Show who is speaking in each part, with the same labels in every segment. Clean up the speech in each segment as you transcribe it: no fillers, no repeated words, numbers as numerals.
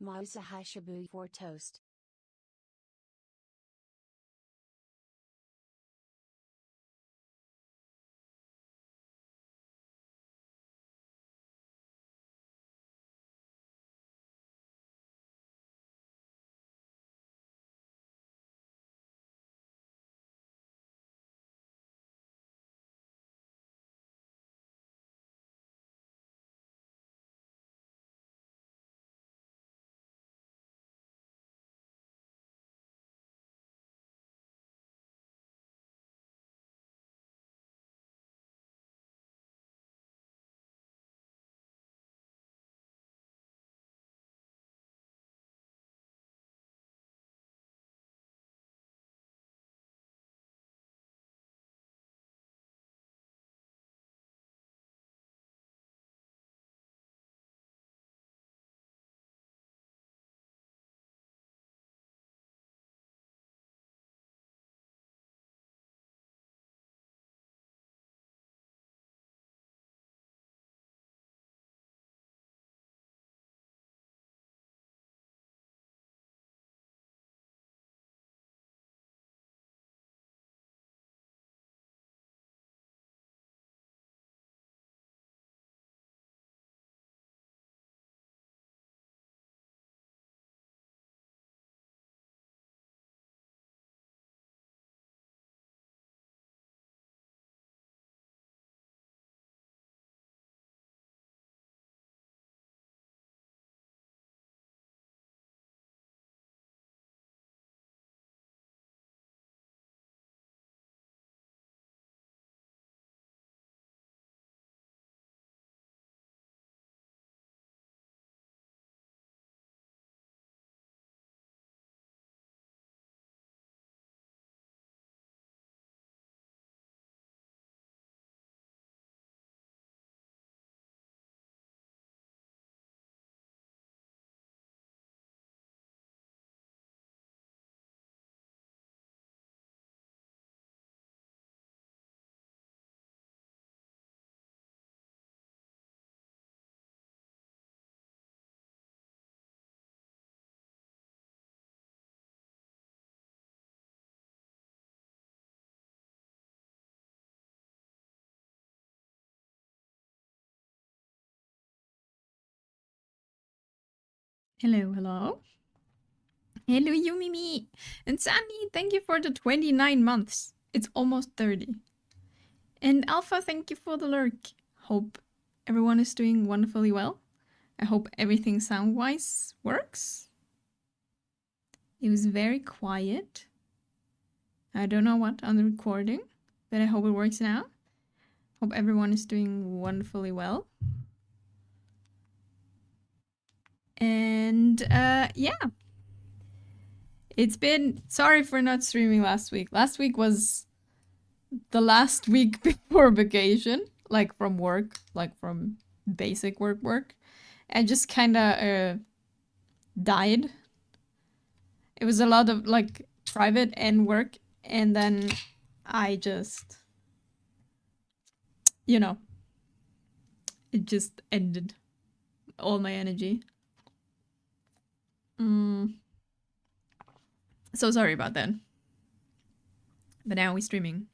Speaker 1: Mausa Hashibu for toast.
Speaker 2: Hello, hello. Hello, Yumimi. And Sandy, thank you for the 29 months. It's almost 30. And Alpha, thank you for the lurk. Hope everyone is doing wonderfully well. I hope everything sound-wise works. It was very quiet. I don't know what on the recording, but I hope it works now. Hope everyone is doing wonderfully well. And yeah. It's been... Sorry for not streaming last week. Last week was the last week before vacation, like from work, like from basic work. I just kind of died. It was a lot of like private and work, and then I just, you know, it just ended all my energy. So sorry about that. But now we're streaming.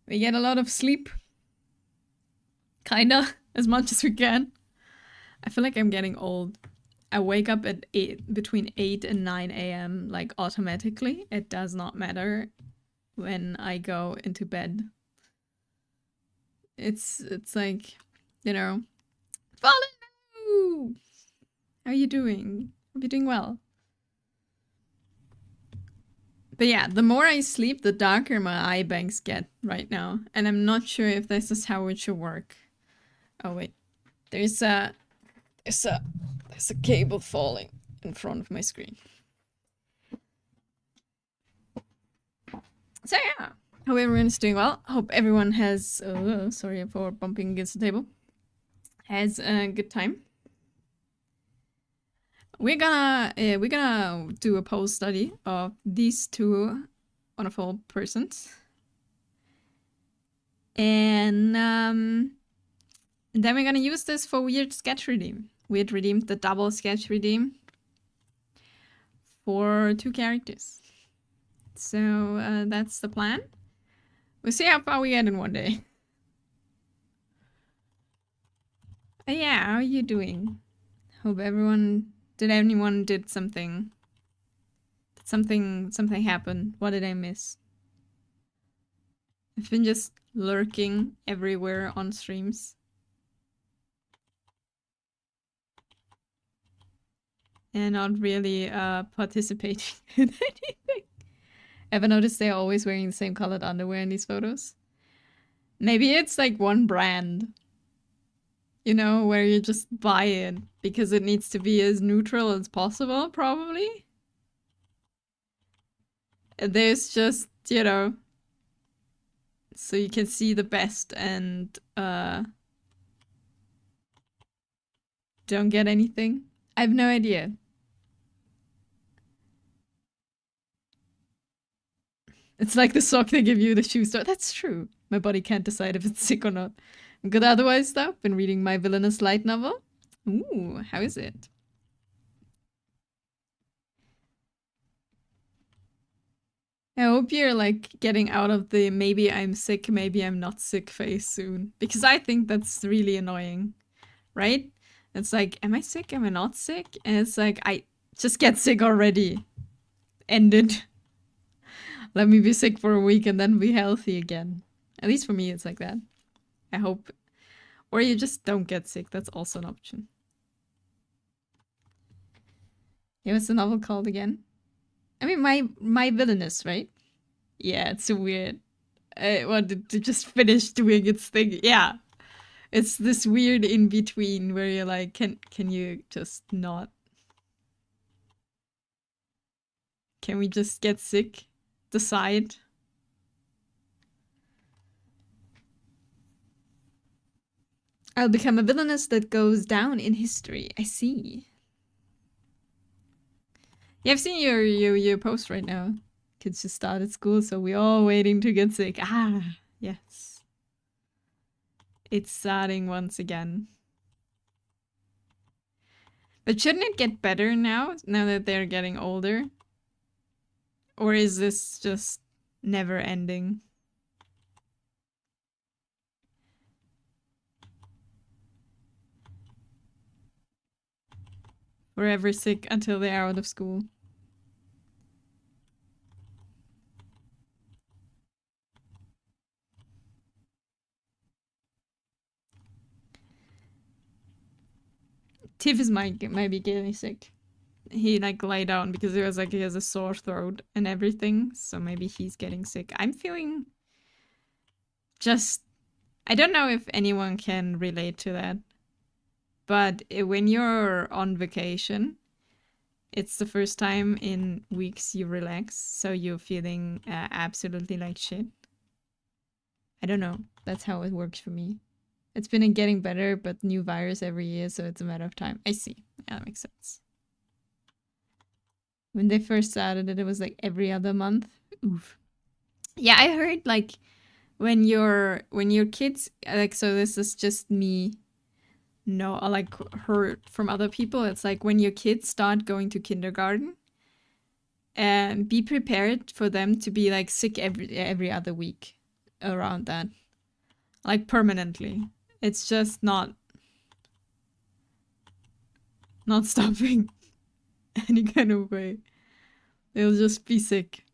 Speaker 2: We get a lot of sleep. Kinda, as much as we can. I feel like I'm getting old. I wake up at between 8 and 9 a.m. like automatically. It does not matter when I go into bed. It's like, you know, Fallen! How are you doing? Hope you're doing well. But yeah, the more I sleep, the darker my eye banks get right now. And I'm not sure if this is how it should work. Oh wait. There's a cable falling in front of my screen. So yeah, hope everyone is doing well. Hope everyone has, sorry for bumping against the table, has a good time. We're gonna do a poll study of these two wonderful persons, and then we're gonna use this for weird sketch redeem. Weird redeem, the double sketch redeem. for 2 characters. So that's the plan. We'll see how far we get in one day. Yeah, how are you doing? Hope everyone did something. Did something happen? What did I miss? I've been just lurking everywhere on streams. And not really participating in anything. Ever noticed they're always wearing the same colored underwear in these photos? Maybe it's like one brand. You know, where you just buy it because it needs to be as neutral as possible, probably. There's just, you know, so you can see the best and don't get anything. I have no idea. It's like the sock they give you the shoe store. That's true. My body can't decide if it's sick or not. I'm good otherwise, though. Been reading my Villainous light novel. Ooh, how is it? I hope you're like getting out of the maybe I'm sick, maybe I'm not sick phase soon. Because I think that's really annoying, right? It's like, am I sick? Am I not sick? And it's like, I just get sick already. End it. Let me be sick for a week and then be healthy again. At least for me, it's like that. I hope. Or you just don't get sick. That's also an option. Yeah, what's the novel called again? I mean, my Villainous, right? Yeah, it's so weird. I wanted to just finish doing its thing. Yeah. It's this weird in between where you're like, can you just not? Can we just get sick? Decide? I'll become a villainess that goes down in history. I see. Yeah, I've seen your post right now. Kids just started school, so we're all waiting to get sick. Ah, yes. It's starting once again. But shouldn't it get better now that they're getting older? Or is this just never ending? Forever sick until they're out of school. Tiff might be getting sick. He like lay down because it was like he has a sore throat and everything, so maybe he's getting sick. I'm feeling just, I don't know if anyone can relate to that, but when you're on vacation, it's the first time in weeks you relax, so you're feeling absolutely like shit. I don't know. That's how it works for me. It's been getting better, but new virus every year, so it's a matter of time. I see. Yeah, that makes sense. When they first started it, it was like every other month. Oof. Yeah, I heard like when your kids like, so this is just me. No, I like heard from other people. It's like when your kids start going to kindergarten, and be prepared for them to be like sick every other week around that, like permanently. It's just not stopping any kind of way. They'll just be sick.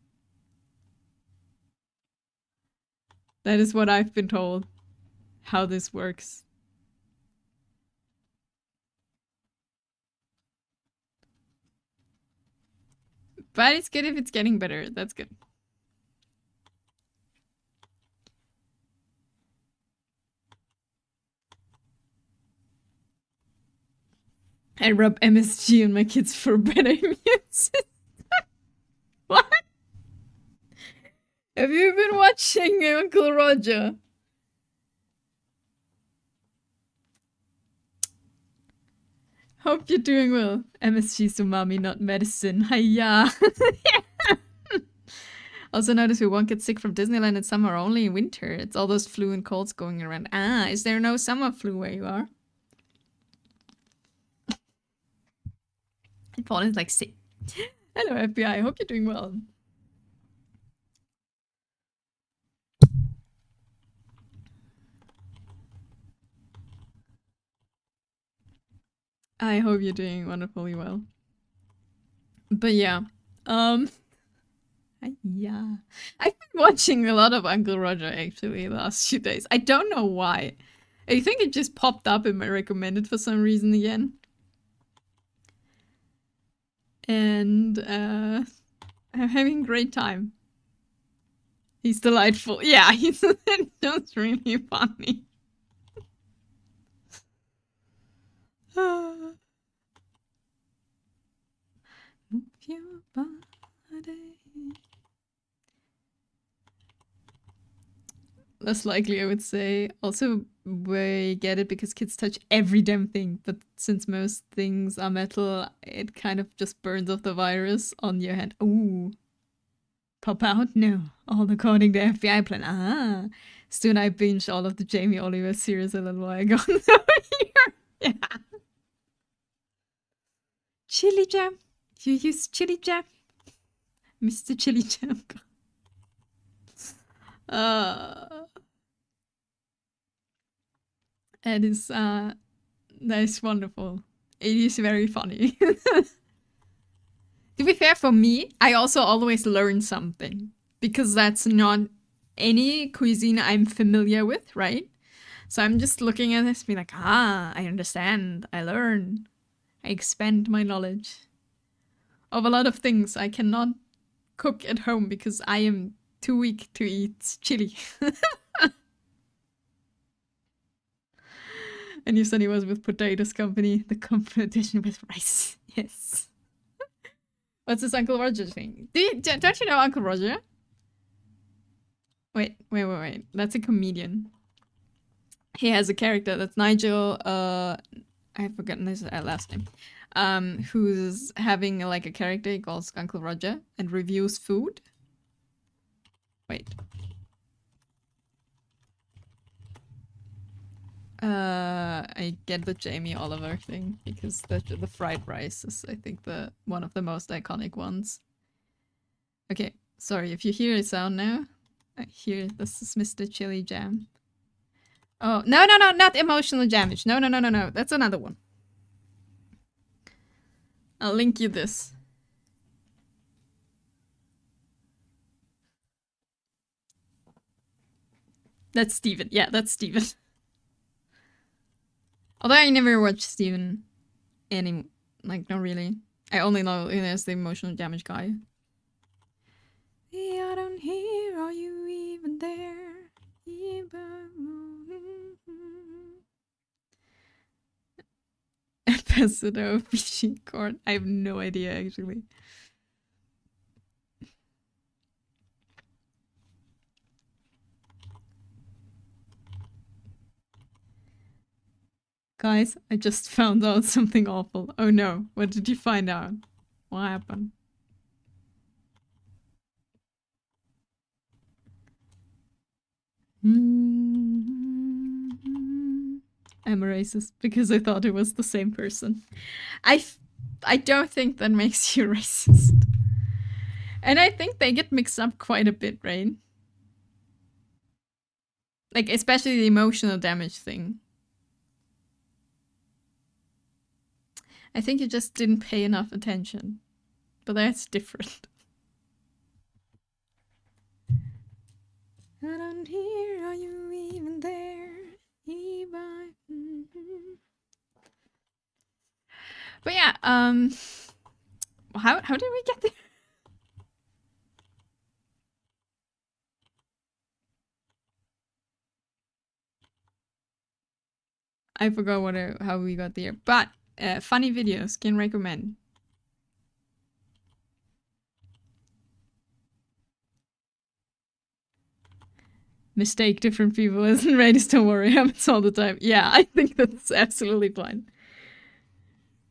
Speaker 2: That is what I've been told. How this works. But it's good if it's getting better. That's good. I rub MSG on my kids for better immune system. What? Have you been watching Uncle Roger? Hope you're doing well. MSG's umami, not medicine. Hiya. Also notice we won't get sick from Disneyland in summer, only in winter. It's all those flu and colds going around. Ah, is there no summer flu where you are? Paul is like sick. Hello, FBI. Hope you're doing well. I hope you're doing wonderfully well. But yeah, yeah, I've been watching a lot of Uncle Roger actually the last few days. I don't know why. I think it just popped up in my recommended for some reason again. And I'm having a great time. He's delightful. Yeah, he's just really funny. Your body. Less likely, I would say. Also, we get it because kids touch every damn thing, but since most things are metal, it kind of just burns off the virus on your hand. Ooh. Pop out? No. All according to FBI plan. Ah. Stu and I binged all of the Jamie Oliver series a little while ago. Yeah. Chili jam. You use chili jam? Mr. Chili Jam. That is wonderful. It is very funny. To be fair, for me, I also always learn something because that's not any cuisine I'm familiar with, right? So I'm just looking at this, being like, I understand, I learn, I expand my knowledge of a lot of things I cannot cook at home because I am too weak to eat chili. And you said he was with Potatoes Company, the competition with rice. Yes. What's this Uncle Roger thing? Don't you know Uncle Roger? Wait. That's a comedian. He has a character that's Nigel, I've forgotten his last name. Who's having like a character he calls Uncle Roger and reviews food. Wait. I get the Jamie Oliver thing because the fried rice is, I think, the one of the most iconic ones. Okay, sorry if you hear a sound now. I hear this is Mr. Chili Jam. Oh no, not emotional damage. No, that's another one. I'll link you this. That's Steven. Yeah, that's Steven. Although I never watched Steven any, like, not really. I only know him as the emotional damage guy. I don't hear, are you even there? Ambassador of Fishing Corn. I have no idea actually. Guys, I just found out something awful. Oh no, what did you find out? What happened? I'm a racist because I thought it was the same person. I don't think that makes you racist. And I think they get mixed up quite a bit, right? Like, especially the emotional damage thing. I think you just didn't pay enough attention. But that's different. I don't hear, are you even there? But yeah, how did we get there? I forgot how we got there. But funny videos, can recommend. Mistake different people isn't racist, don't worry, happens all the time. Yeah, I think that's absolutely fine.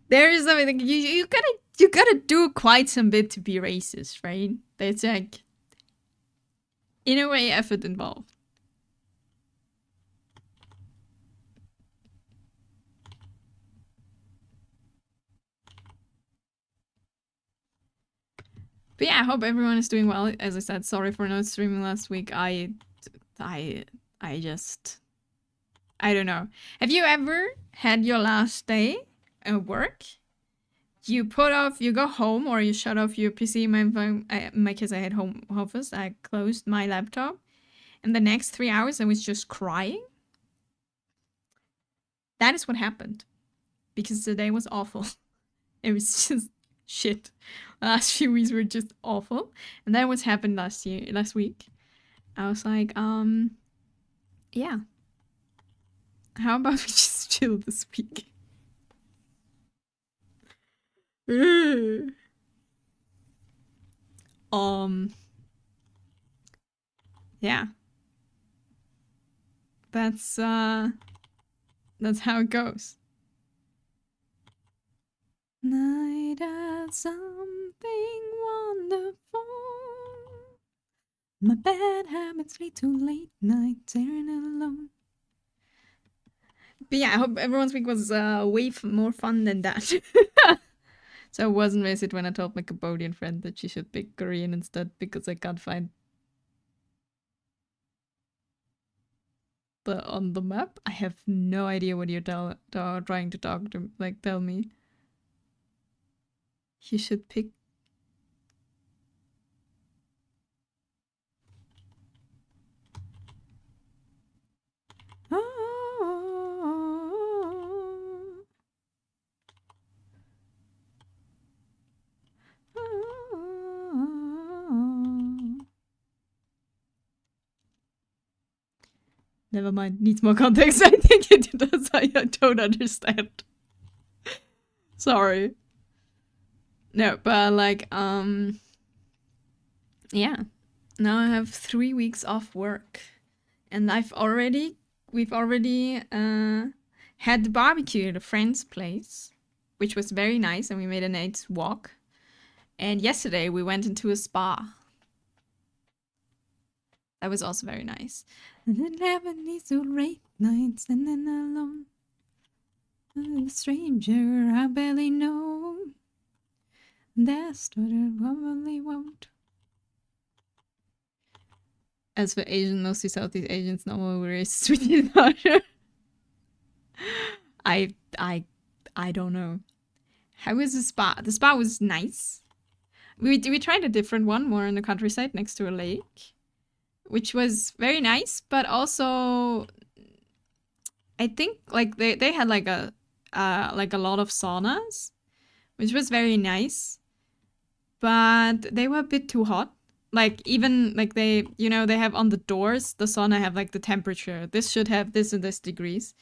Speaker 2: There is something you gotta do quite some bit to be racist, right? There's like, in a way, effort involved. But yeah, I hope everyone is doing well. As I said, sorry for not streaming last week. I just, I don't know. Have you ever had your last day at work? You go home or you shut off your PC. In my case, I had home office. I closed my laptop. And the next 3 hours, I was just crying. That is what happened. Because the day was awful. It was just shit. The last few weeks were just awful. And that was happened last week. I was like, yeah. How about we just chill this week? Yeah. That's how it goes. Night at something wonderful. My bad habits lead to late night staring alone. But yeah, I hope everyone's week was way more fun than that. So I wasn't racist when I told my Cambodian friend that she should pick Korean instead because I can't find on the map. I have no idea what you're trying to tell me. You should pick. Never mind. Needs more context. I think it does. I don't understand. Sorry. No, but like, yeah. Now I have 3 weeks off work, and we've already had the barbecue at a friend's place, which was very nice, and we made a nice walk. And yesterday we went into a spa. That was also very nice. And then having these late nights and then alone. A stranger I barely know. That's what I probably won't. As for Asian, mostly Southeast Asians, normally we're racist with each other. I don't know. How was the spa? The spa was nice. We tried a different one, more in the countryside next to a lake, which was very nice, but also I think like they had like a lot of saunas, which was very nice, but they were a bit too hot. Like even like they have on the doors, the sauna have like the temperature. This should have this and this degrees,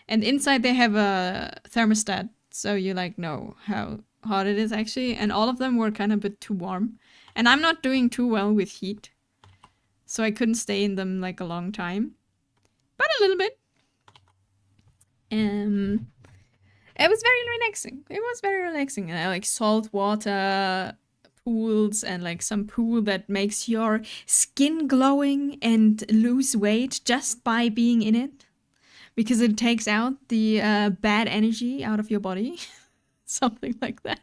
Speaker 2: and inside they have a thermostat, so you like know how hot it is actually. And all of them were kind of a bit too warm, and I'm not doing too well with heat, so I couldn't stay in them like a long time, but a little bit. It was very relaxing. It was very relaxing, and I like salt water pools and like some pool that makes your skin glowing and lose weight just by being in it, because it takes out the bad energy out of your body. Something like that.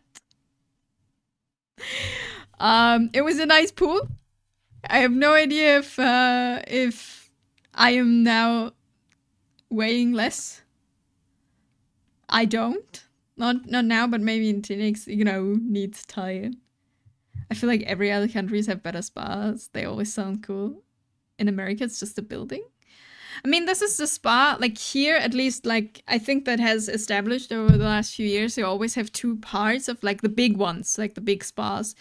Speaker 2: It was a nice pool. I have no idea if I am now weighing less. I don't. Not now, but maybe in Phoenix, needs time. I feel like every other countries have better spas. They always sound cool. In America, it's just a building. I mean, this is the spa. Like here, at least, like I think that has established over the last few years. You always have two parts of like the big ones, like the big spas.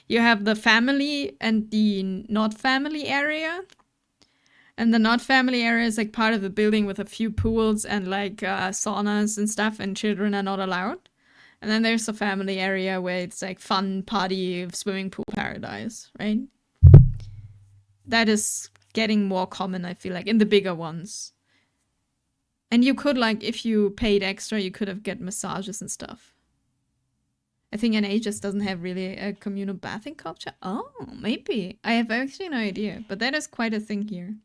Speaker 2: You have the family and the not family area. And the not family area is like part of the building with a few pools and like saunas and stuff, and children are not allowed. And then there's the family area where it's like fun, party, swimming pool paradise, right? That is getting more common, I feel like, in the bigger ones. And you could, like, if you paid extra, you could have get massages and stuff. I think NA just doesn't have really a communal bathing culture. Oh, maybe. I have actually no idea, but that is quite a thing here.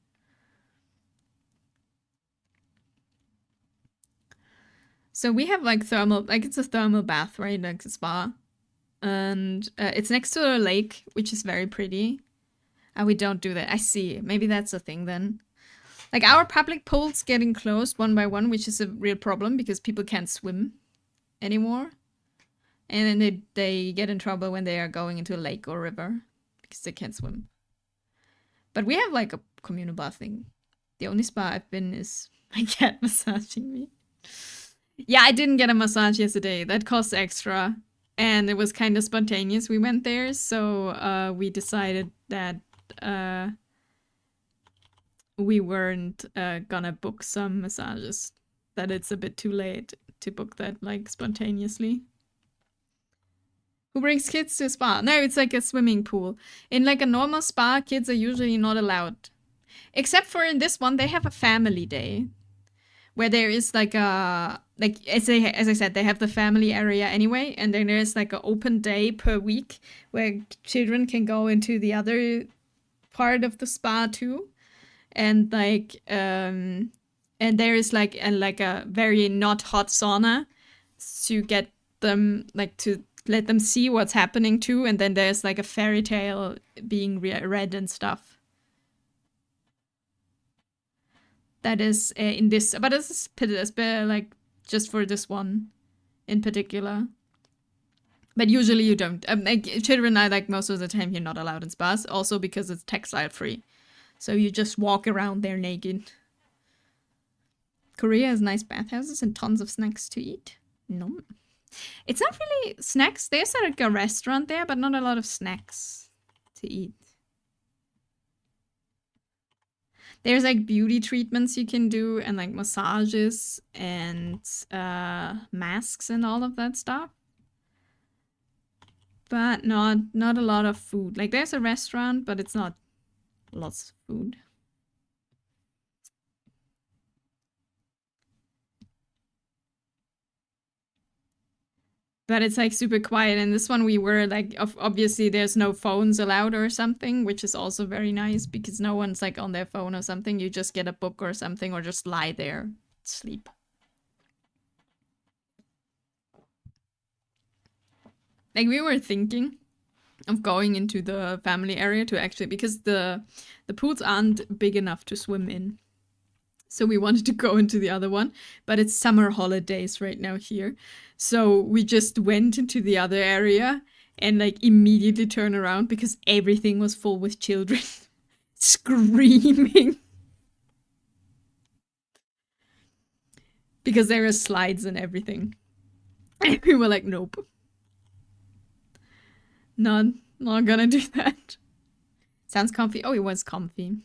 Speaker 2: So we have like thermal, like it's a thermal bath, right? Like a spa. and it's next to a lake, which is very pretty. We don't do that. I see. Maybe that's a thing then. Like, our public pools getting closed one by one, which is a real problem because people can't swim anymore. And then they get in trouble when they are going into a lake or river because they can't swim. But we have like a communal bathing. The only spa I've been is my cat massaging me. Yeah, I didn't get a massage yesterday. That cost extra. And it was kind of spontaneous. We went there, so we decided that we weren't gonna book some massages. That it's a bit too late to book that like spontaneously. Who brings kids to a spa? No, it's like a swimming pool. In like a normal spa, kids are usually not allowed. Except for in this one, they have a family day. Where there is like a, like as I said, they have the family area anyway. And then there's like an open day per week where children can go into the other part of the spa too. And like, and there is like a very not hot sauna to get them, like to let them see what's happening too. And then there's like a fairy tale being read and stuff. That is in this, but it's like just for this one in particular. But usually you don't. Like, children are like most of the time you're not allowed in spas, also because it's textile free. So you just walk around there naked. Korea has nice bathhouses and tons of snacks to eat. No. It's not really snacks. There's like a restaurant there, but not a lot of snacks to eat. There's like beauty treatments you can do and like massages and masks and all of that stuff. But not a lot of food. Like there's a restaurant, but it's not lots of food. But it's like super quiet. And this one we were like, obviously there's no phones allowed or something, which is also very nice because no one's like on their phone or something. You just get a book or something or just lie there, sleep. Like we were thinking of going into the family area to actually, because the pools aren't big enough to swim in. So we wanted to go into the other one, but it's summer holidays right now here. So we just went into the other area and like immediately turned around because everything was full with children screaming. Because there are slides and everything. And we were like, nope. Not gonna do that. Sounds comfy. Oh, it was comfy.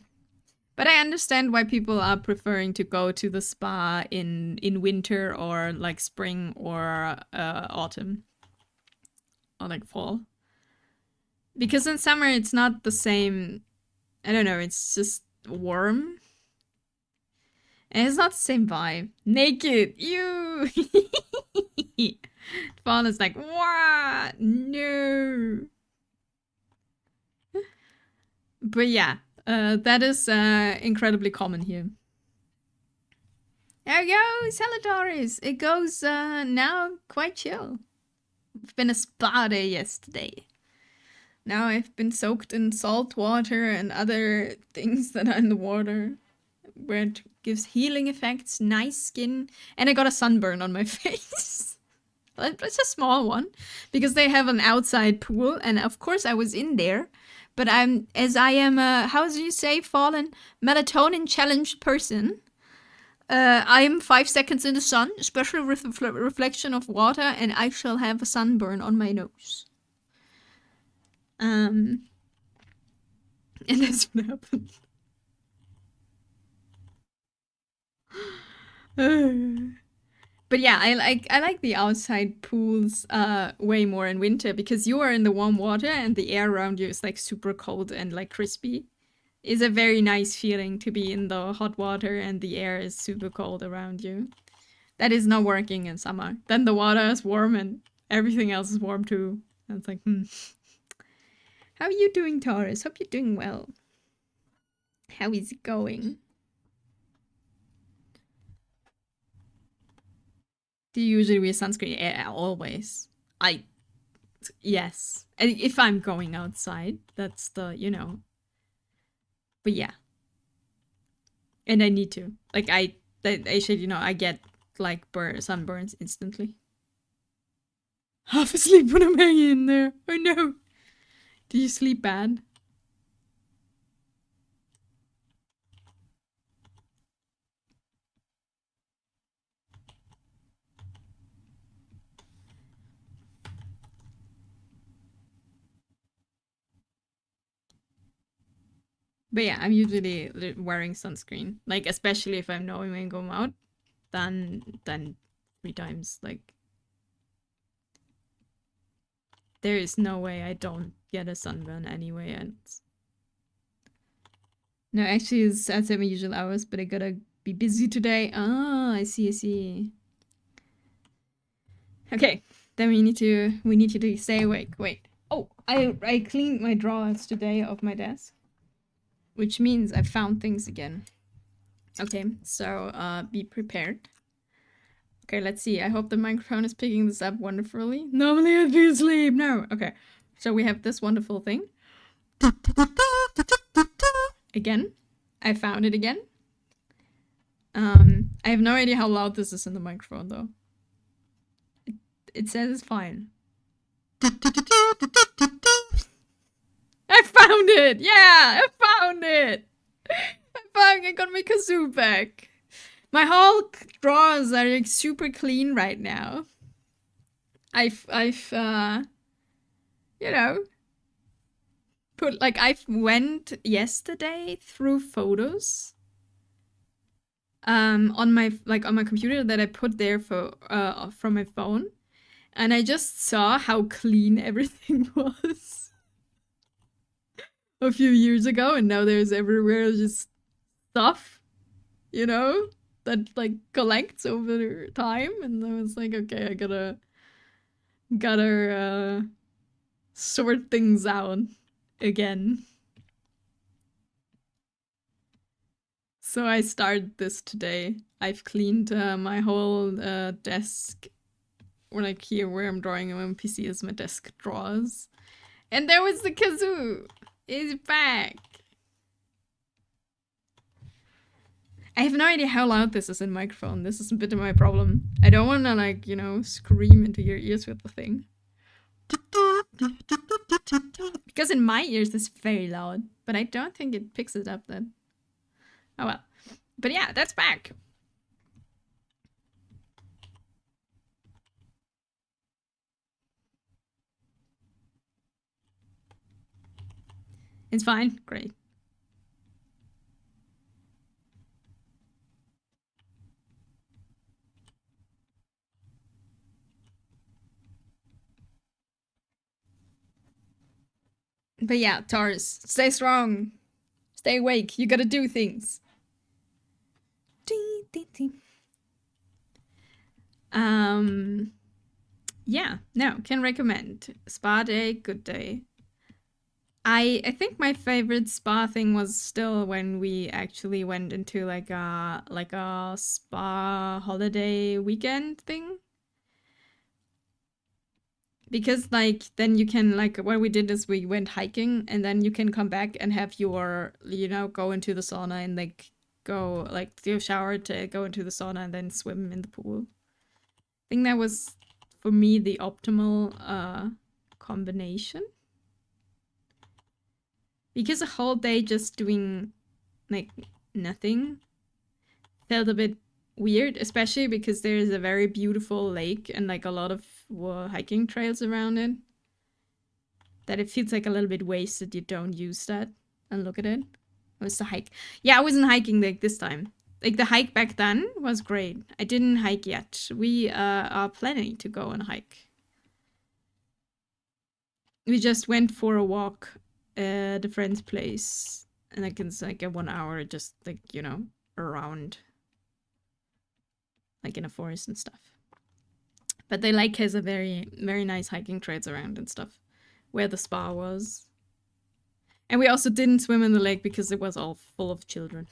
Speaker 2: But I understand why people are preferring to go to the spa in winter or like spring or autumn. Or like fall. Because in summer it's not the same. I don't know, it's just warm. And it's not the same vibe. Naked! Ew! Fawn is like, what? No! But yeah. That is incredibly common here. There we go, Saladaris. It goes now quite chill. It's been a spa day yesterday. Now I've been soaked in salt water and other things that are in the water, where it gives healing effects, nice skin, and I got a sunburn on my face. It's a small one, because they have an outside pool, and of course I was in there. But I am a, how do you say, fallen melatonin challenged person. I'm 5 seconds in the sun, special reflection of water, and I shall have a sunburn on my nose. And that's what happened. But yeah, I like the outside pools way more in winter because you are in the warm water and the air around you is like super cold and like crispy. It's a very nice feeling to be in the hot water and the air is super cold around you. That is not working in summer. Then the water is warm and everything else is warm too. And it's like, How are you doing, Taurus? Hope you're doing well. How is it going? Do you usually wear sunscreen? Yeah, always. I Yes. And if I'm going outside, that's the, you know. But yeah. And I need to. Like, I should, you know, I get, like, sunburns instantly. Half asleep when I'm hanging in there. Oh no. Do you sleep bad? But yeah, I'm usually wearing sunscreen. Like, especially if I'm knowing when I'm going out, then 3 times. Like, there is no way I don't get a sunburn anyway. And no, actually, it's at 7 usual hours, but I gotta be busy today. Ah, I see, I see. Okay, then we need you to stay awake. Wait. Oh, I cleaned my drawers today off my desk, which means I found things again. Okay, so be prepared. Okay, let's see. I hope the microphone is picking this up wonderfully. Normally I'd be asleep. No. Okay, so we have this wonderful thing. Again, I found it again. I have no idea how loud this is in the microphone though. It says it's fine. I found it! Yeah, I found it! I got my kazoo back. My whole drawers are like super clean right now. I've you know, I've went yesterday through photos on my computer that I put there for from my phone, and I just saw how clean everything was a few years ago, and now there's everywhere just stuff, you know, that like collects over time, and I was like, okay, I gotta sort things out again. So I started this today. I've cleaned my whole desk, or like here where I'm drawing on my PC is my desk drawers. And there was the kazoo! It's back! I have no idea how loud this is in microphone. This is a bit of my problem. I don't wanna like, you know, scream into your ears with the thing. Because in my ears it's very loud, but I don't think it picks it up then. Oh well. But yeah, that's back. It's fine. Great. But yeah, Taurus, stay strong. Stay awake. You gotta do things. Yeah, no, can recommend. Spa day, good day. I think my favorite spa thing was still when we actually went into like a spa holiday weekend thing. Because like then you can like what we did is we went hiking and then you can come back and have your, you know, go into the sauna and like go like do a shower to go into the sauna and then swim in the pool. I think that was for me the optimal combination. Because a whole day just doing like nothing felt a bit weird, especially because there is a very beautiful lake and like a lot of hiking trails around it. That it feels like a little bit wasted you don't use that and look at it. It was the hike. Yeah, I wasn't hiking like this time. Like the hike back then was great. I didn't hike yet. We are planning to go and hike. We just went for a walk at a friend's place, and like it's like a 1 hour just like, you know, around like in a forest and stuff. But the lake has a very nice hiking trails around and stuff where the spa was. And we also didn't swim in the lake because it was all full of children.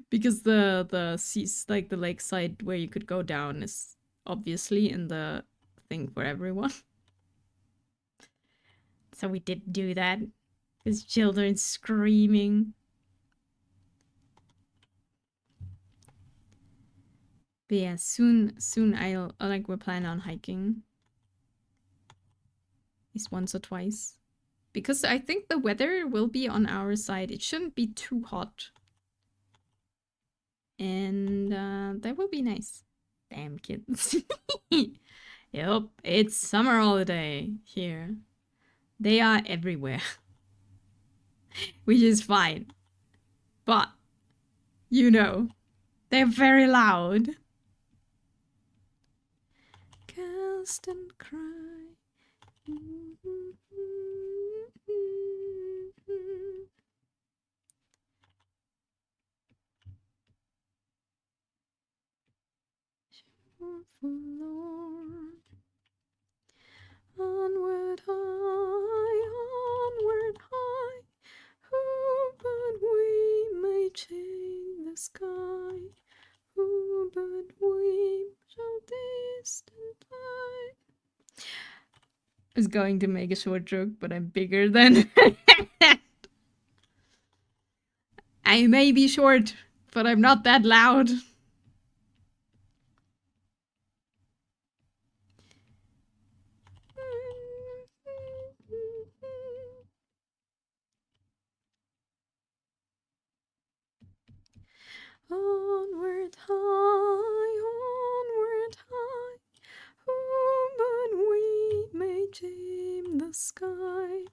Speaker 2: Because the seas, like the lakeside where you could go down, is obviously in the thing for everyone. So we did do that. Because children screaming. But yeah, soon I'll like we're planning on hiking. At least once or twice. Because I think the weather will be on our side. It shouldn't be too hot. And that will be nice. Damn kids. Yep, it's summer holiday here. They are everywhere. Which is fine. But, you know, they're very loud. Cast and cry. Forlorn. Onward high, onward high. Who but we may chain the sky? Who but we shall distant fly? I was going to make a short joke, but I'm bigger than I may be short, but I'm not that loud. Onward high, onward high. Who but we may tame the sky?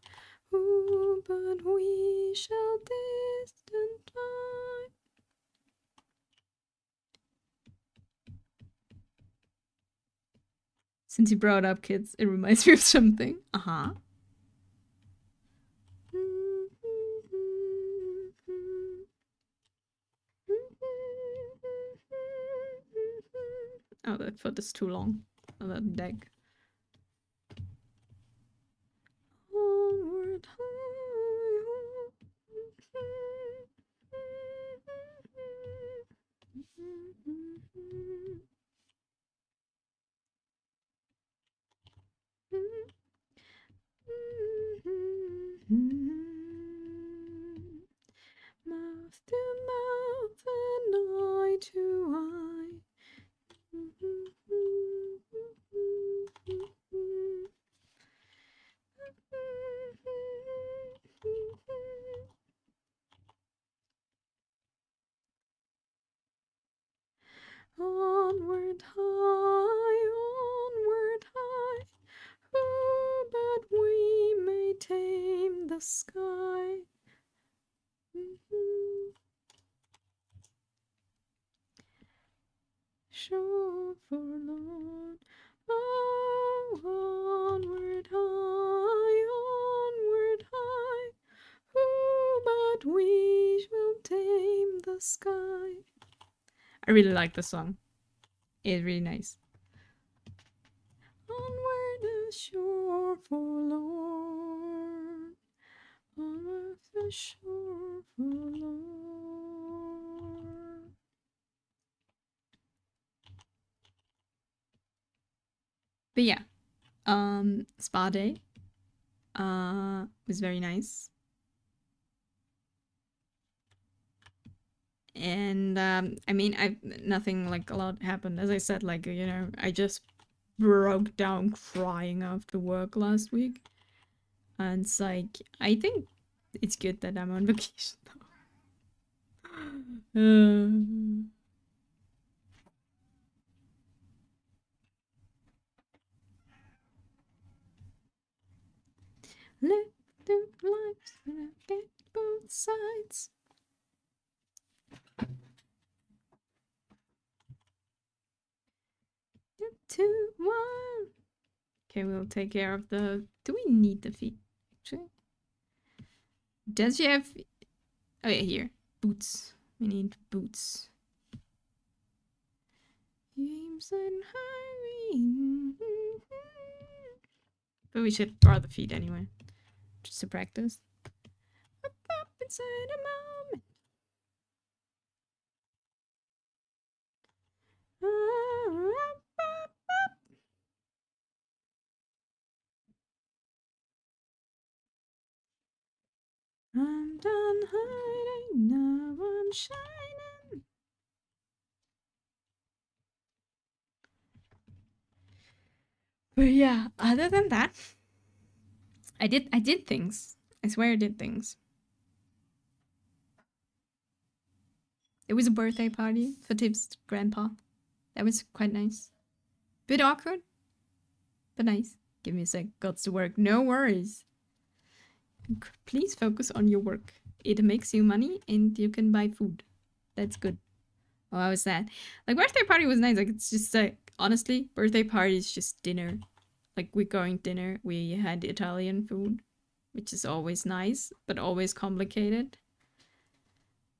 Speaker 2: Who but we shall distant fly? Since you brought up kids, it reminds me of something. Uh-huh. Oh, that foot is too long. Oh, that deck. Onward mouth to mouth and eye to eye. Onward high, onward high. Who but we may tame the sky? Shore forlorn. Oh, onward high, onward high. Who but we will tame the sky? I really like the song. It's really nice. Onward the shore forlorn. Onward the shore forlorn. But yeah, spa day was very nice. And I mean, nothing like a lot happened. As I said, like, you know, I just broke down crying after work last week. And it's like, I think it's good that I'm on vacation though. Live through life and I get both sides. 2, 1. Okay, we'll take care of the... Do we need the feet, actually? Does she have... Oh yeah, here. Boots. We need boots. James and Harry. But we should draw the feet anyway. Just to practice. Up inside a moment. hiding, now I'm shining. But yeah, other than that, I did things. I swear I did things. It was a birthday party for Tip's grandpa. That was quite nice. Bit awkward, but nice. Give me a sec. Got to work. No worries. Please focus on your work. It makes you money and you can buy food. That's good. Oh, how was that? Like, birthday party was nice. Like, it's just like, honestly, birthday party is just dinner. Like, we're going dinner. We had Italian food, which is always nice, but always complicated.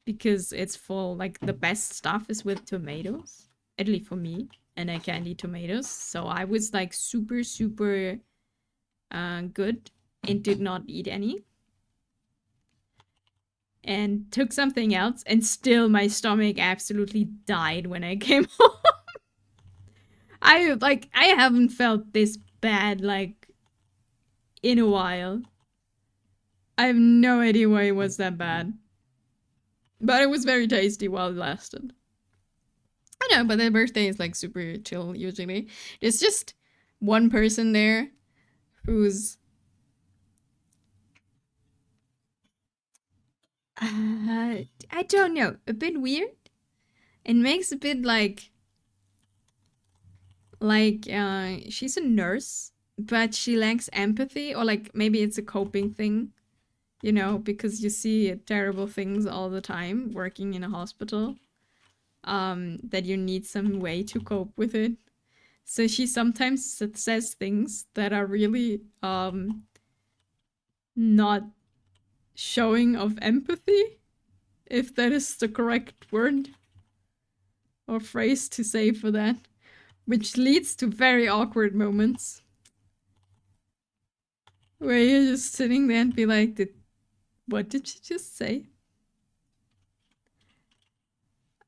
Speaker 2: Because it's full, like, the best stuff is with tomatoes. At least for me. And I can't eat tomatoes. So I was, like, super, super good and did not eat any. And took something else, and still my stomach absolutely died when I came home. I haven't felt this bad, like, in a while. I have no idea why it was that bad. But it was very tasty while it lasted. I know, but their birthday is, like, super chill, usually. There's just one person there who's... I don't know, a bit weird. It makes a bit like she's a nurse, but she lacks empathy, or like maybe it's a coping thing, you know, because you see terrible things all the time working in a hospital, that you need some way to cope with it. So she sometimes says things that are really not showing of empathy, if that is the correct word or phrase to say for that, which leads to very awkward moments where you're just sitting there and be like, what did she just say?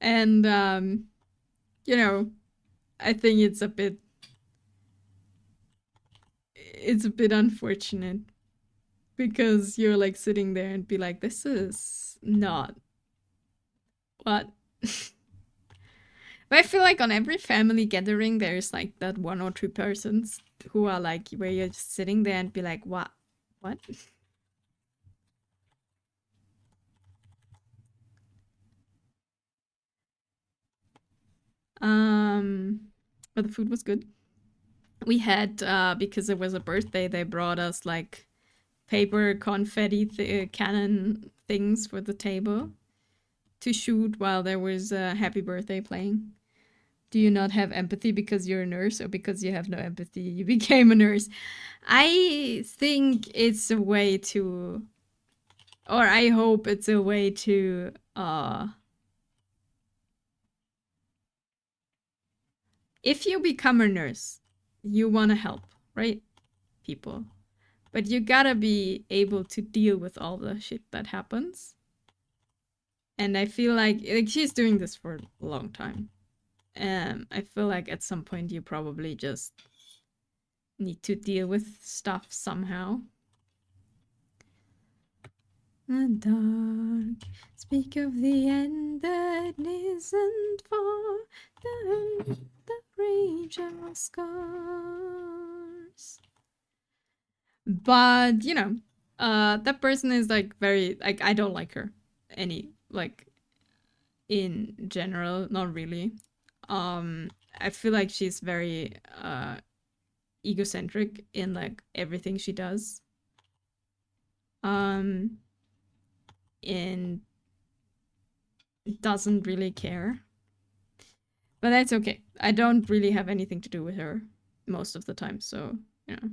Speaker 2: And you know, I think it's a bit unfortunate, because you're like sitting there and be like, this is not what. But I feel like on every family gathering there's like that one or two persons who are like, where you're just sitting there and be like, what? But the food was good. We had, because it was a birthday, they brought us like paper confetti cannon things for the table to shoot while there was a happy birthday playing. Do you not have empathy because you're a nurse, or because you have no empathy you became a nurse? I think it's a way to, or I hope it's a way to if you become a nurse, you want to help, right? People. But you gotta be able to deal with all the shit that happens. And I feel like she's doing this for a long time. I feel like at some point you probably just need to deal with stuff somehow. The dark, speak of the end that isn't far, the rage of scars. But, you know, that person is like very, like, I don't like her any, like, in general, not really. I feel like she's very egocentric in like everything she does. And doesn't really care. But that's okay. I don't really have anything to do with her most of the time, so, you know.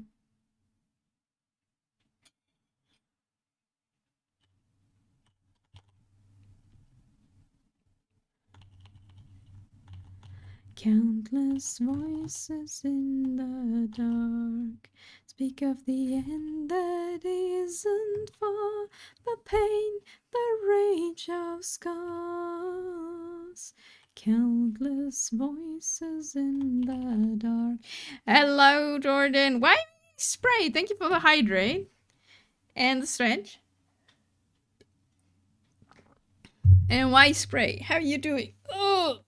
Speaker 2: Countless voices in the dark speak of the end that isn't far, the pain, the rage of scars. Countless voices in the dark. Hello, Jordan. Why spray? Thank you for the hydrate and the stretch. And why spray? How are you doing? Oh.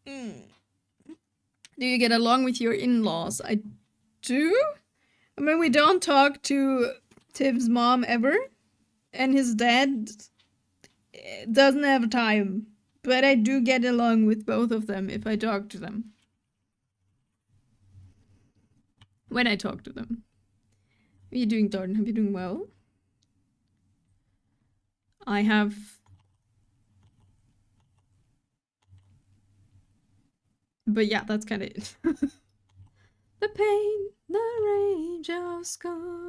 Speaker 2: Do you get along with your in-laws? I do. I mean, we don't talk to Tim's mom ever, and his dad doesn't have time. But I do get along with both of them if I talk to them. When I talk to them. How are you doing, Darden? Are you doing well? I have... But yeah, that's kind of it. The pain, the rage of scars.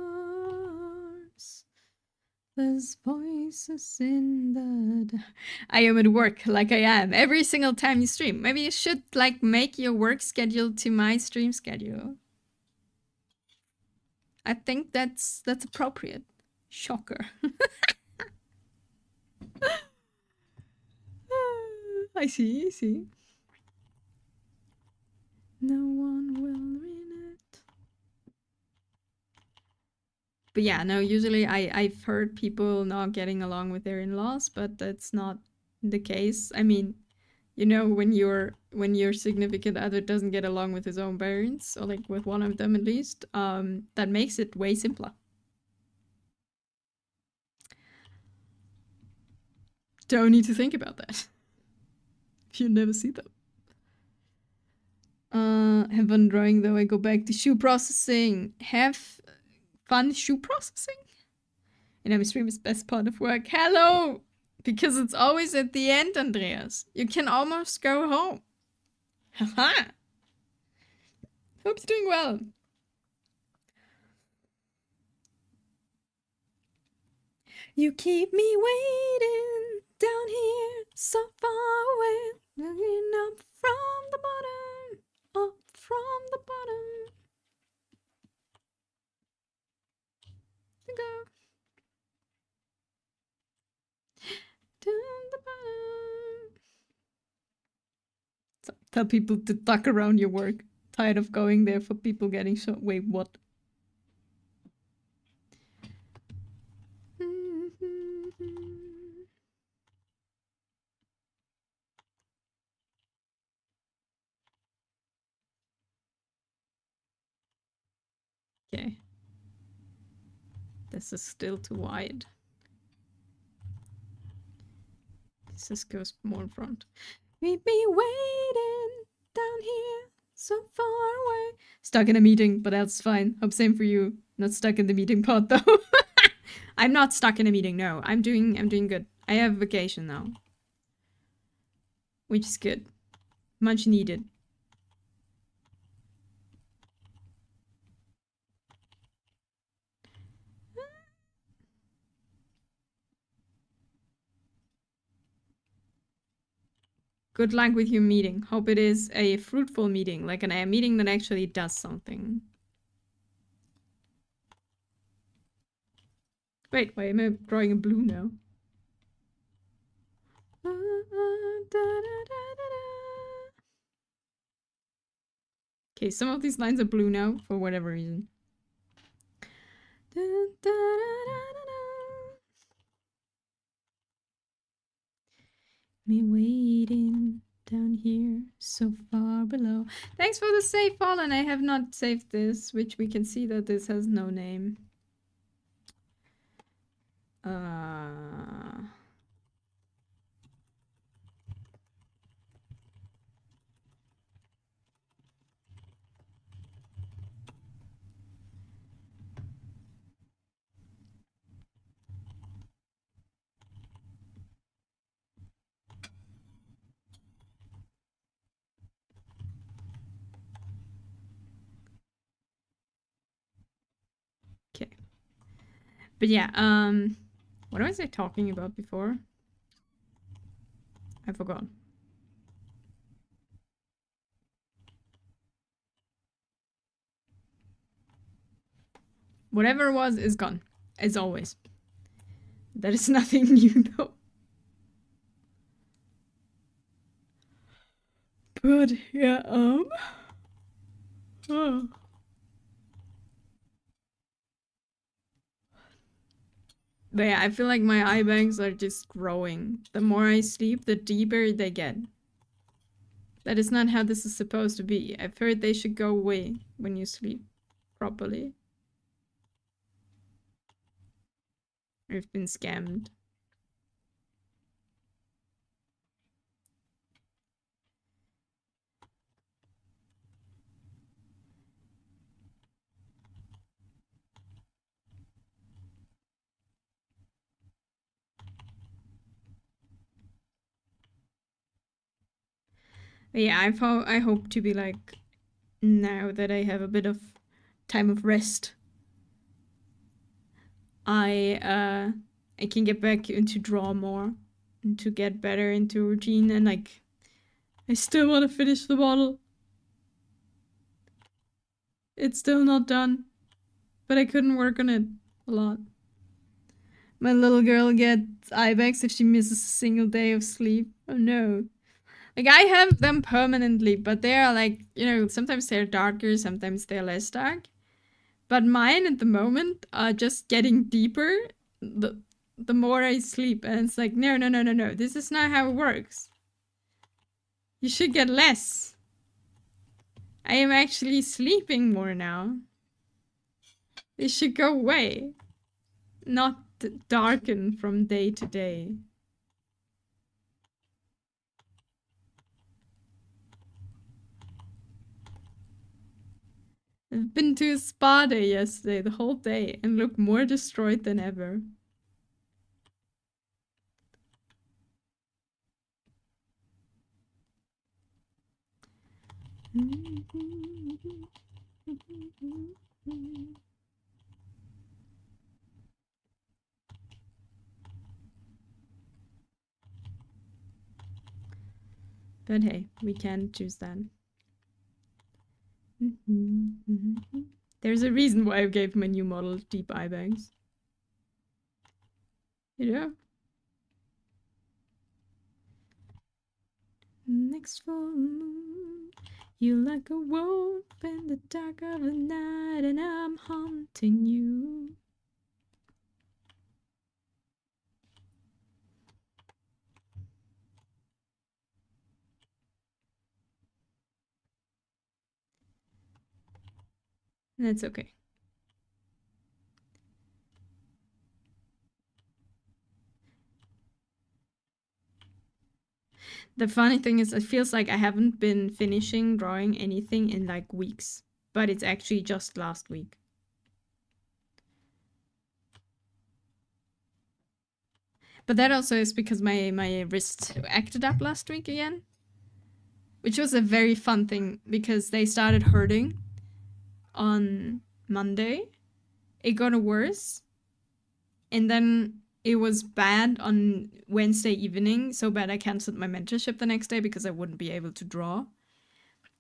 Speaker 2: There's voices in the... I am at work like I am every single time you stream. Maybe you should like make your work schedule to my stream schedule. I think that's appropriate. Shocker. I see. No one will win it. But yeah, no, usually I've heard people not getting along with their in-laws, but that's not the case. I mean, you know, when your significant other doesn't get along with his own parents, or like with one of them at least, that makes it way simpler. Don't need to think about that. You never see them. Have fun drawing though. I go back to shoe processing. Have fun shoe processing? And my stream is best part of work. Hello! Because it's always at the end, Andreas. You can almost go home. Haha! Hope you're doing well. You keep me waiting down here, so far away, looking up from the bottom, up from the bottom. To go to the bottom. So, tell people to duck around your work. Tired of going there for people getting shot. Wait, what? Okay. This is still too wide. This goes more in front. We'd be waiting down here, so far away. Stuck in a meeting, but that's fine. Hope same for you. Not stuck in the meeting part though. I'm not stuck in a meeting, no. I'm doing good. I have vacation now. Which is good. Much needed. Good luck with your meeting. Hope it is a fruitful meeting, like a meeting that actually does something. Wait, why am I drawing in blue now? Okay, some of these lines are blue now, for whatever reason. Me waiting down here, so far below. Thanks for the save, Fallen. I have not saved this, which we can see that this has no name. Okay. But yeah, what was I talking about before? I forgot. Whatever it was is gone, as always. That is nothing new though. But yeah, But yeah, I feel like my eye bags are just growing. The more I sleep, the deeper they get. That is not how this is supposed to be. I've heard they should go away when you sleep properly. I've been scammed. But yeah, I hope to be like, now that I have a bit of time of rest, I can get back into draw more and to get better into routine, and like I still want to finish the bottle. It's still not done, but I couldn't work on it a lot. My little girl gets eye bags if she misses a single day of sleep. Oh no. Like, I have them permanently, but they are like, you know, sometimes they're darker, sometimes they're less dark. But mine at the moment are just getting deeper the more I sleep. And it's like, no. This is not how it works. You should get less. I am actually sleeping more now. They should go away. Not darken from day to day. I've been to a spa day yesterday, the whole day, and look more destroyed than ever. But hey, we can't choose that. There's a reason why I gave my new model deep eye bags. You know? Next full moon, you like a wolf in the dark of the night, and I'm haunting you. That's okay. The funny thing is, it feels like I haven't been finishing drawing anything in like weeks, but it's actually just last week. But that also is because my wrist acted up last week again, which was a very fun thing because they started hurting on Monday. It got worse, and then it was bad on Wednesday evening, so bad I canceled my mentorship the next day because I wouldn't be able to draw.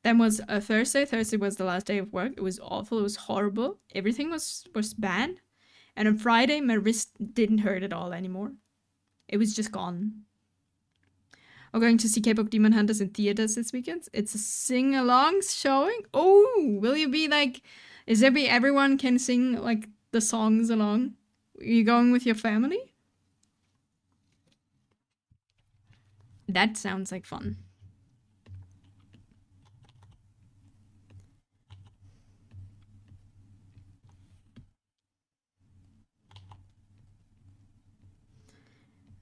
Speaker 2: Then was a Thursday. Thursday was the last day of work. It was awful. It was horrible. Everything was bad. And on Friday, my wrist didn't hurt at all anymore. It was just gone. I'm going to see K-pop Demon Hunters in theaters this weekend. It's a sing-along showing. Oh, will you be like, is there be everyone can sing like the songs along? Are you going with your family? That sounds like fun.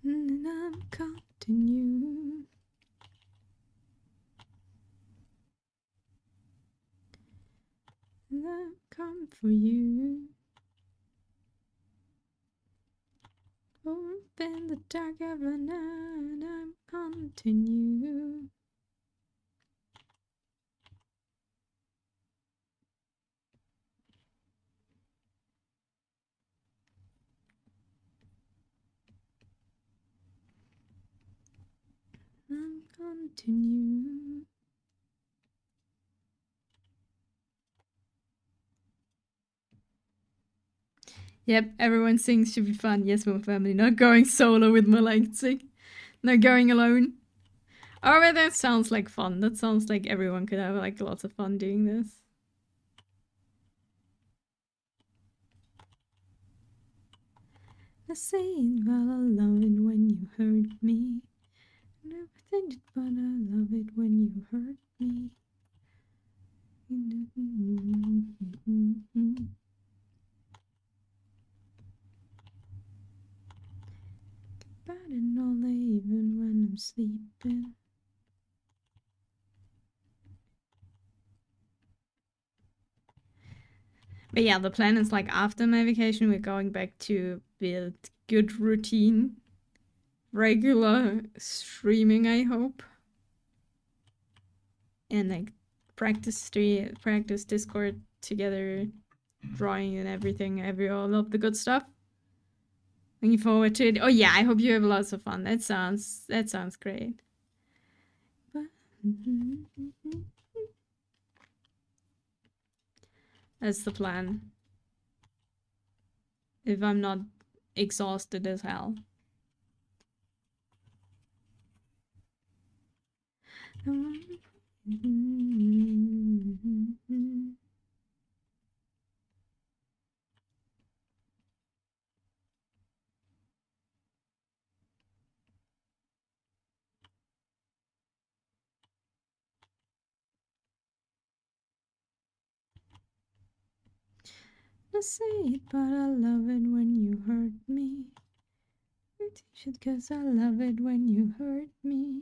Speaker 2: And I'm caught in you. And I've come for you. Open the dark of the night, I'm haunting you. I'm haunting you. Yep, everyone sings, should be fun. Yes, my family. Not going solo with my Leipzig. Not going alone. Oh, but that sounds like fun. That sounds like everyone could have like lots of fun doing this. I say it, well, I love it when you hurt me. Never think it, but I love it when you hurt me. Bad and all day, even when I'm sleeping. But yeah, the plan is like after my vacation, we're going back to build good routine, regular streaming, I hope, and like practice Discord together, drawing and everything, all of the good stuff. Looking forward to it. Oh yeah, I hope you have lots of fun. That sounds great. That's the plan. If I'm not exhausted as hell. I say it, but I love it when you hurt me. Cause I love it when you hurt me.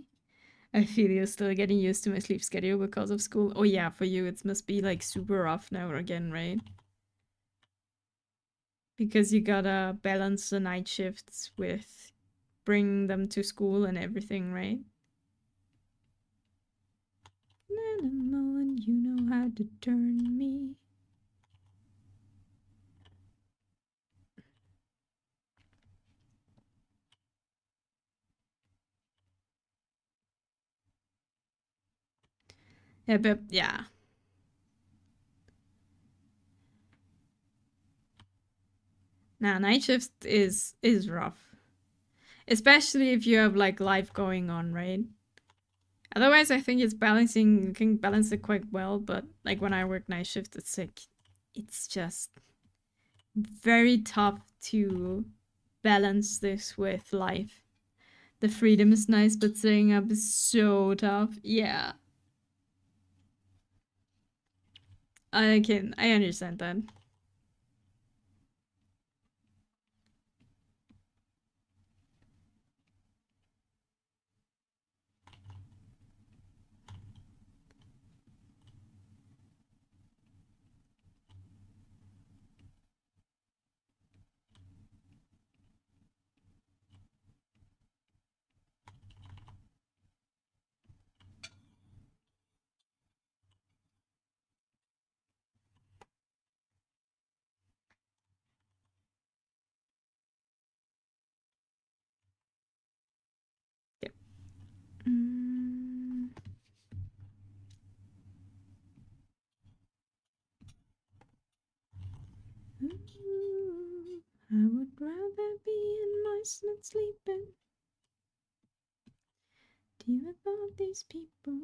Speaker 2: I feel you're still getting used to my sleep schedule because of school. Oh yeah, for you it must be like super rough now again, right? Because you gotta balance the night shifts with bringing them to school and everything, right? An animal and you know how to turn me. Yeah, but yeah. Nah, night shift is rough. Especially if you have like life going on, right? Otherwise I think you can balance it quite well, but like when I work night shift, it's like it's just very tough to balance this with life. The freedom is nice, but staying up is so tough. Yeah. I understand that. Yep. I would rather be in my sleep sleeping. Deal with all these people.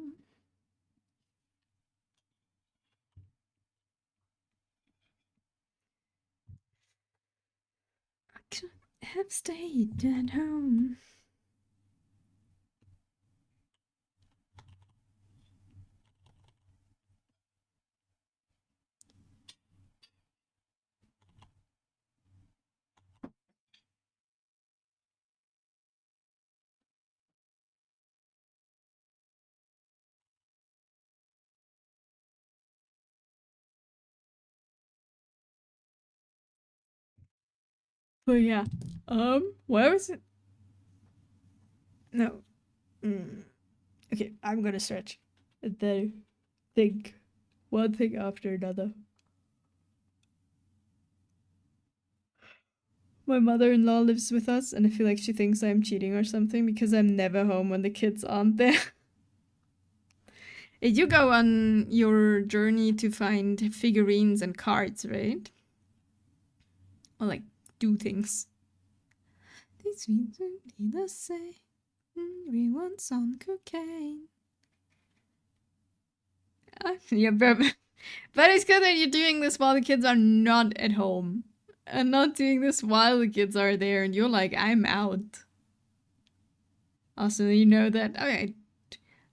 Speaker 2: I could have stayed at home. But yeah. Where was it? No. Okay, I'm gonna stretch. And then think one thing after another. My mother-in-law lives with us, and I feel like she thinks I'm cheating or something because I'm never home when the kids aren't there. You go on your journey to find figurines and cards, right? Or like do things. These things need to say everyone's on cocaine. Yeah, but it's good that you're doing this while the kids are not at home. and not doing this while the kids are there, and you're like, I'm out. Also, you know that, okay,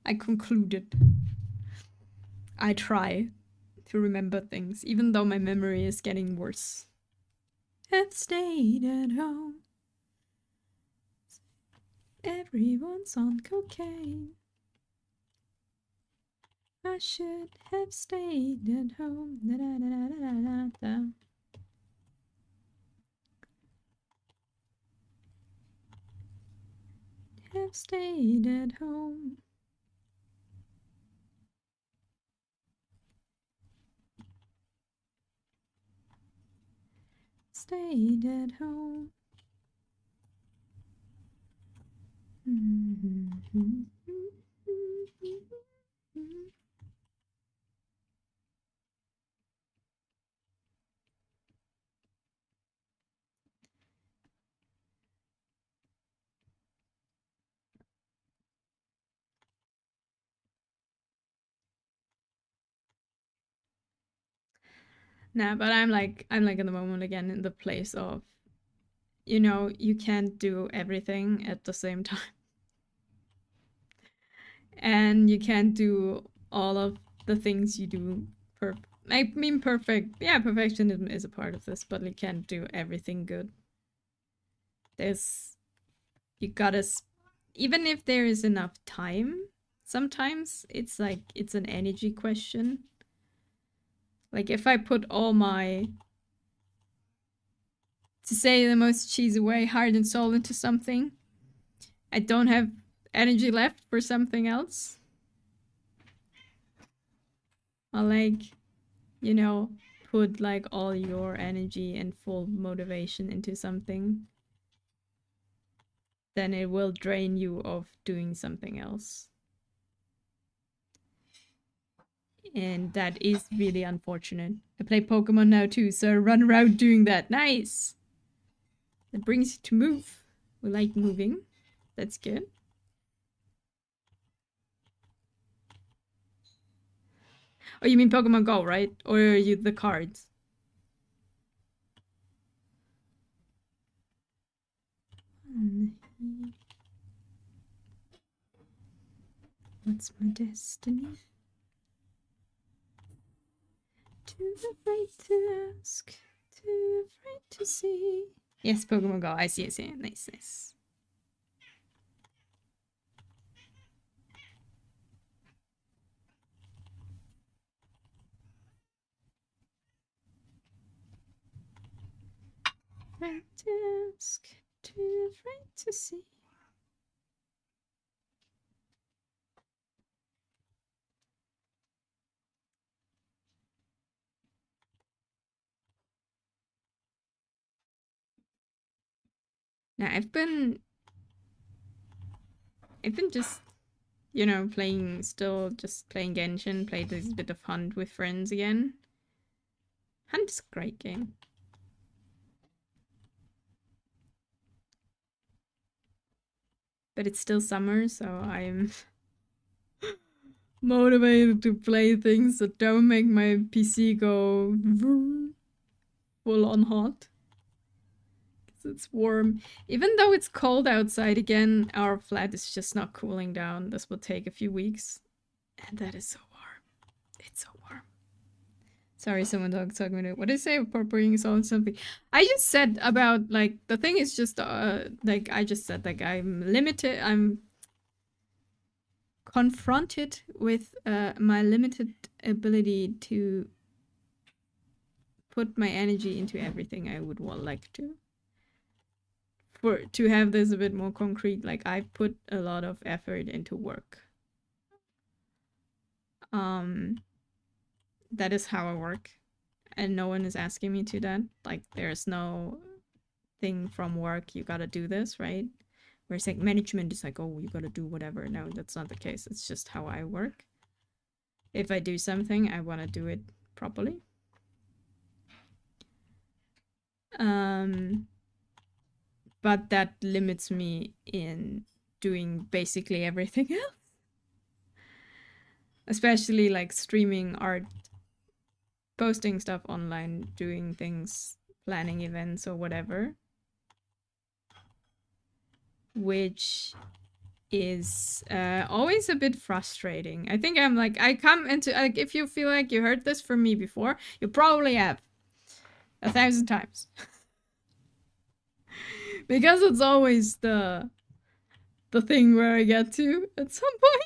Speaker 2: I concluded. I try to remember things, even though my memory is getting worse. Have stayed at home. Everyone's on cocaine. I should have stayed at home. Da, da, da, da, da, da. Have stayed at home. Stayed at home. Nah, but I'm like in the moment again, in the place of, you know, you can't do everything at the same time. And you can't do all of the things you do I mean, perfect. Yeah, perfectionism is a part of this, but you can't do everything good. You gotta, even if there is enough time, sometimes it's like, it's an energy question. Like, if I put all my, to say the most cheesy way, heart and soul into something, I don't have energy left for something else. Or like, you know, put like all your energy and full motivation into something, then it will drain you of doing something else. And that is really unfortunate. I play Pokemon now too, so I run around doing that. Nice! That brings you to move. We like moving. That's good. Oh, you mean Pokemon Go, right? Or are you the cards? What's my destiny? Too afraid to ask, too afraid to see. Yes, Pokemon Go. I see, I see. Nice, nice. Afraid to ask, too afraid to see. Now I've been just, you know, playing Genshin, played this bit of Hunt with friends again. Hunt is a great game. But it's still summer, so I'm motivated to play things that don't make my PC go full on hot. It's warm. Even though it's cold outside again, our flat is just not cooling down. This will take a few weeks. And that is so warm. It's so warm. Sorry, someone talking to me. What did I say about bringing something? I just said about, like, the thing is just, like, I just said, like, I'm limited. I'm confronted with my limited ability to put my energy into everything I would like to. To have this a bit more concrete, like, I put a lot of effort into work. That is how I work, and no one is asking me to that. Like, there's no thing from work, you gotta do this, right? Whereas like management is like, oh, you gotta do whatever. No, that's not the case. It's just how I work. If I do something, I want to do it properly. But that limits me in doing basically everything else. Especially like streaming art, posting stuff online, doing things, planning events or whatever, which is always a bit frustrating. I think I'm like, I come into, like, if you feel like you heard this from me before, you probably have 1,000 times. Because it's always the thing where I get to at some point.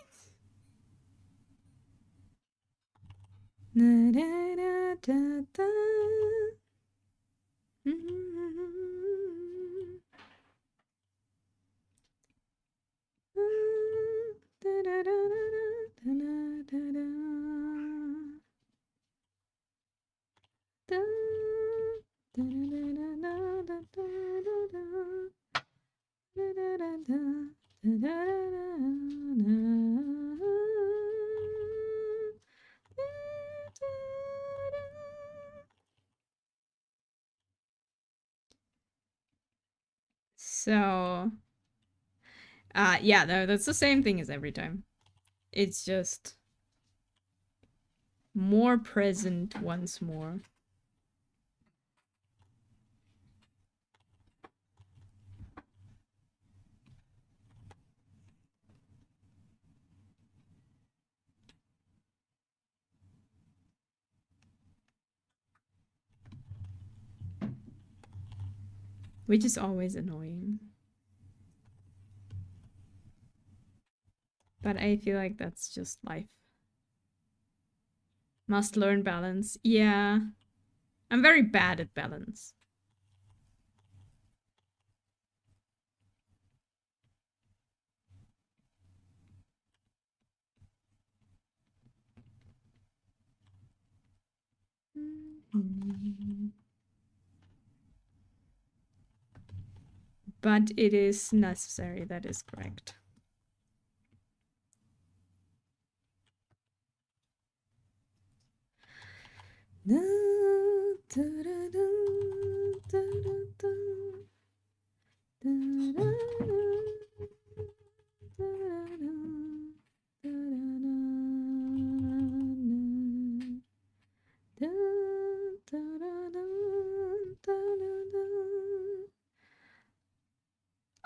Speaker 2: So, yeah, no, that's the same thing as every time. It's just more present once more. Which is always annoying. But I feel like that's just life. Must learn balance. Yeah. I'm very bad at balance. But it is necessary, that is correct.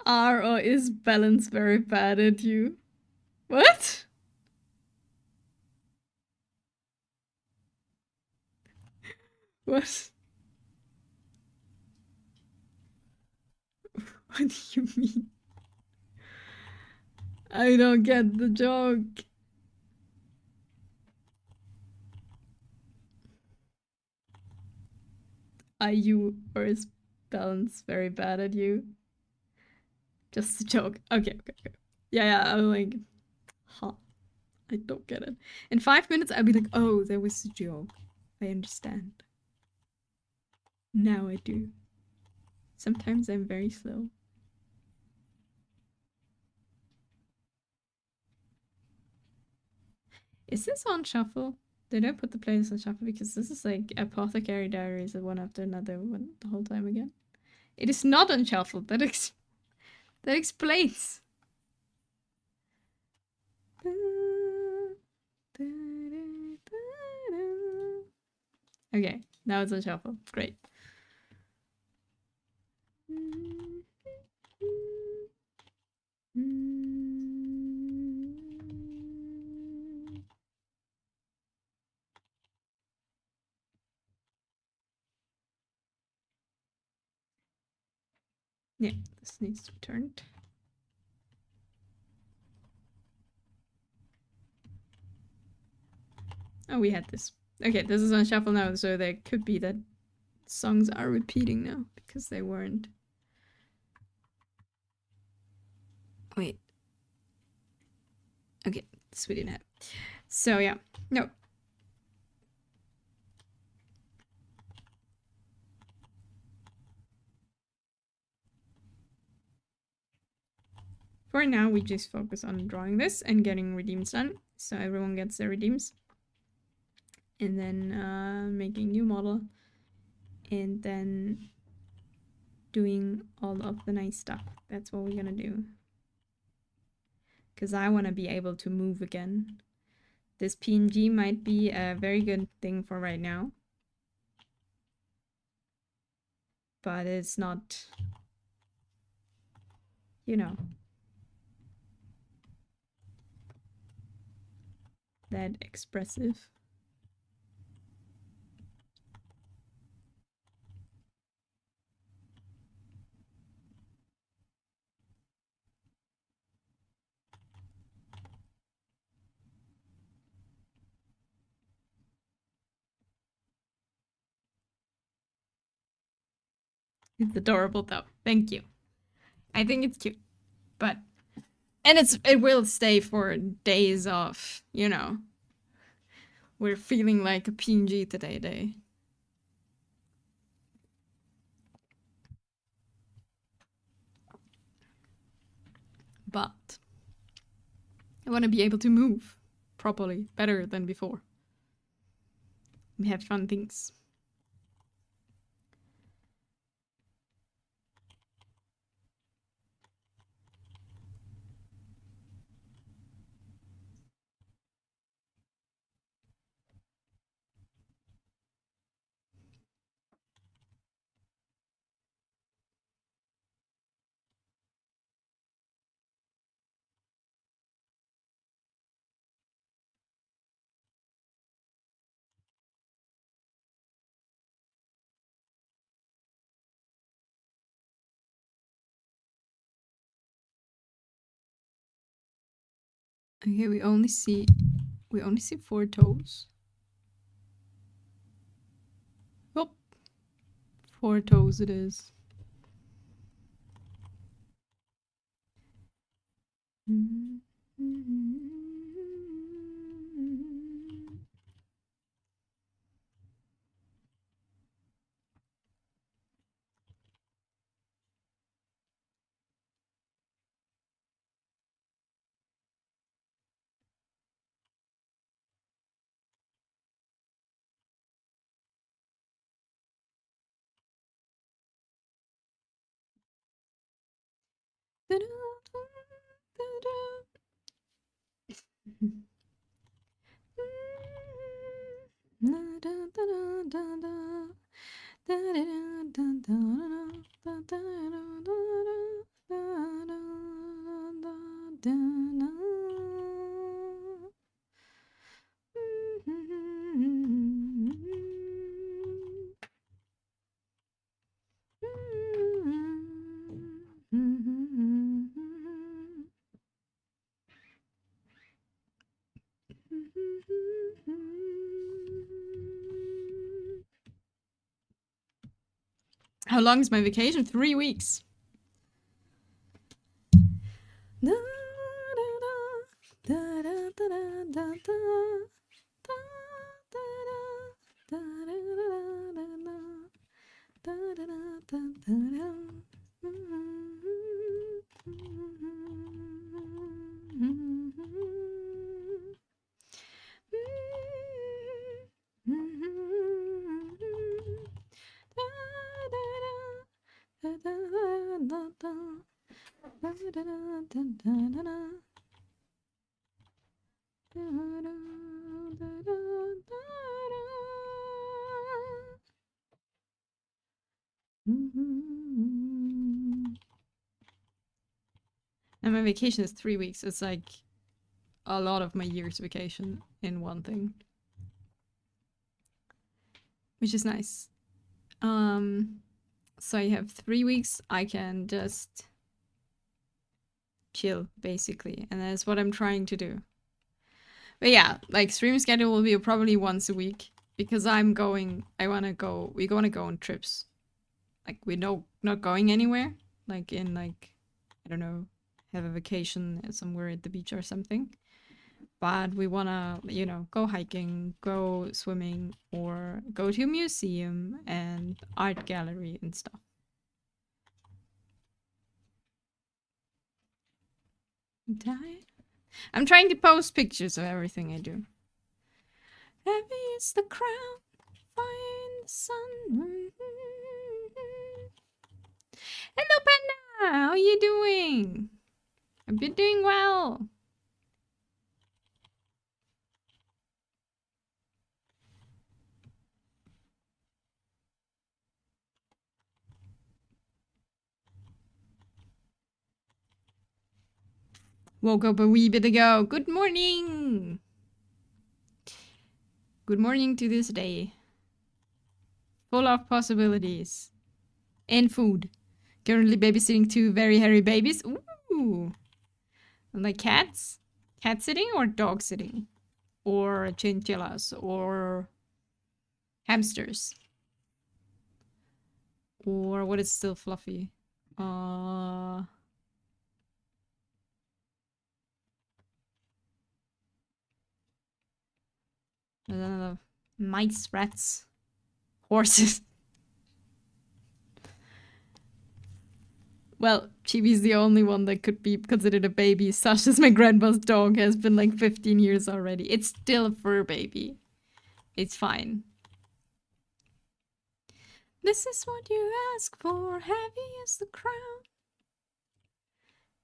Speaker 2: Are or is balance very bad at you? What? What? What do you mean? I don't get the joke. Are you or is balance very bad at you? Just a joke. Okay. Yeah, I'm like, huh. I don't get it. In 5 minutes, I'll be like, oh, there was a joke. I understand. Now I do. Sometimes I'm very slow. Is this on shuffle? Did I put the playlist on shuffle? Because this is like Apothecary Diaries one after another one the whole time again. It is not on shuffle. That explains. Okay, now it's on shuffle. Great. Yeah, this needs to be turned. Oh, we had this. Okay, this is on shuffle now, so there could be that songs are repeating now because they weren't. Wait. Okay, this we didn't have. So yeah, no. For now, we just focus on drawing this and getting redeems done, so everyone gets their redeems. And then making new model, and then doing all of the nice stuff. That's what we're gonna do. Because I want to be able to move again. This PNG might be a very good thing for right now. but it's not, you know, that expressive. It's adorable though. Thank you. I think it's cute. But and it will stay for days of, you know. We're feeling like a PNG today day. But I want to be able to move properly, better than before. We have fun things. Okay, we only see 4 toes. Oh, 4 toes it is. How long is my vacation? 3 weeks. And my vacation is 3 weeks. It's like a lot of my year's vacation in one thing. Which is nice. So I have 3 weeks. I can just chill, basically. And that's what I'm trying to do. But yeah, like stream schedule will be probably once a week. Because we're gonna go on trips. Like we're not going anywhere. Like in I don't know, have a vacation somewhere at the beach or something. But we wanna, you know, go hiking, go swimming, or go to a museum and art gallery and stuff. I'm tired. I'm trying to post pictures of everything I do. Heavy is the crown, fire in the sun. Hello, Panda! How are you doing? I've been doing well. Woke up a wee bit ago. Good morning! Good morning to this day. Full of possibilities. And food. Currently babysitting 2 very hairy babies. Ooh! Like cats? Cat sitting or dog sitting? Or chinchillas? Or hamsters? Or what is still fluffy? Mice, rats, horses. Well, Chibi's the only one that could be considered a baby. Sasha's my grandma's dog, has been like 15 years already. It's still a fur baby. It's fine. This is what you ask for, heavy is the crown.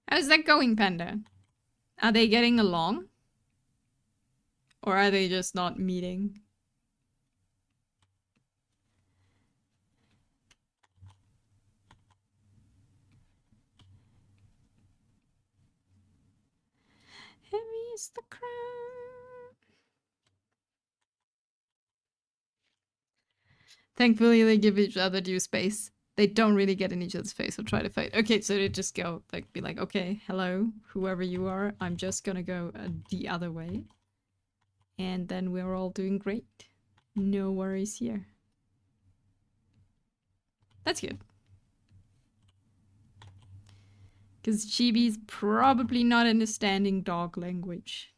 Speaker 2: How's that going, Panda? Are they getting along? Or are they just not meeting? Heavy is the crown. Thankfully, they give each other due space. They don't really get in each other's face or try to fight. Okay, so they just go, like, be like, okay, hello, whoever you are, I'm just gonna go the other way. And then we're all doing great. No worries here. That's good. Because Chibi's probably not understanding dog language.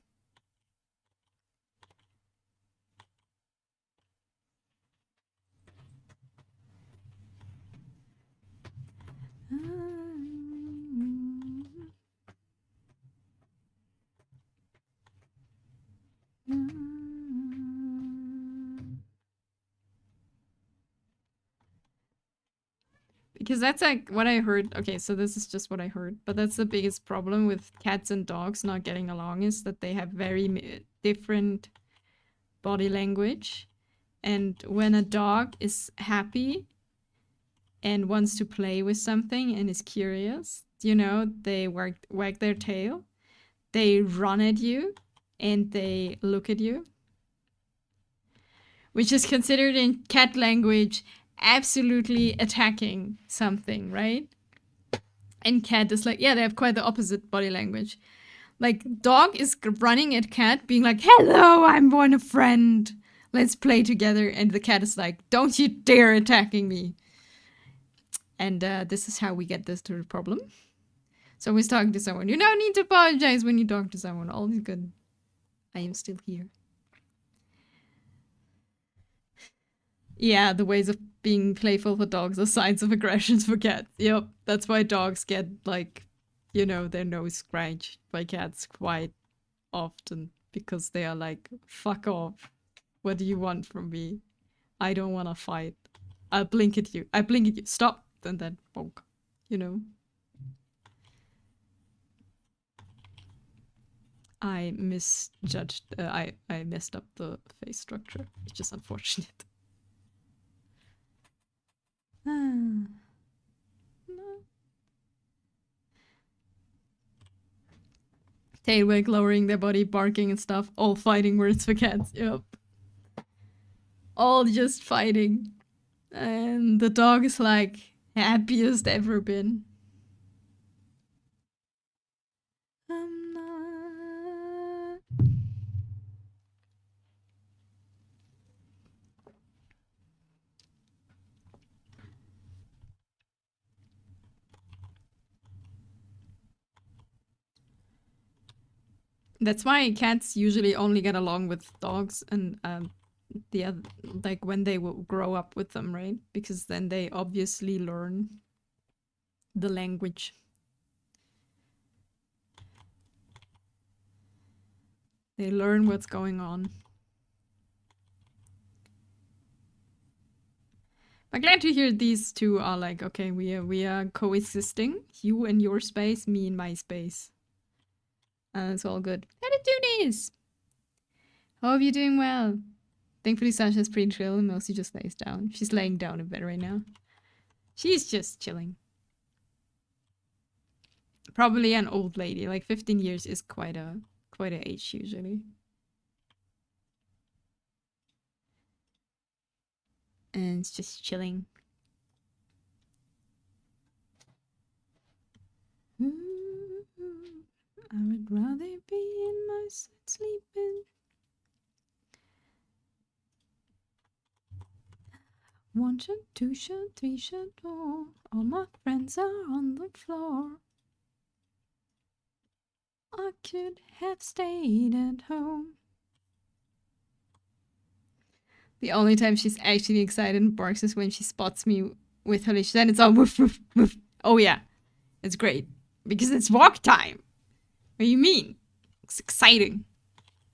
Speaker 2: Because that's like what I heard. Okay, so this is just what I heard. But that's the biggest problem with cats and dogs not getting along, is that they have very different body language. And when a dog is happy and wants to play with something and is curious, you know, they wag their tail, they run at you, and they look at you. Which is considered in cat language absolutely attacking something, right? And cat is like, yeah, they have quite the opposite body language. Like, dog is running at cat, being like, hello, I'm one friend. Let's play together. And the cat is like, don't you dare attacking me. And this is how we get this to the problem. So I was talking to someone. You don't need to apologize when you talk to someone. All is good. I am still here. Yeah, the ways of being playful for dogs are signs of aggressions for cats. Yep, that's why dogs get, like, you know, their nose scratched by cats quite often. Because they are like, fuck off. What do you want from me? I don't want to fight. I'll blink at you. I blink at you. Stop. And then bonk. You know? I misjudged. I messed up the face structure. It's just unfortunate. Tail wag lowering their body, barking and stuff. All fighting words for cats. Yep. All just fighting. And the dog is like happiest ever been. I'm not... That's why cats usually only get along with dogs, and the other, like, when they will grow up with them, right? Because then they obviously learn the language. They learn what's going on. I'm glad to hear these two are like, okay, we are coexisting. You in your space, me in my space. It's all good. How to do this? Hope you're doing well. Thankfully, Sasha's pretty chill and mostly just lays down. She's laying down in bed right now. She's just chilling. Probably an old lady. Like 15 years is quite a age usually. And it's just chilling. I would rather be in my seat sleeping. 1 shot, 2 shot, 3 shot, 4. All my friends are on the floor. I could have stayed at home. The only time she's actually excited and barks is when she spots me with her leash. Then it's all woof, woof, woof. Oh yeah, it's great. Because it's walk time. What do you mean? It's exciting.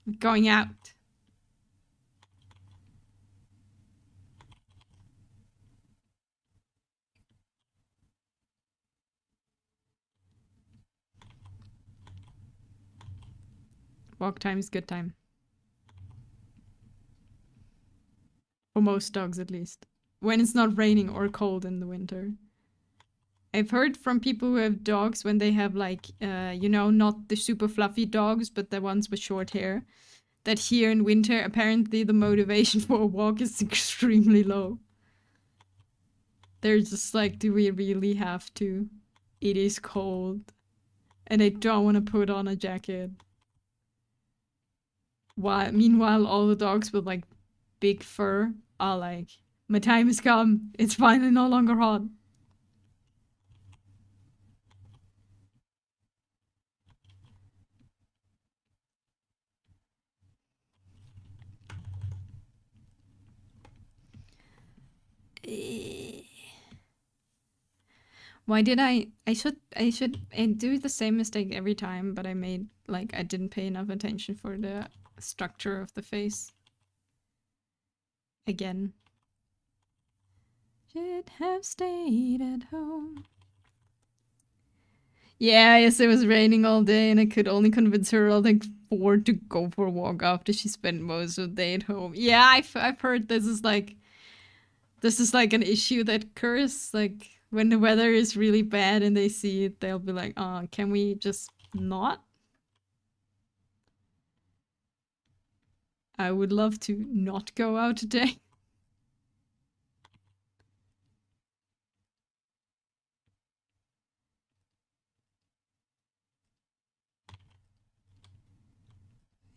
Speaker 2: We're going out. Walk time is good time. For most dogs, at least. When it's not raining or cold in the winter. I've heard from people who have dogs when they have, like, you know, not the super fluffy dogs, but the ones with short hair, that here in winter, apparently the motivation for a walk is extremely low. They're just like, do we really have to? It is cold. And I don't want to put on a jacket. Meanwhile, all the dogs with, like, big fur are like, my time has come. It's finally no longer hot. Why did I should do the same mistake every time, but I made, like, I didn't pay enough attention for the structure of the face. Again. Should have stayed at home. Yeah, yes, it was raining all day and I could only convince her, I think, 4 to go for a walk after she spent most of the day at home. Yeah, I've heard this is like an issue that occurs, like, when the weather is really bad and they see it, they'll be like, oh, can we just not? I would love to not go out today.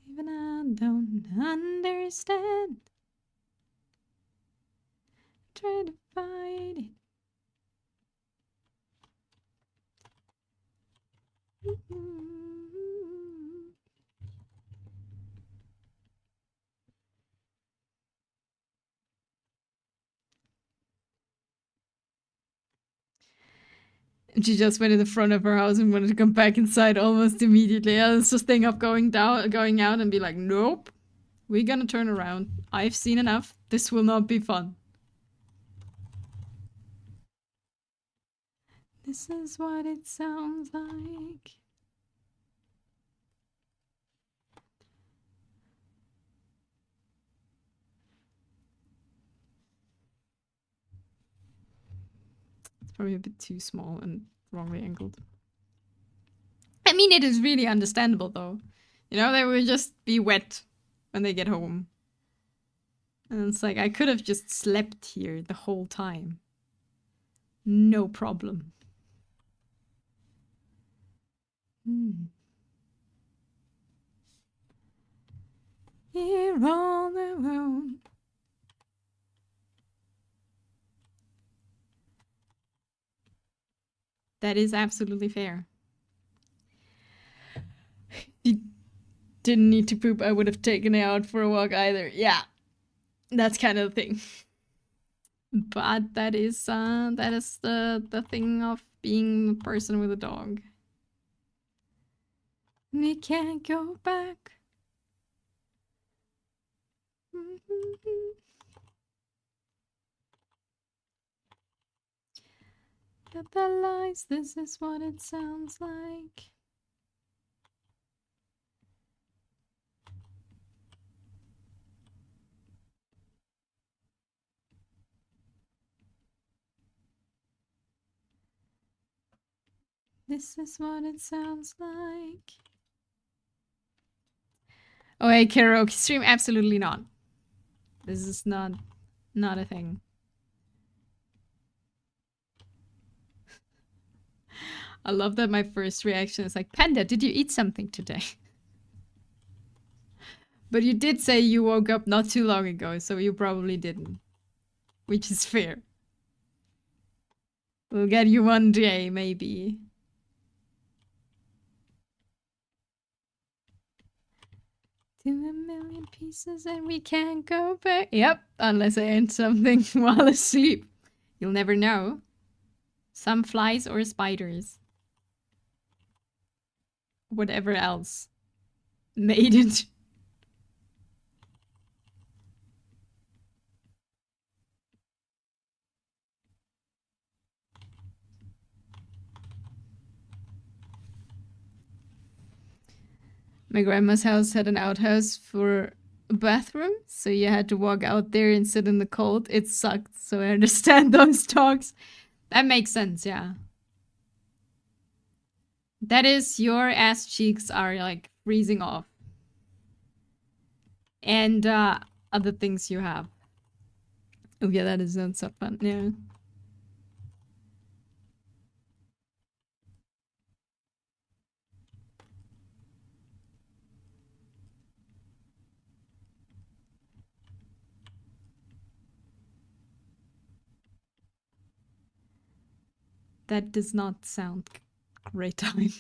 Speaker 2: Even I don't understand. Try to fight it. And she just went in the front of her house and wanted to come back inside almost immediately. I was just thinking of going out and be like, nope, we're gonna turn around. I've seen enough. This will not be fun. This is what it sounds like. It's probably a bit too small and wrongly angled. I mean, it is really understandable though. You know, they will just be wet when they get home. And it's like, I could have just slept here the whole time. No problem. Here on the road. That is absolutely fair. You didn't need to poop, I would have taken it out for a walk either. Yeah. That's kind of the thing. But that is the thing of being a person with a dog. We can't go back. Got the lies, this is what it sounds like. This is what it sounds like. Oh, hey, karaoke stream? Absolutely not. This is not a thing. I love that my first reaction is like, Panda, did you eat something today? But you did say you woke up not too long ago, so you probably didn't. Which is fair. We'll get you one day, maybe. To a million pieces and we can't go back. Yep, unless I ate something while asleep. You'll never know. Some flies or spiders. Whatever else made it. My grandma's house had an outhouse for a bathroom, so you had to walk out there and sit in the cold. It sucked, so I understand those talks. That makes sense, yeah. That is, your ass cheeks are like freezing off. And other things you have. Oh yeah, that is not so fun, yeah. That does not sound great time.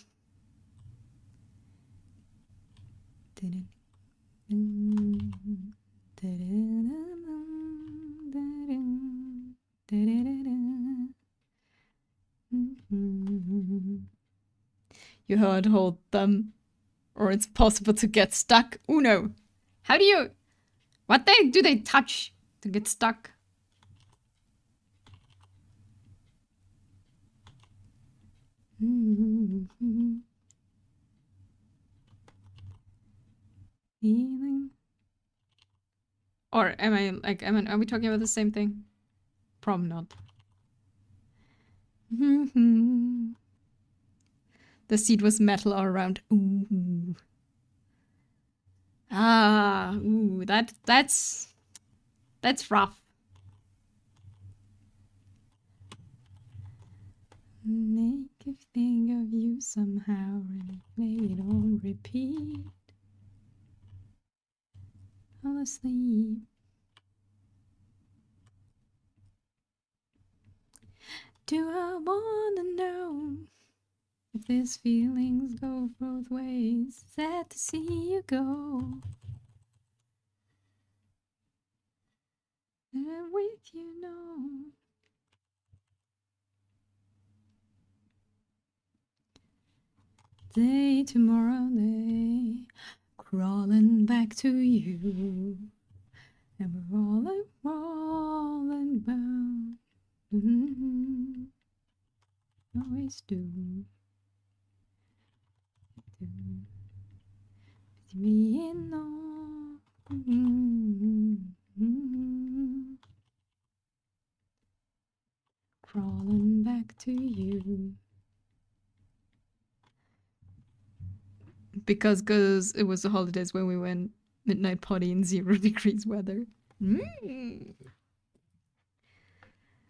Speaker 2: You heard hold them, or it's possible to get stuck. Uno. How do you... What do they touch to get stuck? Feeling. Or am I like, are we talking about the same thing? Probably not. The seat was metal all around. Ooh. Ah, ooh, that's rough. Make me think of you somehow and play it on repeat. Fall asleep. Do I wanna know if these feelings go both ways? Sad to see you go. And I'm with you, no. Day, tomorrow, day, crawling back to you. And we're rolling bound. Always do. With me in all. Crawling back to you. Because it was the holidays when we went midnight party in 0 degrees weather.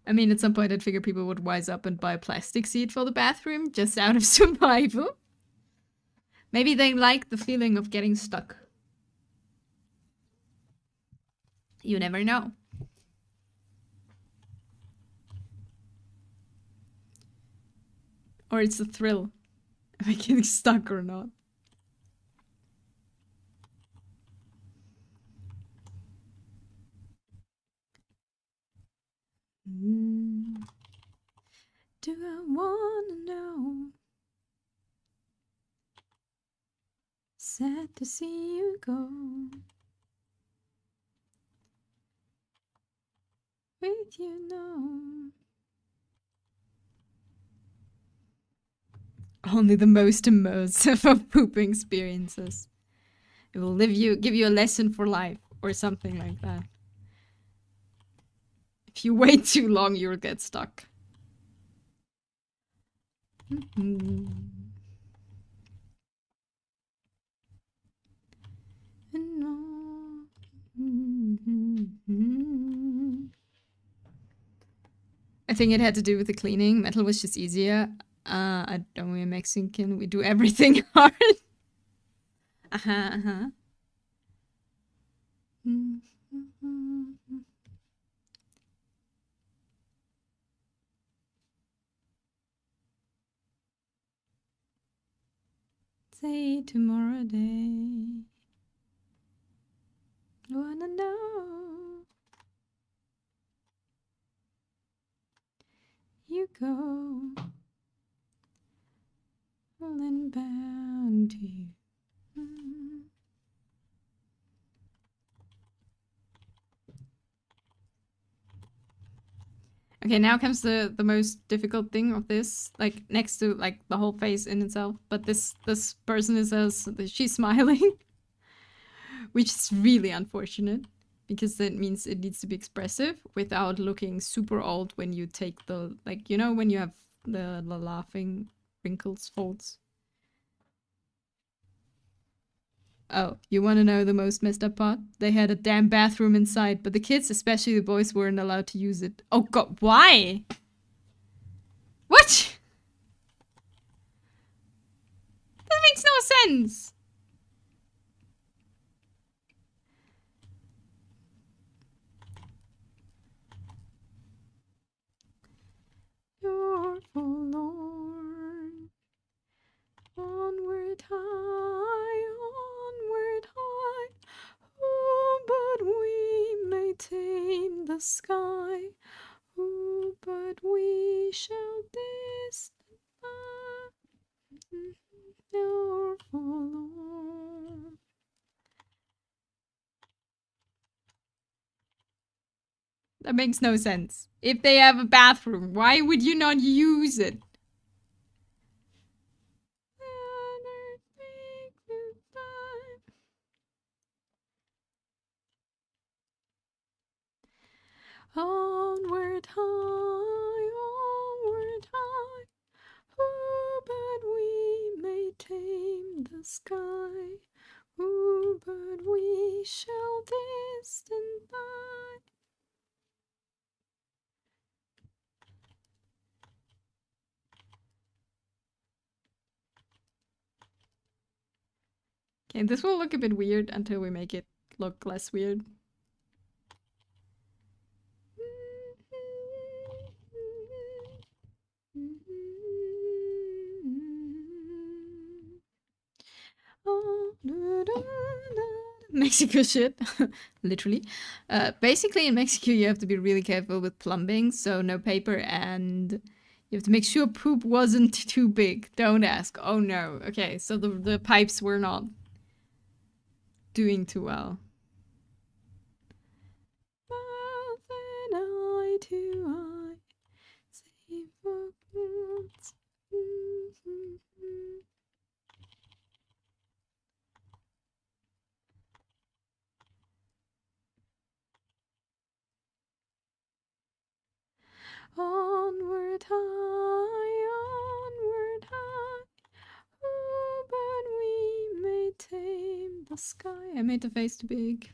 Speaker 2: I mean, at some point I'd figure people would wise up and buy a plastic seat for the bathroom just out of survival. Maybe they like the feeling of getting stuck. You never know. Or it's a thrill. Am I getting stuck or not? Do I wanna know? Sad to see you go. With you, no. Only the most immersive of pooping experiences. It will give you a lesson for life, or something like that. If you wait too long, you'll get stuck. I think it had to do with the cleaning. Metal was just easier. I don't we're Mexican. We do everything hard. Say tomorrow day. Wanna know. You go. Falling bound to you. Okay, now comes the most difficult thing of this, like next to like the whole face in itself. But this person is she's smiling, which is really unfortunate because that means it needs to be expressive without looking super old when you take the like you know when you have the laughing wrinkles folds. Oh, you want to know the most messed up part? They had a damn bathroom inside, but the kids, especially the boys, weren't allowed to use it. Oh god, why? What? That makes no sense. You're forlorn. Onward high, onward high. Oh, but we may tame the sky. Oh, but we shall distant you're forlorn. That makes no sense. If they have a bathroom, why would you not use it? Onward high, onward high. Oh, but we may tame the sky. Oh, but we shall distant by. Okay, this will look a bit weird until we make it look less weird. Mexico shit, literally. Basically, in Mexico, you have to be really careful with plumbing, so no paper, and you have to make sure poop wasn't too big. Don't ask. Oh no. Okay, so the pipes were not doing too well. Eye to eye, save words. Onward high, onward high. Oh, but we may tame the sky. I made the face too big.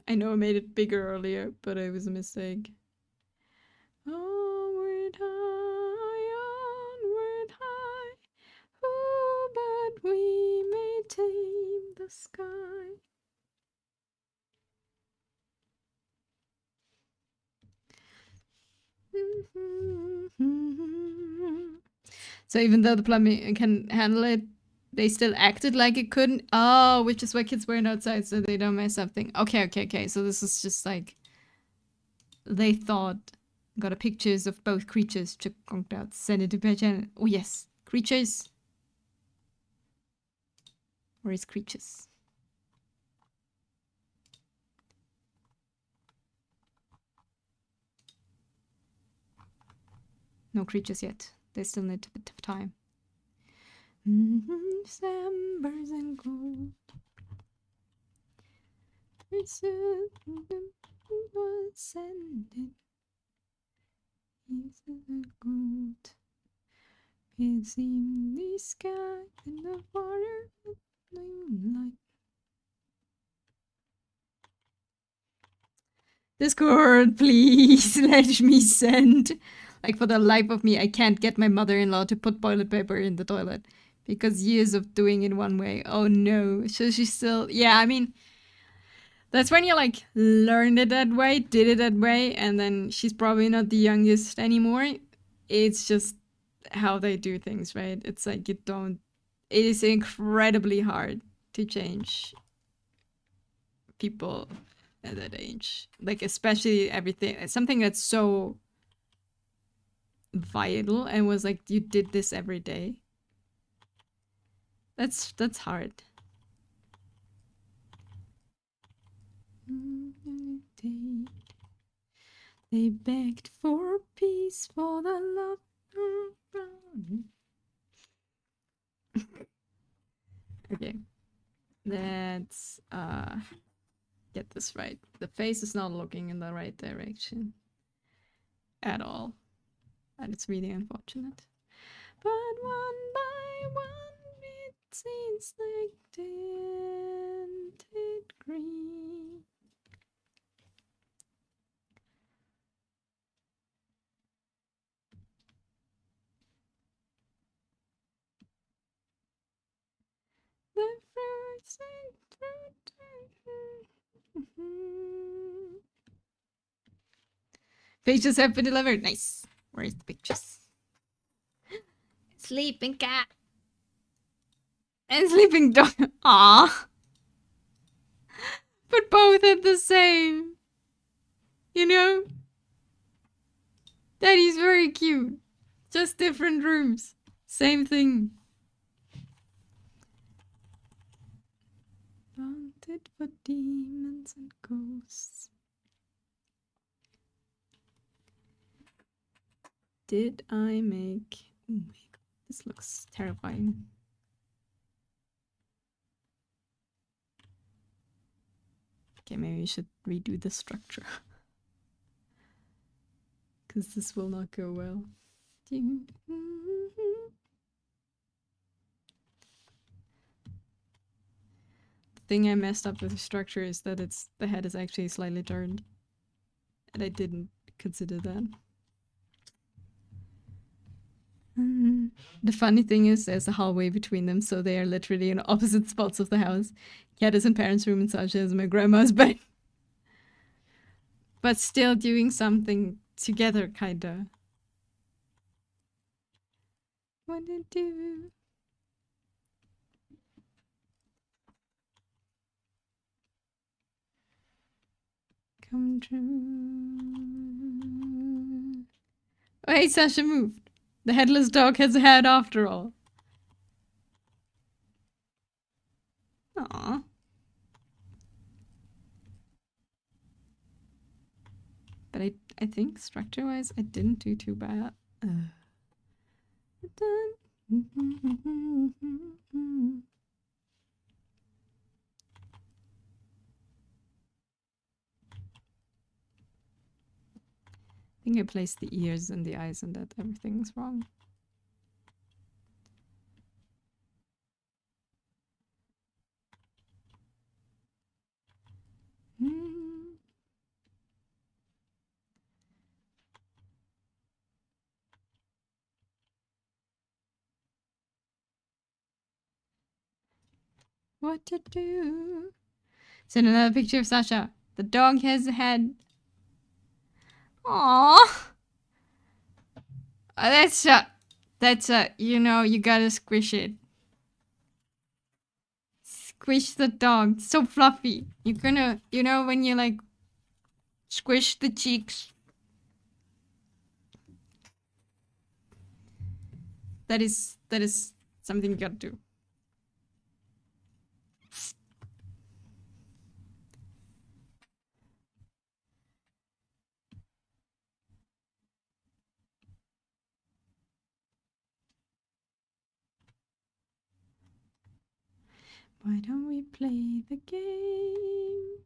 Speaker 2: I know I made it bigger earlier, but it was a mistake. Onward high, onward high. Oh, but we may tame the sky. So even though the plumbing can handle it, they still acted like it couldn't. Oh, which is why kids weren't outside so they don't mess up things. Okay. So this is just like they thought. Got a pictures of both creatures. Send it to my channel. Oh yes, creatures. Where is creatures? No creatures yet. They still need a bit of time. December's and gold. Was sending. It's in the sky and the water moonlight. Discord, please let me send. Like, for the life of me, I can't get my mother-in-law to put toilet paper in the toilet because years of doing it one way. Oh no. So she's still, yeah, I mean, that's when you like learned it that way, did it that way, and then she's probably not the youngest anymore. It's just how they do things, right? It's like it is incredibly hard to change people at that age. Like, especially everything, something that's so vital and was like, you did this every day. That's hard. They begged for peace, for the love. Okay, let's get this right. The face is not looking in the right direction at all, and it's really unfortunate. But one by one, it seems like tinted green. The fruits and fruit. Pictures have been delivered. Nice. Where's the pictures? Sleeping cat. And sleeping dog. Aww. But both are the same. You know? That is very cute. Just different rooms. Same thing. Haunted for demons and ghosts. Did I make... Oh my god, this looks terrifying. Okay, maybe we should redo the structure. Because this will not go well. The thing I messed up with the structure is that the head is actually slightly turned. And I didn't consider that. The funny thing is there's a hallway between them, so they are literally in opposite spots of the house. Cat is in parents' room and Sasha is in my grandma's bed. But still doing something together, kinda. What to do? Come true. Oh, hey, Sasha moved. The headless dog has a head after all. Aww. But I think structure-wise, I didn't do too bad. I think I placed the ears and the eyes and that everything's wrong. What to do? Send another picture of Sasha. The dog has a head. Aww. That's you know, you gotta squish it. Squish the dog. So fluffy. You're gonna, you know, when you like squish the cheeks. That is something you gotta do. Why don't we play the game?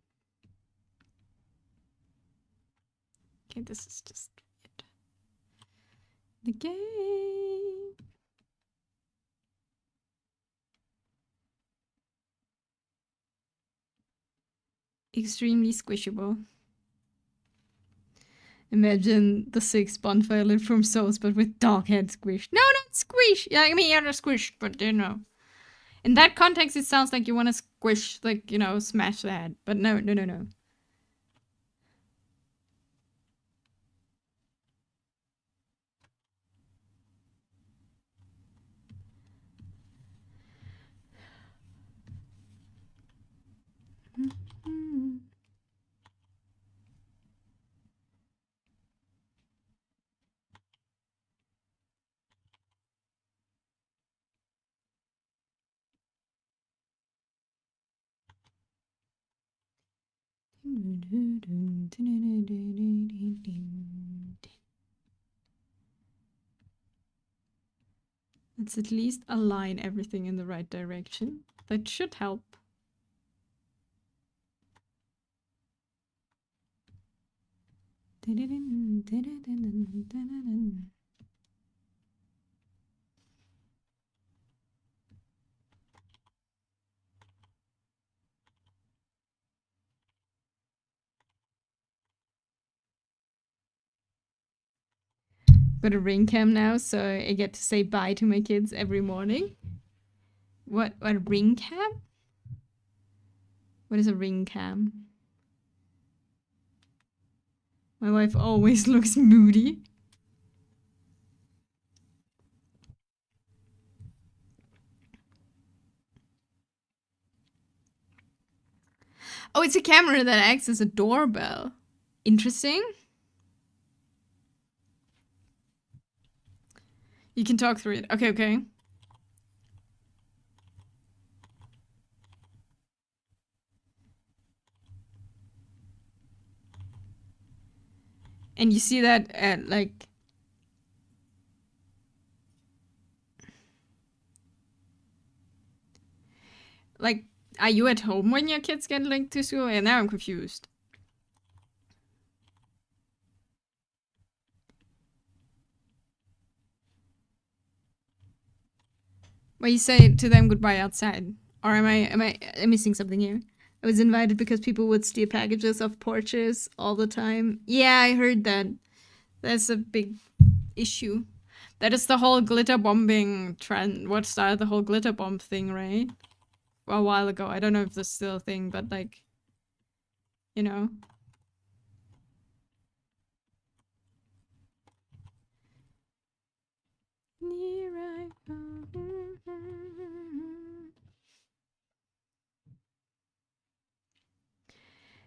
Speaker 2: Okay, this is just weird. the game. Extremely squishable. Imagine the 6 bonfire lit from Souls, but with dog head squish. No, not squish! Yeah, I mean, yeah, squish, but you know. In that context, it sounds like you want to squish, like, you know, smash the head. But no, no, no, no. Let's at least align everything in the right direction. That should help. Got a ring cam now, so I get to say bye to my kids every morning. What a ring cam? What is a ring cam? My wife always looks moody. Oh, it's a camera that acts as a doorbell. Interesting. You can talk through it. Okay, okay. And you see that at like, are you at home when your kids get linked to school? And now I'm confused. Well, you say to them goodbye outside. Or am I missing something here? I was invited because people would steal packages off porches all the time. Yeah, I heard that. That's a big issue. That is the whole glitter bombing trend. What started the whole glitter bomb thing, right? A while ago. I don't know if that's still a thing, but like, you know.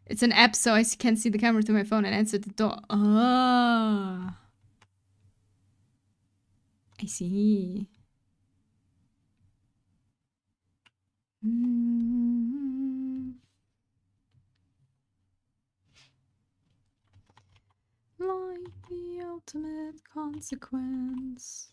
Speaker 2: It's an app, so I can see the camera through my phone and answer the door. Ah. I see. Like the ultimate consequence.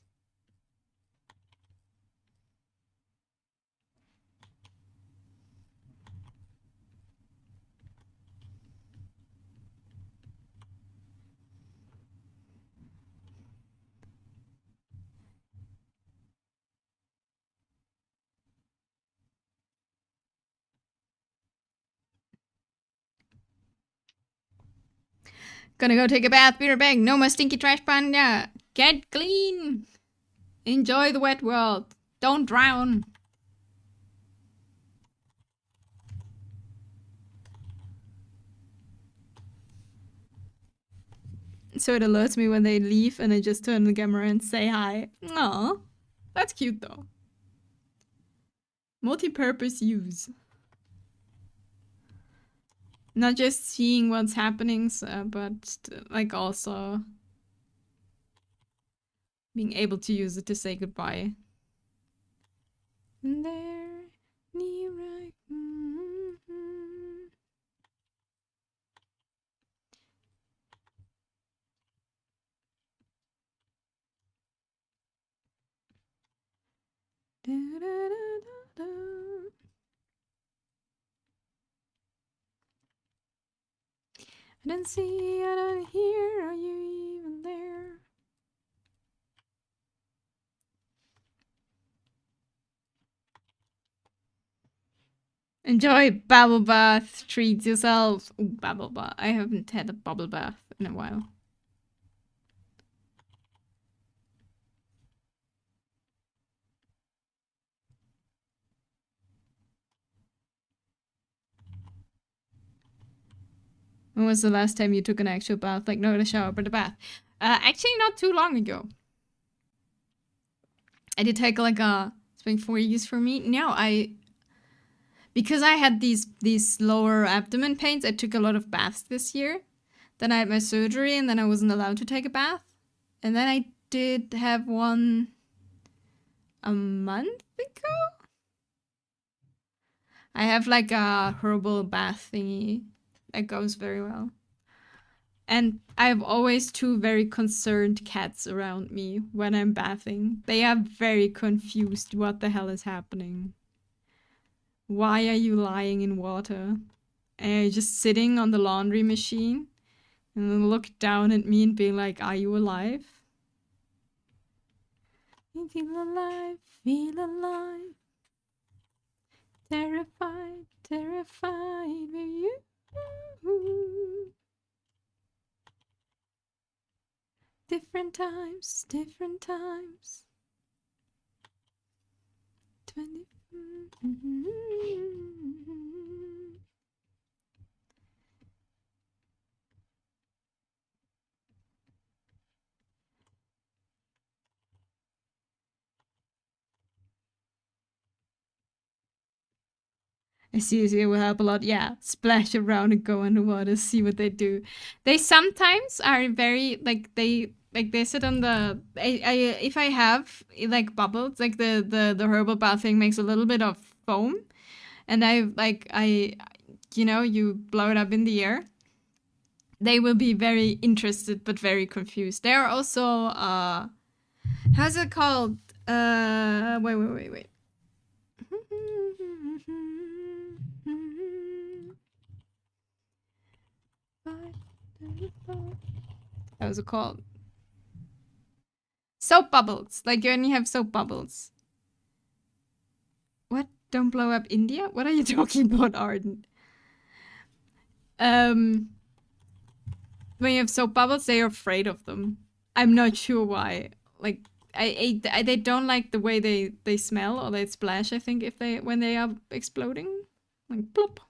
Speaker 2: Gonna go take a bath, beer bag, no more stinky trash panda. Get clean. Enjoy the wet world. Don't drown. So it alerts me when they leave and I just turn the camera and say hi. Aw, that's cute though. Multi-purpose use. Not just seeing what's happening, but like also being able to use it to say goodbye. And there, near da, da, da, da, da. I don't see, I don't hear, are you even there? Enjoy bubble bath. Treat yourself. Ooh, bubble bath. I haven't had a bubble bath in a while. When was the last time you took an actual bath? Like, not a shower, but a bath. Actually, not too long ago. I did take like it's been 4 years for me. No, because I had these lower abdomen pains, I took a lot of baths this year. Then I had my surgery and then I wasn't allowed to take a bath. And then I did have one a month ago. I have like a herbal bath thingy that goes very well. And I have always 2 very concerned cats around me when I'm bathing. They are very confused what the hell is happening. Why are you lying in water? And you're just sitting on the laundry machine and then look down at me and be like, are you alive? Feel alive, feel alive. Terrified, terrified with you. Different times, different times. 20. I see it will help a lot. Yeah, splash around and go underwater, see what they do. They sometimes are very like they sit on the if I have like bubbles, like the herbal bathing makes a little bit of foam, and I you know, you blow it up in the air. They will be very interested but very confused. They are also how's it called? Wait. How was it called? Soap bubbles. Like you only have soap bubbles. What? Don't blow up India? What are you talking about, Arden? When you have soap bubbles, they are afraid of them. I'm not sure why. Like they don't like the way they smell or they splash. I think when they are exploding, like plop.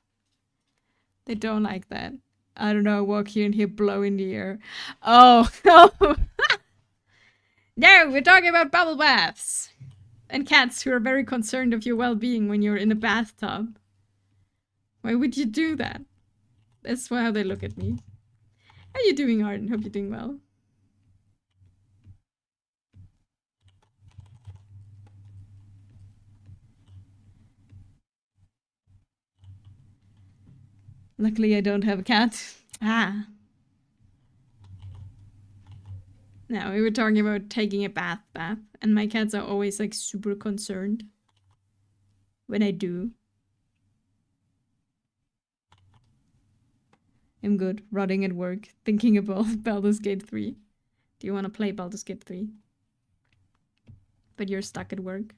Speaker 2: They don't like that. I don't know. I walk here and hear blow in the air. Oh no! No, we're talking about bubble baths and cats who are very concerned of your well-being when you're in a bathtub. Why would you do that? That's how they look at me. How you doing, Arden? Hope you're doing well. Luckily, I don't have a cat. Ah. No, we were talking about taking a bath, and my cats are always like super concerned when I do. I'm good, rotting at work, thinking about Baldur's Gate 3. Do you want to play Baldur's Gate 3? But you're stuck at work.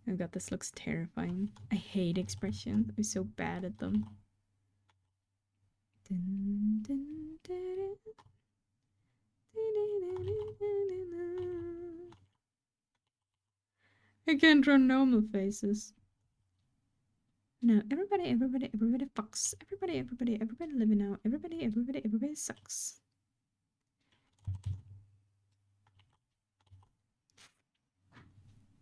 Speaker 2: Oh god, this looks terrifying. I hate expressions. I'm so bad at them. I can't draw normal faces. No, everybody fucks. Everybody living now. Everybody sucks.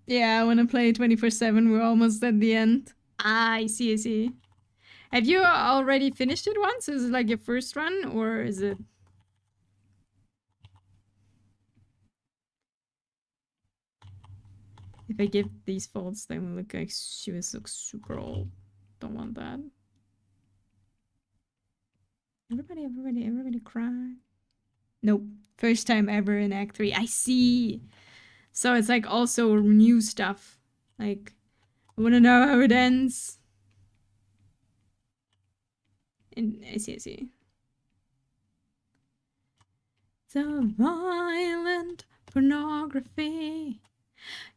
Speaker 2: Yeah, I want to play 24/7. We're almost at the end. Ah, I see. Have you already finished it once? Is it like your first run, or is it... If I give these folds, they will look like she looks super old. Don't want that. Everybody cry. Nope. First time ever in Act 3. I see. So it's like also new stuff. Like, I want to know how it ends. And I see. The violent pornography,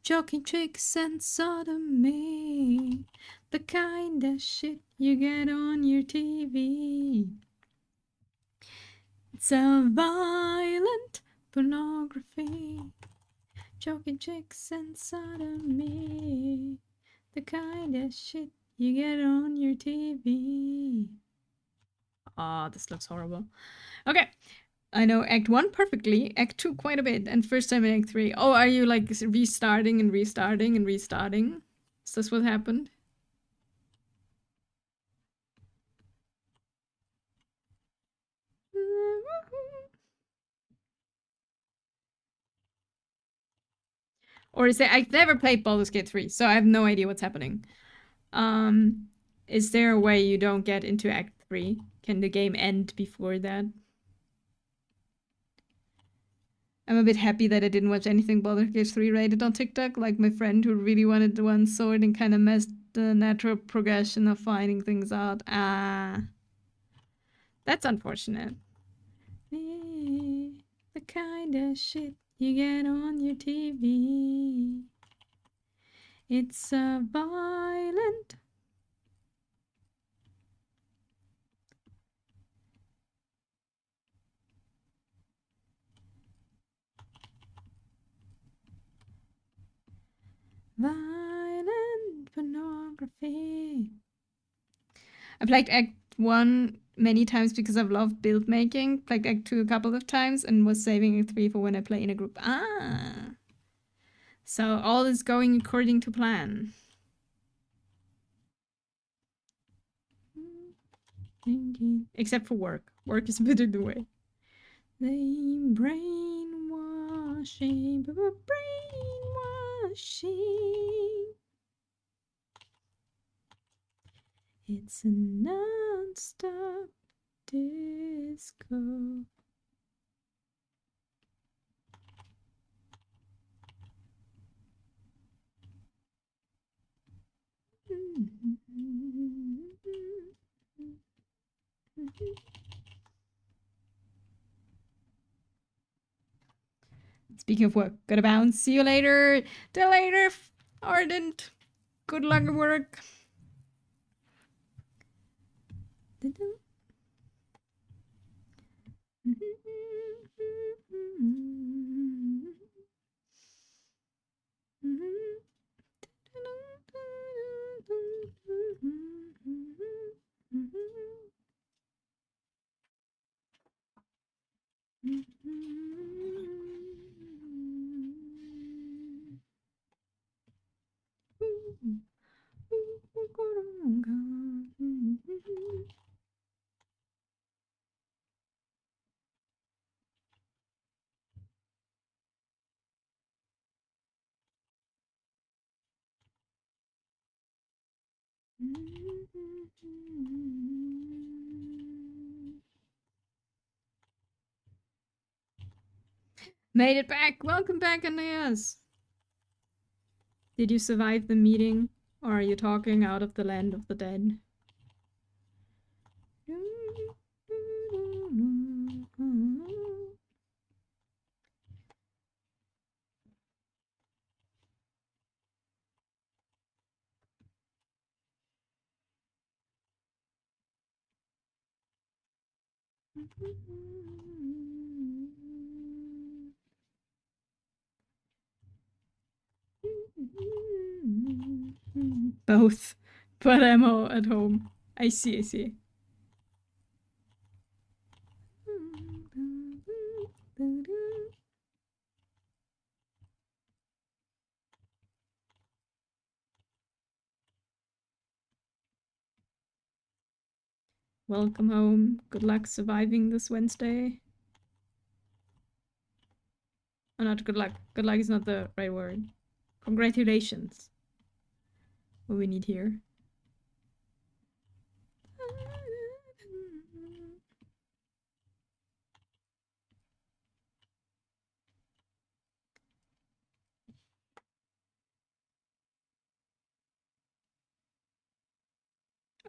Speaker 2: joking tricks and sodomy. The kind of shit you get on your TV. It's a violent pornography. Choking chicks and sodomy. The kind of shit you get on your TV. Ah, this looks horrible. Okay. I know Act 1 perfectly, Act 2 quite a bit, and first time in Act 3. Oh, are you like restarting and restarting and restarting? Is this what happened? Or is it? I've never played Baldur's Gate 3, so I have no idea what's happening. Is there a way you don't get into Act 3? Can the game end before that? I'm a bit happy that I didn't watch anything Baldur's Gate 3 rated on TikTok, like my friend who really wanted the one sword and kind of messed the natural progression of finding things out. Ah. That's unfortunate. The kind of shit you get on your TV. It's a violent. Violent pornography. I played Act 1 many times because I've loved build making. Played Act 2 a couple of times and was saving Act 3 for when I play in a group. Ah. So all is going according to plan. Except for work. Work is a bit in the way. They brainwashing, brainwashing. It's a non-stop disco. Speaking of work, gotta bounce. See you later. Till later, Ardent. Good luck at work. Made it back! Welcome back, Aeneas! Did you survive the meeting? Or are you talking out of the land of the dead? Both, but I'm all at home. I see, I see. Welcome home. Good luck surviving this Wednesday. Oh, not good luck. Good luck is not the right word. Congratulations. What we need here.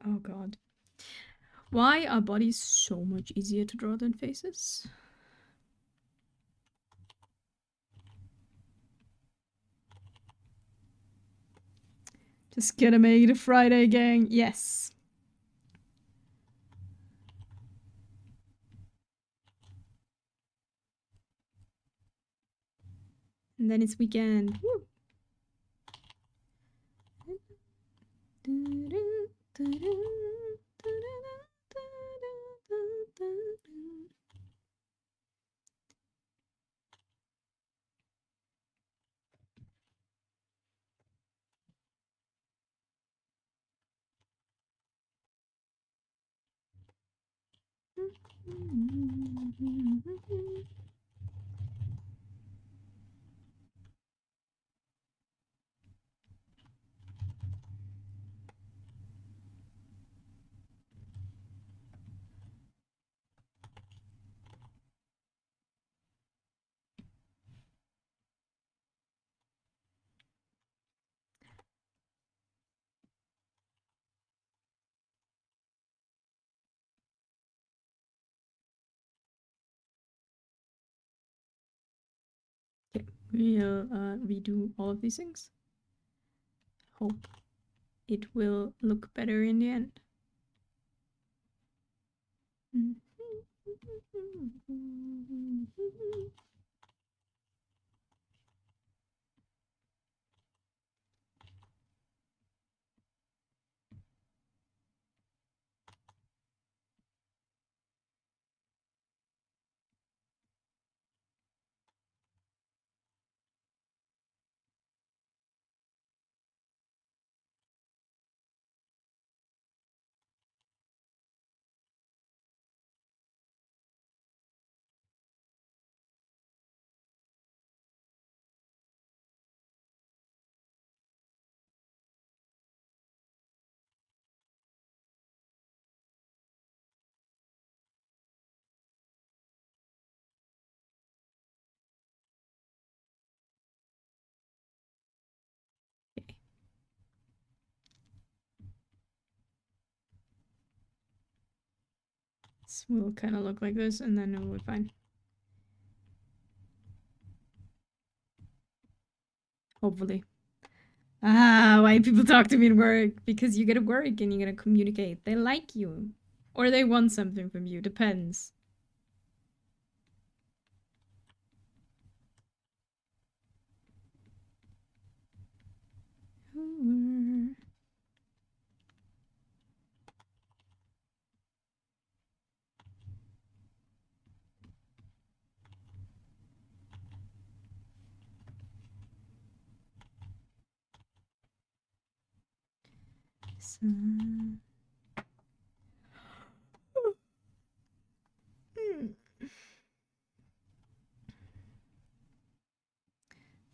Speaker 2: Oh god. Why are bodies so much easier to draw than faces? Just gonna make it a Friday, gang. Yes. And then it's weekend. Woo. Okay, we'll redo all of these things. Hope it will look better in the end. Okay. This will kind of look like this, and then it will be fine. Hopefully. Why people talk to me at work? Because you gotta work and you gotta communicate. They like you. Or they want something from you. Depends. So...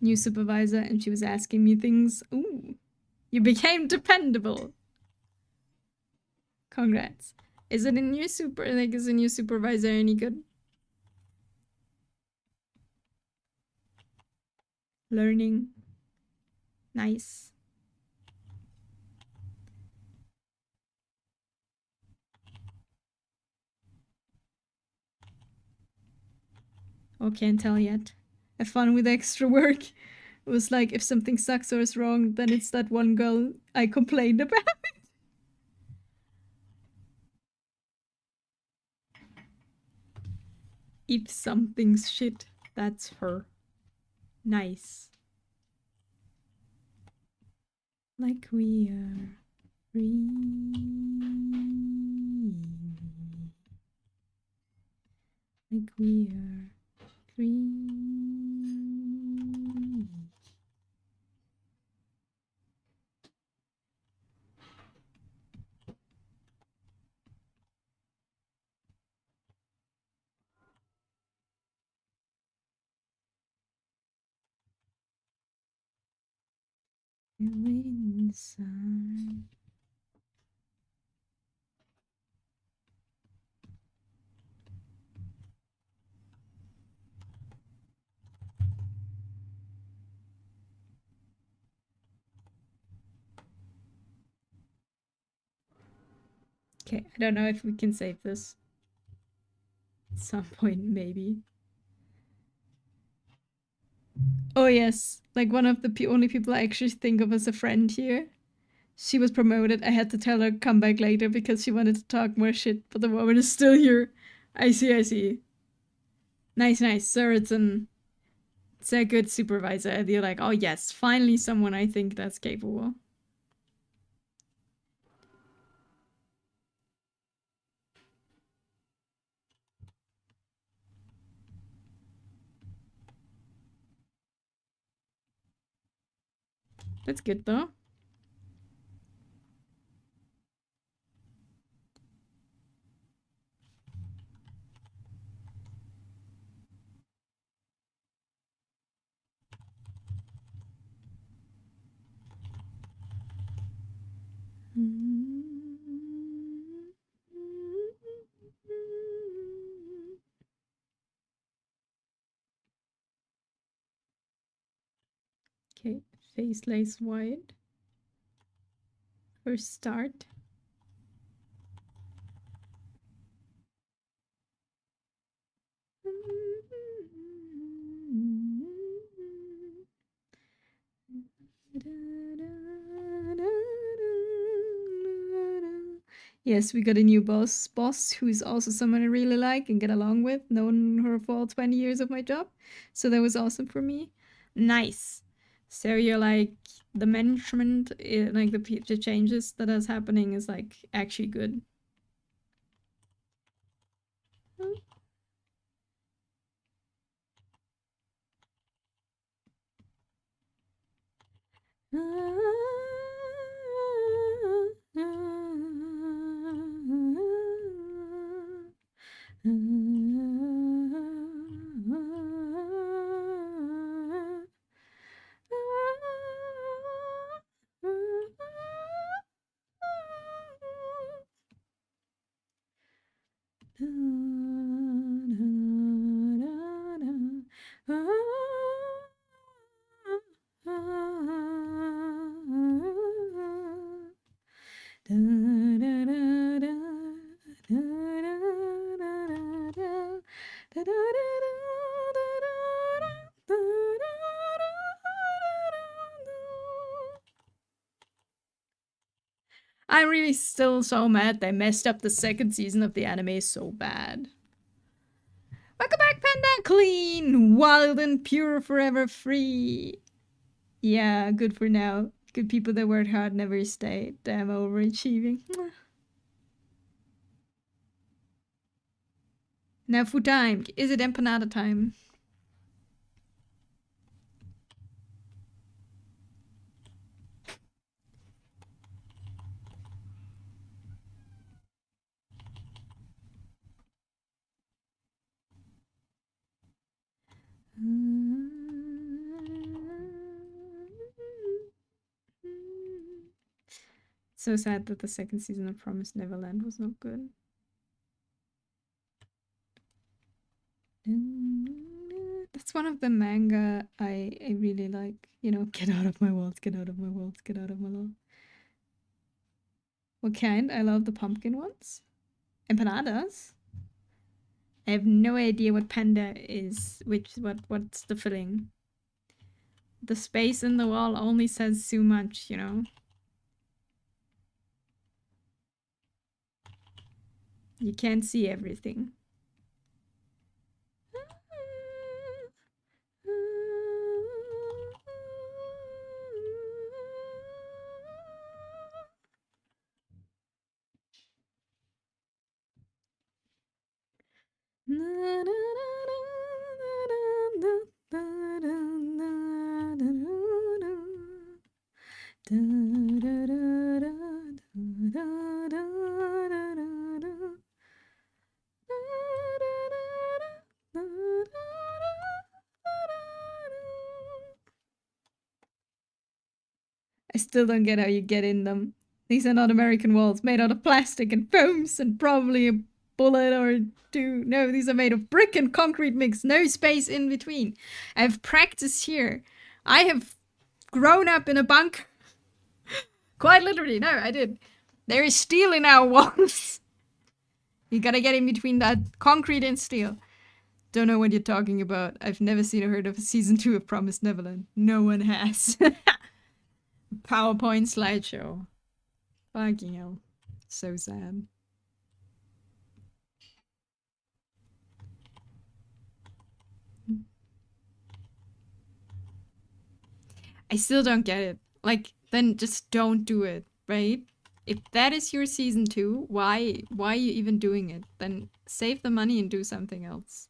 Speaker 2: New supervisor, and she was asking me things. Ooh, you became dependable. Congrats. Is it a new is a new supervisor any good? Learning. Nice. Oh, can't tell yet. Have fun with extra work. It was like, if something sucks or is wrong, then it's that one girl I complained about. If something's shit, that's her. Nice. Like we are free. Like we are free. We're waiting in the sun. Okay, I don't know if we can save this. At some point, maybe. Oh yes, like one of the only people I actually think of as a friend here. She was promoted. I had to tell her come back later because she wanted to talk more shit, but the woman is still here. I see. Nice. So it's a good supervisor. And you're like, oh yes, finally someone I think that's capable. That's good though. Okay, face lace wide. First start. Yes, we got a new boss who's also someone I really like and get along with, known her for all 20 years of my job. So that was awesome for me. Nice. So you're like, the management, like the changes that is happening is like actually good. I'm really still so mad they messed up the second season of the anime so bad. Welcome back, Panda! Clean, wild and pure, forever free. Yeah, good for now. Good people that work hard never stay. Damn overachieving. Now food time. Is it empanada time? So sad that the second season of Promised Neverland was not good. That's one of the manga I really like. You know, get out of my world, get out of my world, get out of my world. What kind? I love the pumpkin ones. Empanadas? I have no idea what panda is. What's the filling? The space in the wall only says so much, you know? You can't see everything. I still don't get how you get in them. These are not American walls made out of plastic and foams and probably a bullet or two. No, these are made of brick and concrete mix. No space in between. I've practiced here. I have grown up in a bunker. Quite literally. No, I did. There is steel in our walls. You gotta get in between that concrete and steel. Don't know what you're talking about. I've never seen or heard of a season 2 of Promised Neverland. No one has. PowerPoint slideshow. Fucking hell. So sad. I still don't get it. Like, then just don't do it, right? If that is your season 2, why are you even doing it? Then save the money and do something else.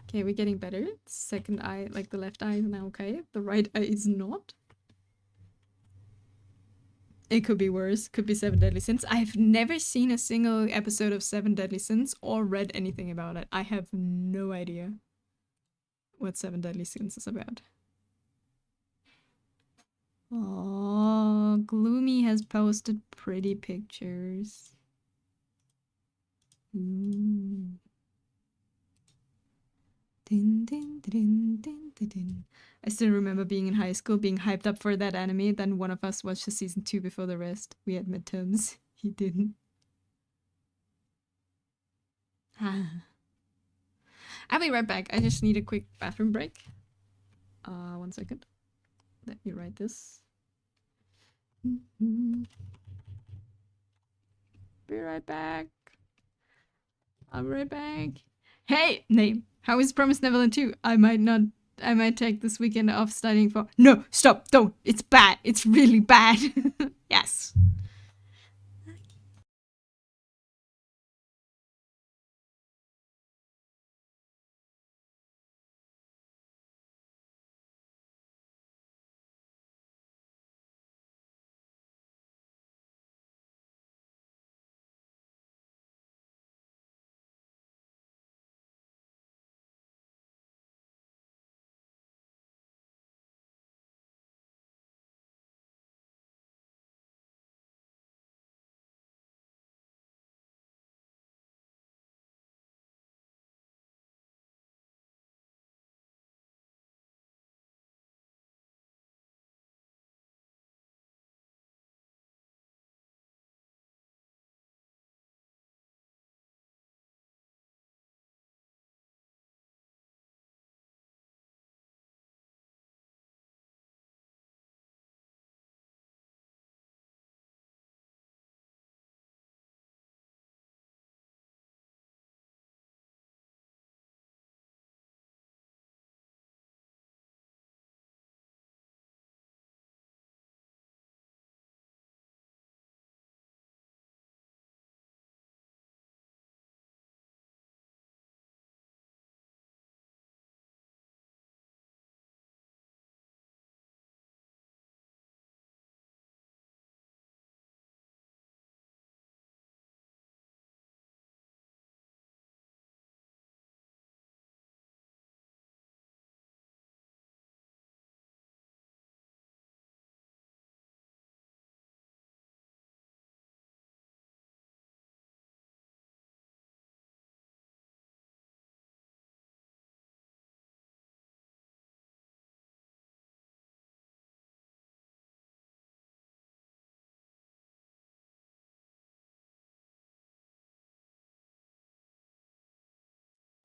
Speaker 2: Okay, we're getting better. Second eye, like the left eye is now okay. The right eye is not. It could be worse. Could be Seven Deadly Sins. I've never seen a single episode of Seven Deadly Sins or read anything about it. I have no idea what Seven Deadly Sins is about. Oh, Gloomy has posted pretty pictures. Din, din, din, din, din, din. I still remember being in high school, being hyped up for that anime. Then one of us watched the season 2 before the rest. We had midterms. He didn't. I'll be right back. I just need a quick bathroom break. 1 second. Let me write this. Be right back. I'll be right back. Hey, name. How is Promised Neverland 2? I might take this weekend off studying for. No, stop, don't. It's bad. It's really bad. Yes.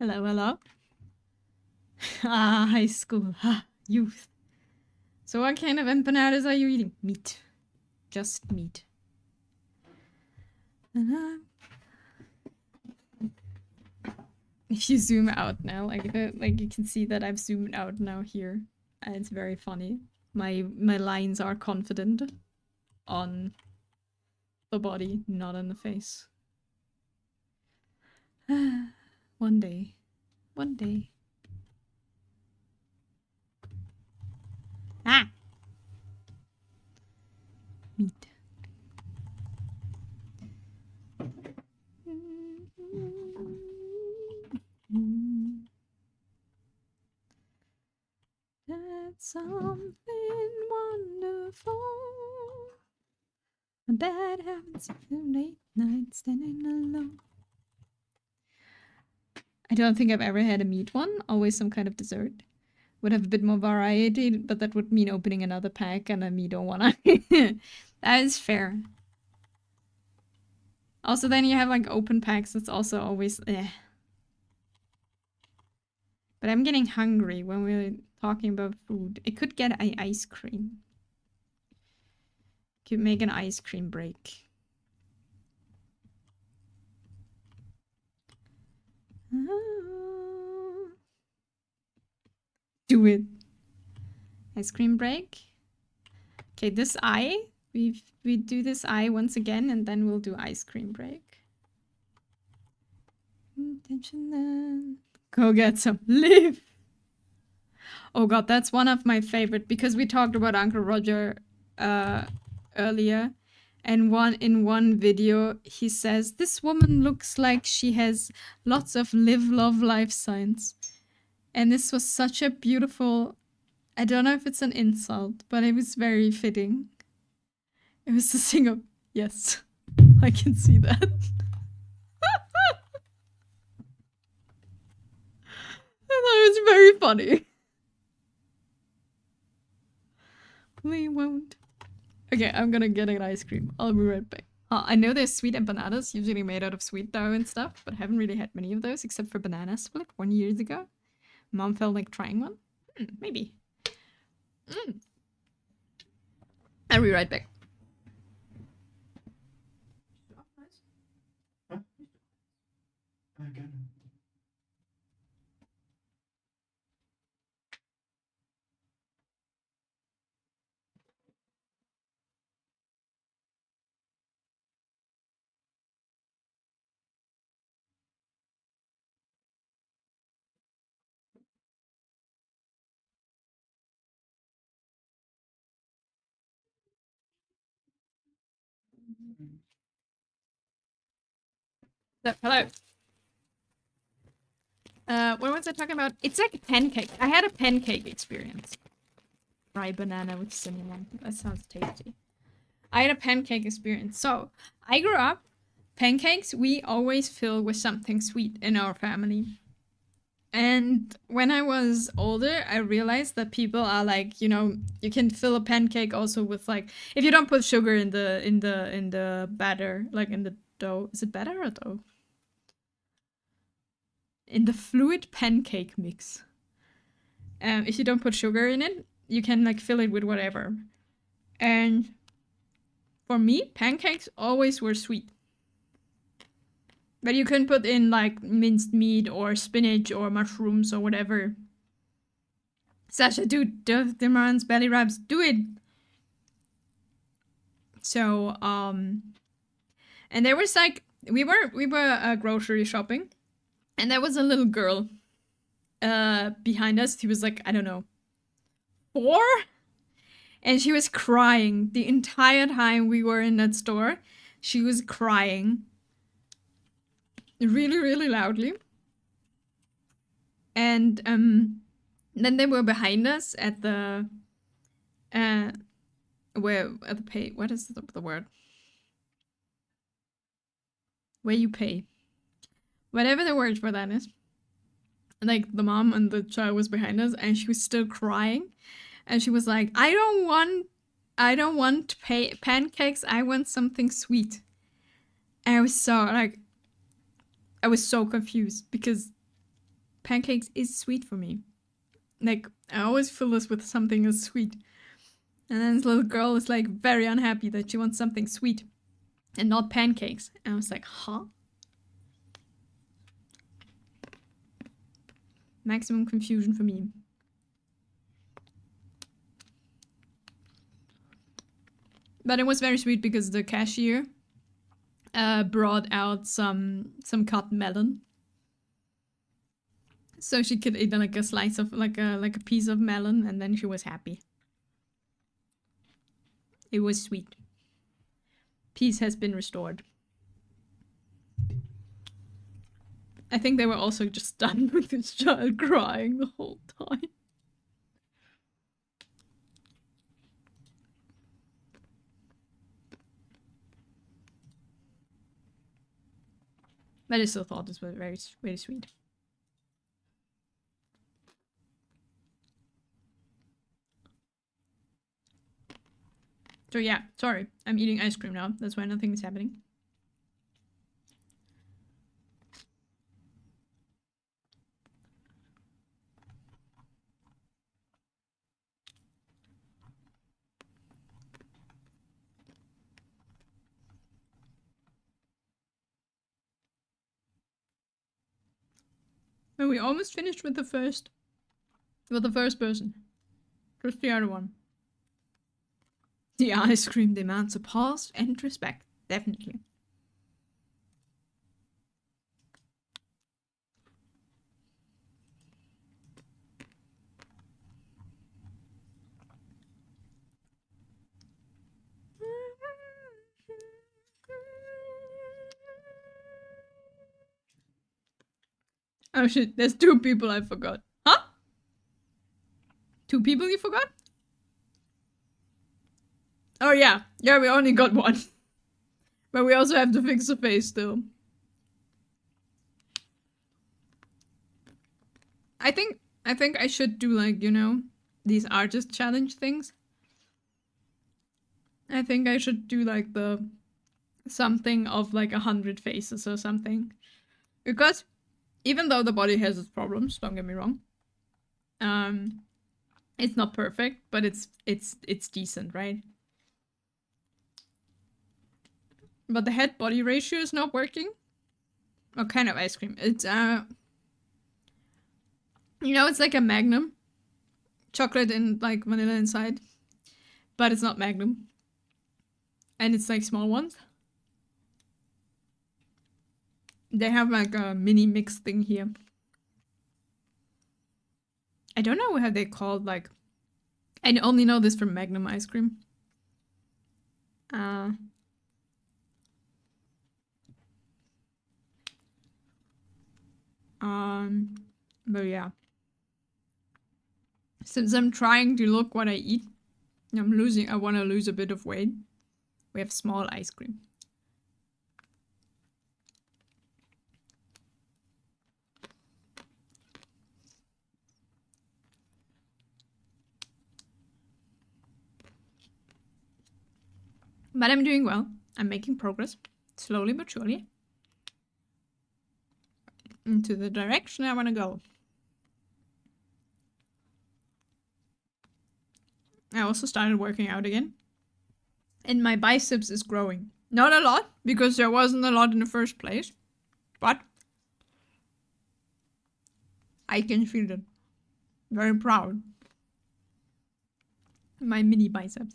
Speaker 2: Hello, hello. High school. Youth. So what kind of empanadas are you eating? Meat. Just meat. If you zoom out now, like you can see that I've zoomed out now here. And it's very funny. My lines are confident on the body, not on the face. One day. One day. Ah! Meat. That's something wonderful. That happens every late night standing alone. I don't think I've ever had a meat one. Always some kind of dessert. Would have a bit more variety, but that would mean opening another pack, and me don't wanna. That is fair. Also, then you have like open packs. That's also always But I'm getting hungry when we're talking about food. I could get an ice cream. Could make an ice cream break. Do it. Ice cream break. Okay, this eye. We do this eye once again, and then we'll do ice cream break. Go get some. Live. Oh god, that's one of my favorite, because we talked about Uncle Roger earlier, and in one video he says this woman looks like she has lots of live, love, life signs, and this was such a beautiful. I don't know if it's an insult, but it was very fitting. It was the thing of yes, I can see that. I thought it was very funny. We won't. Okay, I'm gonna get an ice cream. I'll be right back. I know there's sweet empanadas, usually made out of sweet dough and stuff, but I haven't really had many of those except for banana split 1 year ago. Mom felt like trying one. Maybe. I'll be right back. So, hello. What was I talking about? It's like a pancake. I had a pancake experience. Dry banana with cinnamon. That sounds tasty. I had a pancake experience. So, I grew up, pancakes we always fill with something sweet in our family. And when I was older, I realized that people are like, you know, you can fill a pancake also with like, if you don't put sugar in the batter, like in the dough. Is it batter or dough? In the fluid pancake mix. If you don't put sugar in it, you can like fill it with whatever. And for me, pancakes always were sweet. But you can put in like minced meat or spinach or mushrooms or whatever. Sasha, dude, Deman's belly wraps, do it. So, and there was like we were grocery shopping, and there was a little girl behind us. She was like, I don't know, 4? And she was crying the entire time we were in that store. She was crying really, really loudly. And then they were behind us at the what is the word? Where you pay. Whatever the word for that is. Like the mom and the child was behind us, and she was still crying. And she was like, I don't want pancakes, I want something sweet. And I was so confused because pancakes is sweet for me. Like, I always fill this with something as sweet. And then this little girl is like very unhappy that she wants something sweet and not pancakes. And I was like, huh? Maximum confusion for me. But it was very sweet because the cashier brought out some cut melon. So she could eat like a slice of like a piece of melon, and then she was happy. It was sweet. Peace has been restored. I think they were also just done with this child crying the whole time. But I still thought this was very, very sweet. So yeah, sorry. I'm eating ice cream now. That's why nothing is happening. And we almost finished with the first person. Just the other one. The ice cream demands a pause and respect. Definitely. Oh shit, there's 2 people I forgot. Huh? 2 people you forgot? Oh yeah. Yeah, we only got 1. But we also have to fix the face still. I think I should do like, you know, these artist challenge things. I think I should do like the something of like 100 faces or something. Because even though the body has its problems, don't get me wrong. It's not perfect, but it's decent, right? But the head body ratio is not working. What kind of ice cream? It's you know, it's like a Magnum. Chocolate and like vanilla inside. But it's not Magnum. And it's like small ones. They have like a mini mix thing here. I don't know how they called, like... I only know this from Magnum ice cream. But yeah. Since I'm trying to look what I eat, I want to lose a bit of weight. We have small ice cream. But I'm doing well. I'm making progress, slowly but surely, into the direction I want to go. I also started working out again. And my biceps is growing. Not a lot, because there wasn't a lot in the first place. But I can feel it. Very proud. My mini biceps.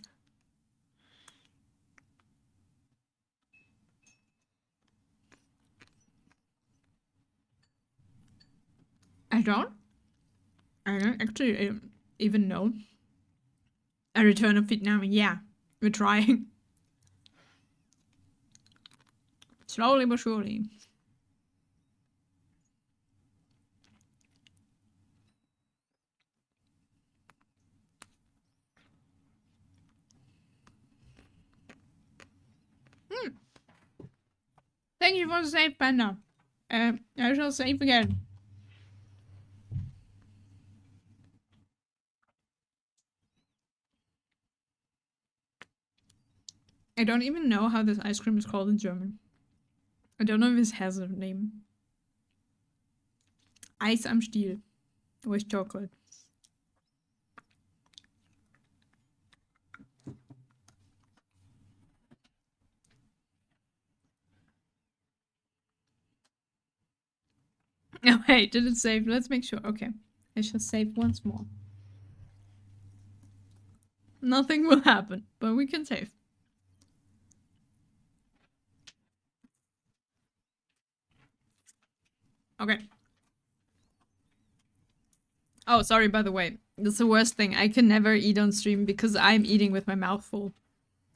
Speaker 2: I don't actually even know. A return of Vietnam, yeah. We're trying. Slowly but surely. Thank you for the save, Panda. I shall save again. I don't even know how this ice cream is called in German. I don't know if it has a name. Eis am Stiel with chocolate. Oh, wait, did it save? Let's make sure. Okay. I shall save once more. Nothing will happen, but we can save. Okay. Oh, sorry, by the way. That's the worst thing. I can never eat on stream because I'm eating with my mouth full.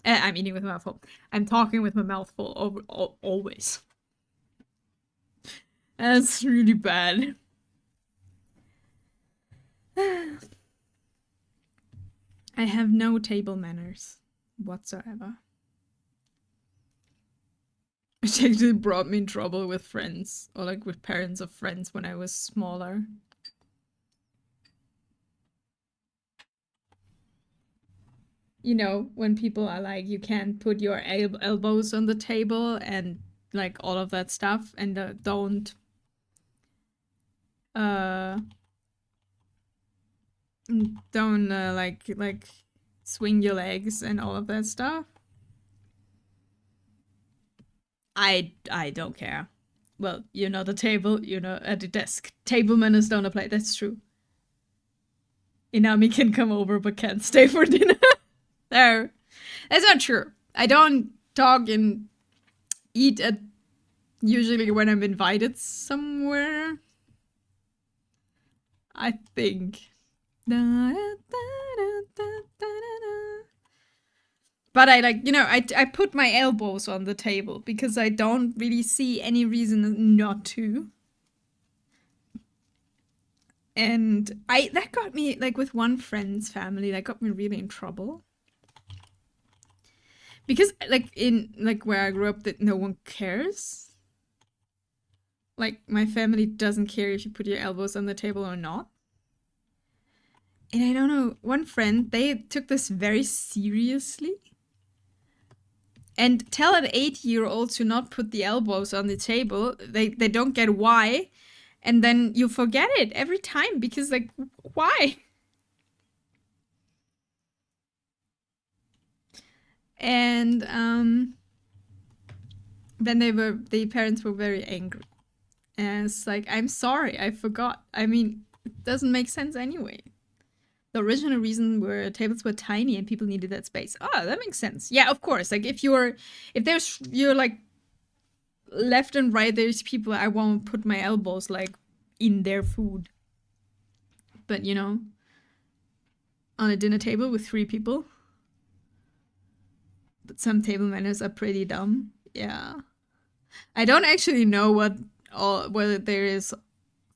Speaker 2: I'm eating with my mouth full. I'm talking with my mouth full always. That's really bad. I have no table manners whatsoever. It actually brought me in trouble with friends, or like with parents of friends when I was smaller. You know, when people are like, you can't put your elbows on the table and like all of that stuff, and don't like swing your legs and all of that stuff. I don't care. well, you're not a table, you're not at the desk. Table manners don't apply. That's true. Inami can come over but can't stay for dinner. No, that's not true. I don't talk and eat at usually when I'm invited somewhere. I think. But I like, I put my elbows on the table because I don't really see any reason not to. And that got me, like, with one friend's family, that got me really in trouble. Because, like, in, like, where I grew up, that no one cares. Like, my family doesn't care if you put your elbows on the table or not. And I don't know, one friend, they took this very seriously. And tell an 8-year-old to not put the elbows on the table. They don't get why. And then you forget it every time because, like, why? And then the parents were very angry. And it's like, I'm sorry, I forgot. I mean, it doesn't make sense anyway. The original reason were tables were tiny and people needed that space. Oh, that makes sense. Yeah, of course. Like if you're like left and right, there's people, I won't put my elbows like in their food. But on a dinner table with 3 people. But some table manners are pretty dumb. Yeah. I don't actually know whether there is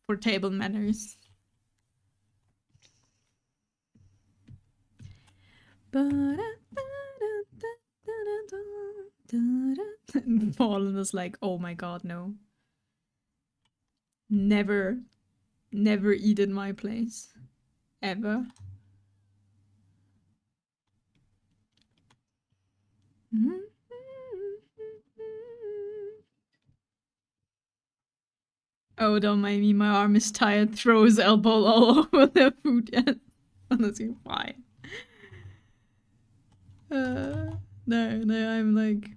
Speaker 2: for table manners. Fallen is like, oh my god, no. Never eat in my place. Ever. Oh, don't mind me, my arm is tired. Throws elbow all over the food. Yes. Honestly, why? No, I'm like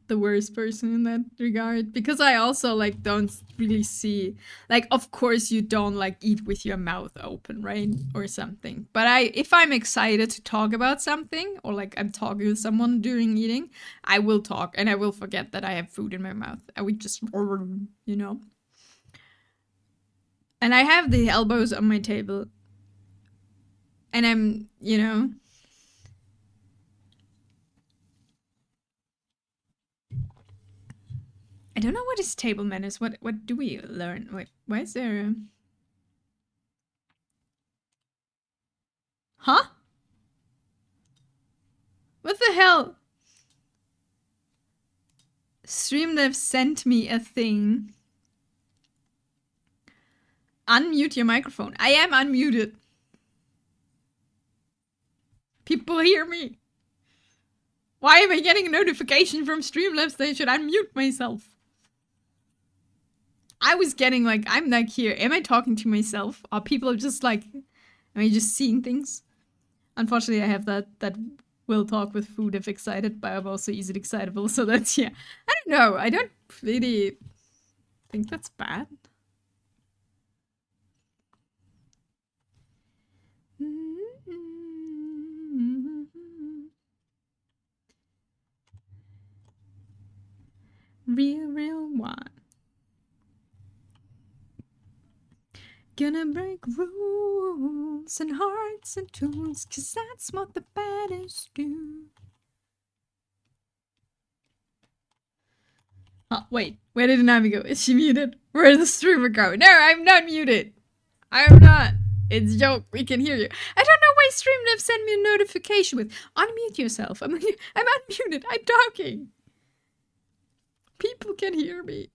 Speaker 2: the worst person in that regard because I also like don't really see, like, of course you don't like eat with your mouth open, right, or something. But if I'm excited to talk about something or like I'm talking with someone during eating, I will talk and I will forget that I have food in my mouth. I would just, and I have the elbows on my table and I'm, I don't know what is table manners. What do we learn? Wait, why is there Huh? What the hell? Streamlabs sent me a thing. Unmute your microphone. I am unmuted. People hear me. Why am I getting a notification from Streamlabs that I should unmute myself? I was getting like, I'm like here. Am I talking to myself? Are people just like, am I just seeing things? Unfortunately, I have that will talk with food if excited, but I'm also easily excitable. So that's, yeah. I don't know. I don't really think that's bad. Real one. Gonna break rules and hearts and tunes, 'cause that's what the baddest do. Oh, wait. Where did Inami go? Is she muted? Where did the streamer go? No, I'm not muted. I'm not. It's a joke. We can hear you. I don't know why Streamlabs sent me a notification with unmute yourself. I'm unmuted. I'm talking. People can hear me.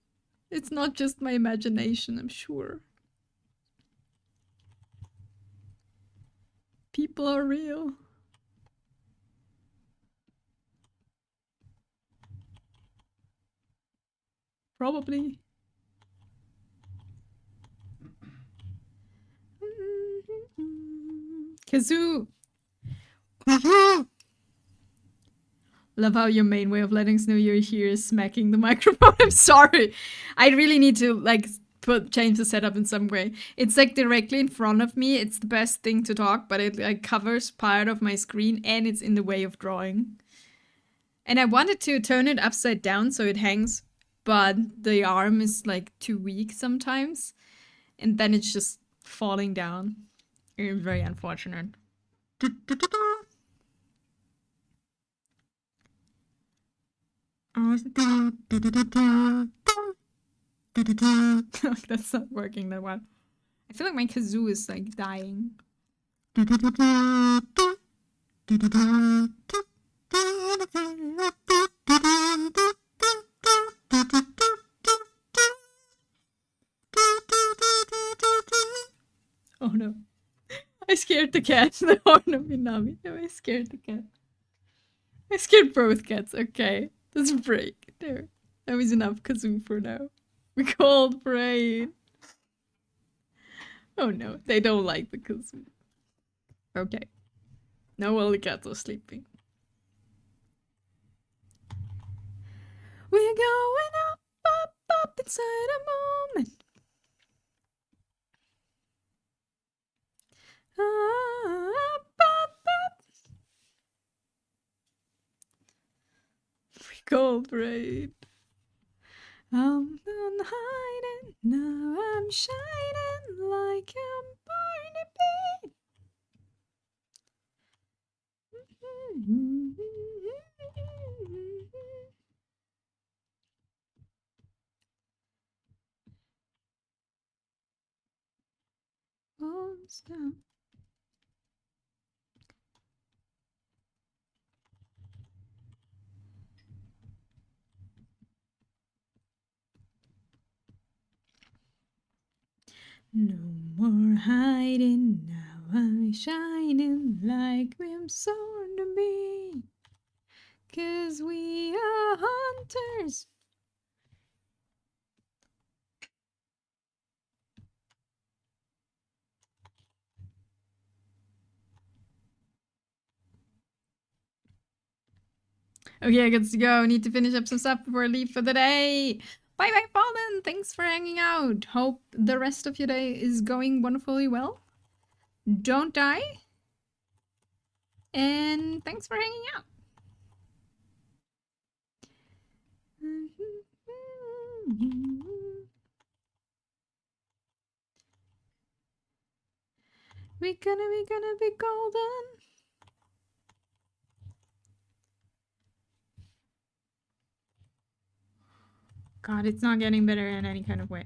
Speaker 2: It's not just my imagination, I'm sure. People are real. Probably. Kazoo. Love how your main way of letting us know you're here is smacking the microphone. I'm sorry. I really need to like change the setup in some way. It's like directly in front of me. It's the best thing to talk, but it like covers part of my screen and it's in the way of drawing. And I wanted to turn it upside down so it hangs, but the arm is like too weak sometimes. And then it's just falling down. It's very unfortunate. That's not working that well. I feel like my kazoo is like dying. Oh no. I scared the cat. The horn of Minami. I scared the cat. I scared both cats. Okay. Let's break. There. That was enough kazoo for now. We called brain. Oh no, they don't like the kazoo. Okay. Now all the cats are sleeping. We're going up, up, up inside a moment. Up, up, up. We called brain. I'm hiding, now I'm shining like I'm born to be. Oh, stop. No more hiding, now I'm shining like we're born to be. 'Cause we are hunters. Okay, I got to go. Need to finish up some stuff before I leave for the day. Bye bye, Fallen. Thanks for hanging out. Hope the rest of your day is going wonderfully well. Don't die. And thanks for hanging out. We're gonna be golden. God, it's not getting better in any kind of way.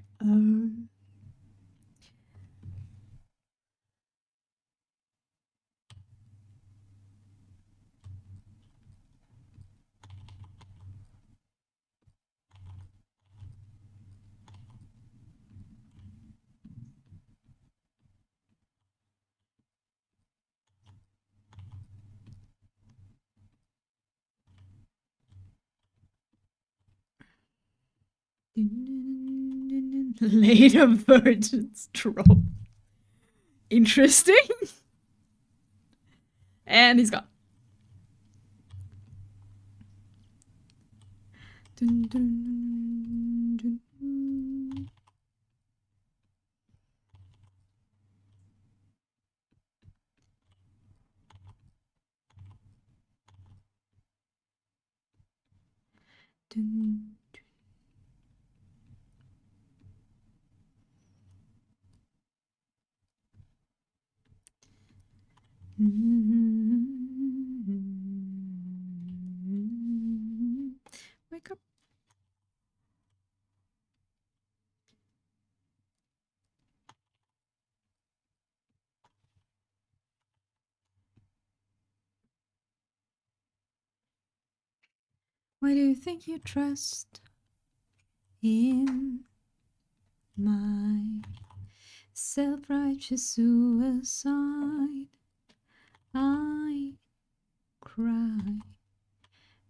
Speaker 2: Later virgins drop. Interesting. And he's gone. Dun, dun, dun, dun. Dun. Wake up. Why do you think you trust in my self-righteous suicide? I cry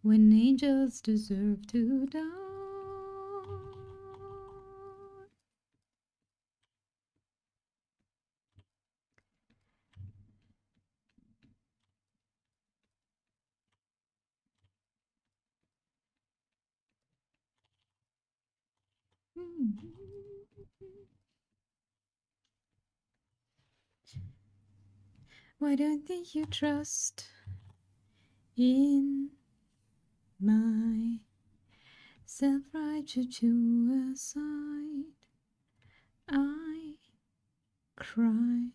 Speaker 2: when angels deserve to die. Why don't you trust in my self-righteous suicide? I cry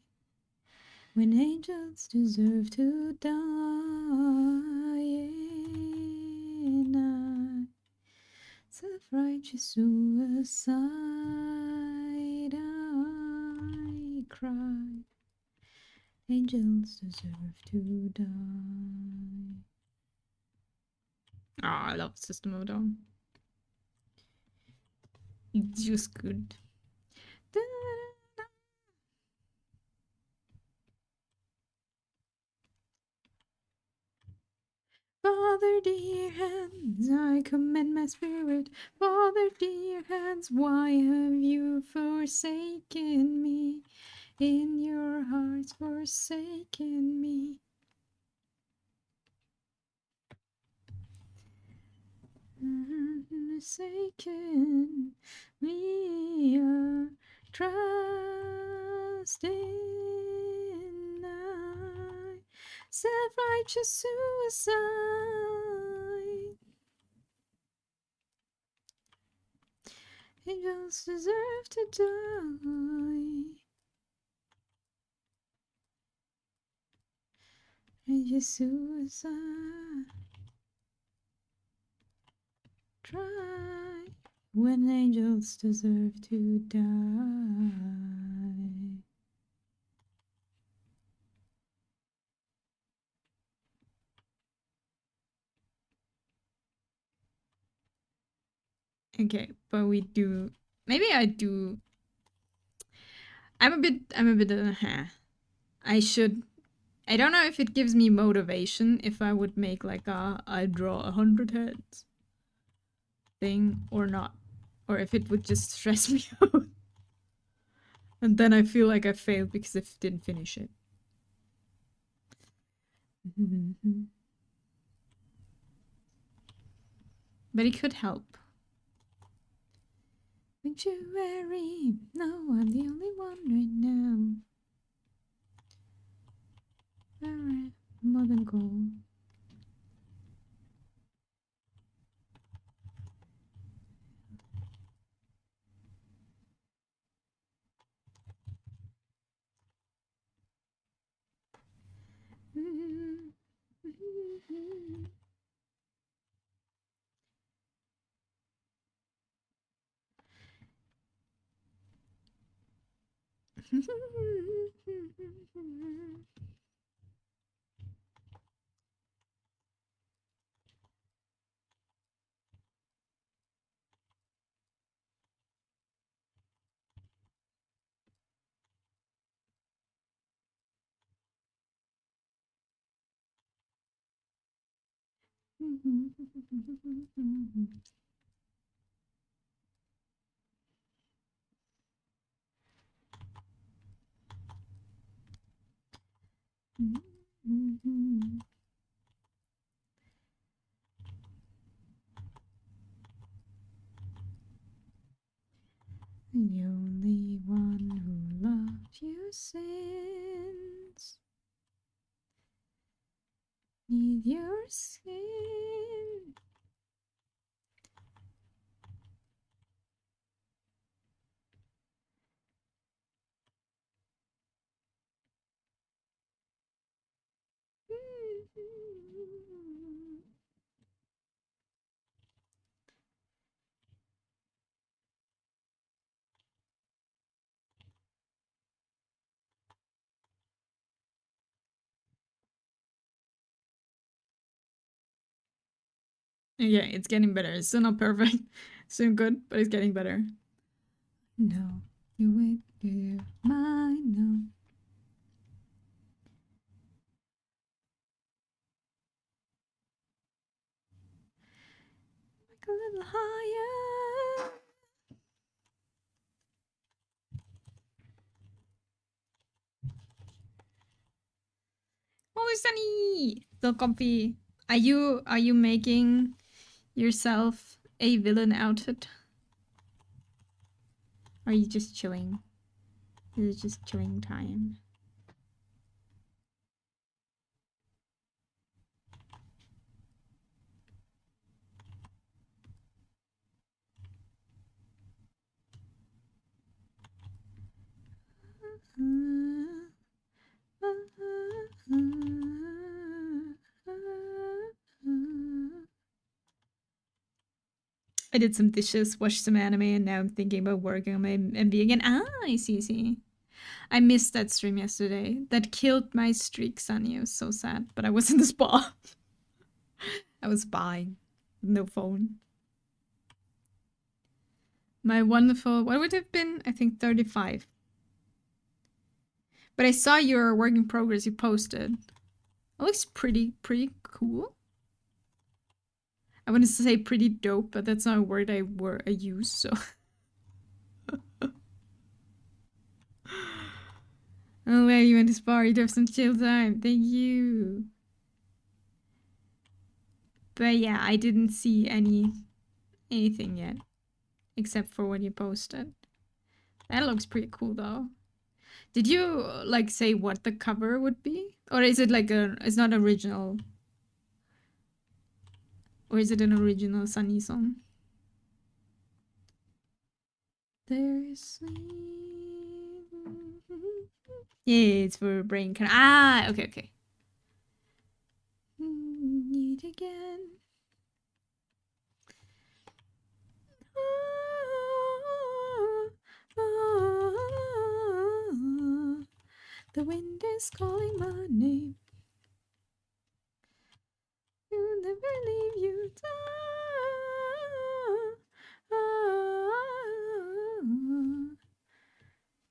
Speaker 2: when angels deserve to die, and I self-righteous suicide. I cry. Angels deserve to die. Oh, I love System of a Down. It's just good. Da-da-da-da. Father, dear hands, I commend my spirit. Father, dear hands, why have you forsaken me? In your hearts forsaken me. Forsaken me, trust in thy self-righteous suicide. Angels deserve to die. Righteous suicide. Try when angels deserve to die. Okay, but we do. Maybe I do. I'm a bit. I should. I don't know if it gives me motivation if I would make like a I draw 100 heads thing or not, or if it would just stress me out, and then I feel like I failed because I didn't finish it. But it could help. Sanctuary. No, I'm the only one right now. Alright, more than gold. The only one who loved your sins need your skin. Yeah, it's getting better. It's still not perfect. Still good, but it's getting better. No, you wait, you're mine now. Like a little higher. Oh, Sunny! Still comfy. Are you making yourself a villain outfit? Or are you just chilling? Is it just chilling time? I did some dishes, watched some anime, and now I'm thinking about working on my MV again. Ah, I see. I missed that stream yesterday. That killed my streak, Sunny. It was so sad. But I was in the spa. I was spying. No phone. My wonderful... What would it have been? I think 35. But I saw your work in progress you posted. It looks pretty cool. I wanted to say pretty dope, but that's not a word I use, so... Oh, well, you went to spa. You'd have some chill time. Thank you. But yeah, I didn't see anything yet. Except for what you posted. That looks pretty cool, though. Did you, like, say what the cover would be? Or is it like it's not original? Or is it an original Sunny song? There's sleep. Yeah, it's for brain. Okay. Need again. The wind is calling my name. You'll never leave you down.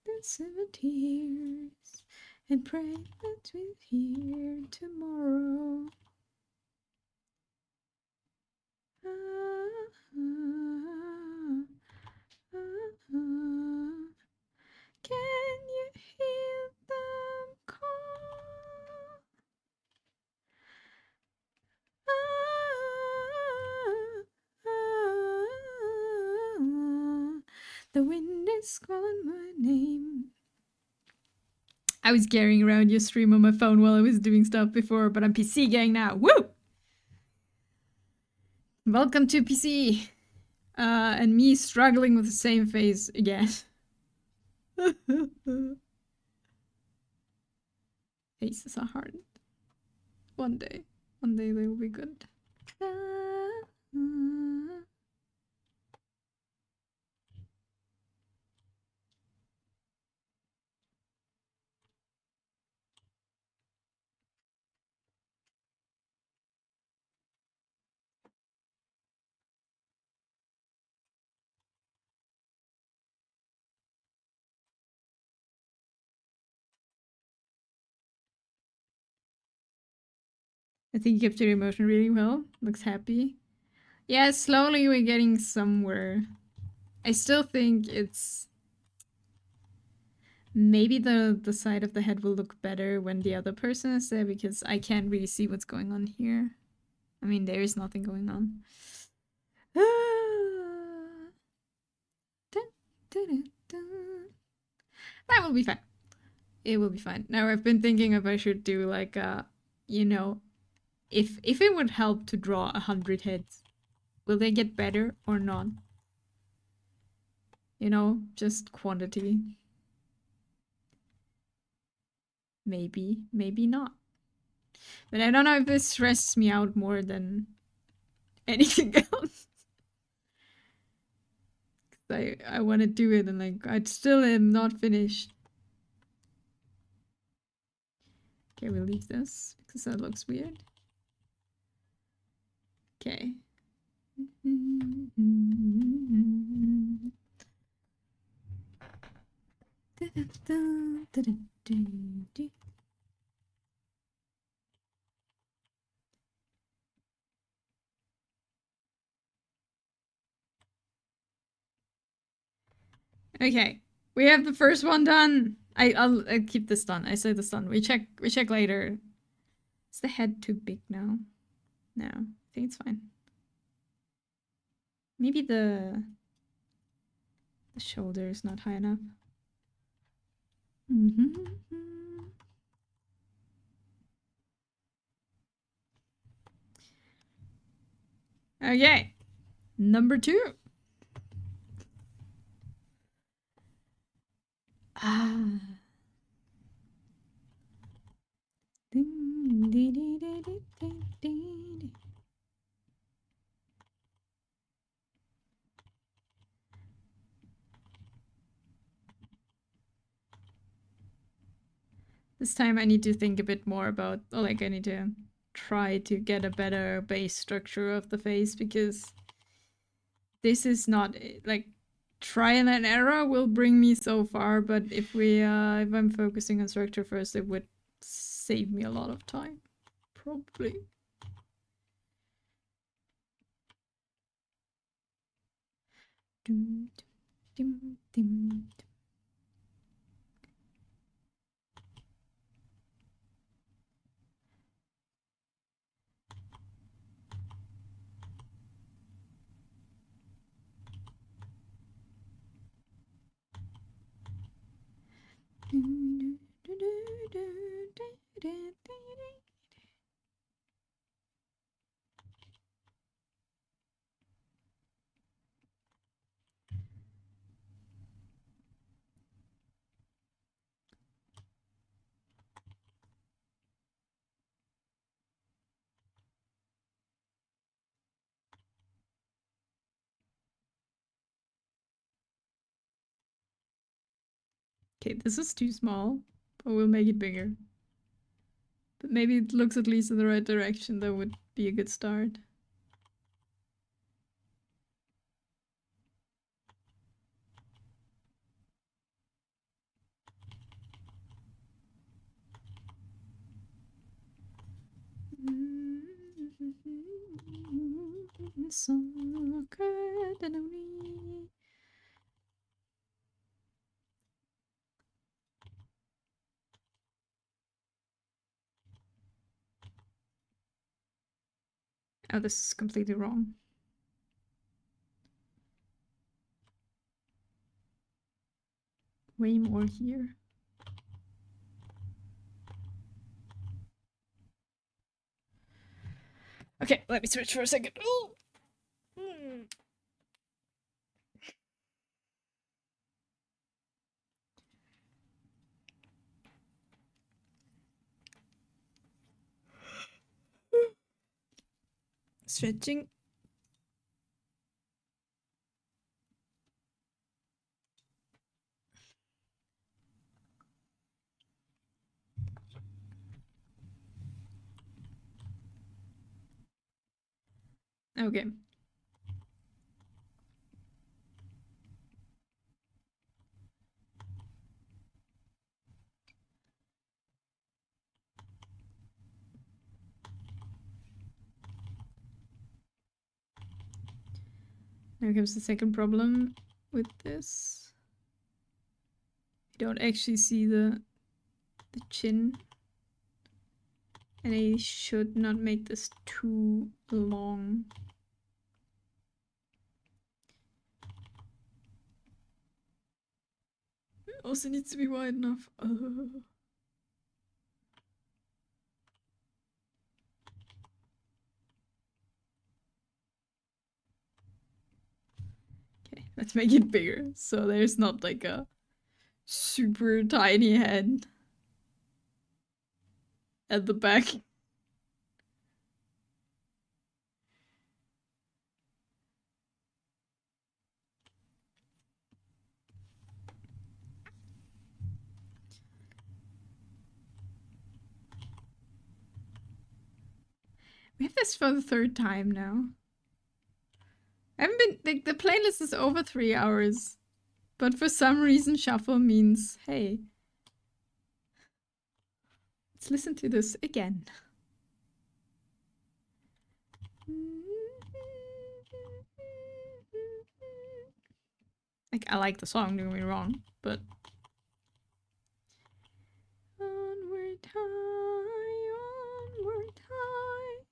Speaker 2: There's 7 tears and pray that we'll hear tomorrow. Can you hear them call? The wind is calling my name. I was carrying around your stream on my phone while I was doing stuff before, but I'm PC gang now. Woo! Welcome to PC. And me struggling with the same face again. Faces are hard. One day they will be good. I think you captured emotion really well. Looks happy. Yeah, slowly we're getting somewhere. I still think it's... Maybe the side of the head will look better when the other person is there, because I can't really see what's going on here. I mean, there is nothing going on. That will be fine. It will be fine. Now, I've been thinking if I should do like a, you know, if it would help to draw 100 heads, will they get better or not? You know, just quantity. Maybe, maybe not. But I don't know if this stresses me out more than anything else. I want to do it and like I still am not finished. Okay, we'll leave this because that looks weird. Okay. Okay, we have the first one done. I'll keep this done. I say this done. We check later. Is the head too big now? No, I think it's fine. Maybe the The shoulder is not high enough. Mm-hmm. Okay, number 2. Ah. This time I need to think a bit more about, or like I need to try to get a better base structure of the face, because this is not like trial and error will bring me so far, but if I'm focusing on structure first, it would save me a lot of time, probably. Dum, dum, dum, dum. Okay, this is too small, but we'll make it bigger. But maybe it looks at least in the right direction. That would be a good start. Oh, this is completely wrong. Way more here. Okay, let me switch for a second. Ooh. Stretching. Okay. Now comes the second problem with this. You don't actually see the chin. And I should not make this too long. It also needs to be wide enough. Okay, let's make it bigger. So there's not like a super tiny head at the back. We have this for the 3rd time now. I haven't been, like, the playlist is over 3 hours. But for some reason, shuffle means, hey, let's listen to this again. Like, I like the song, don't get me wrong, but onward high, onward high.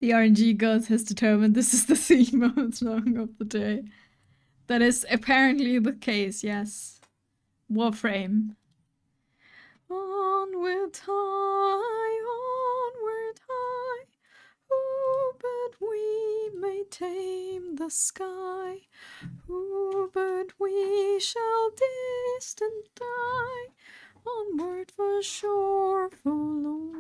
Speaker 2: The RNG gods has determined this is the theme of the song of the day. That is apparently the case, yes. Warframe. Onward high, onward high. Who but we may tame the sky? Who but we shall distant die? Onward for sure, forlorn.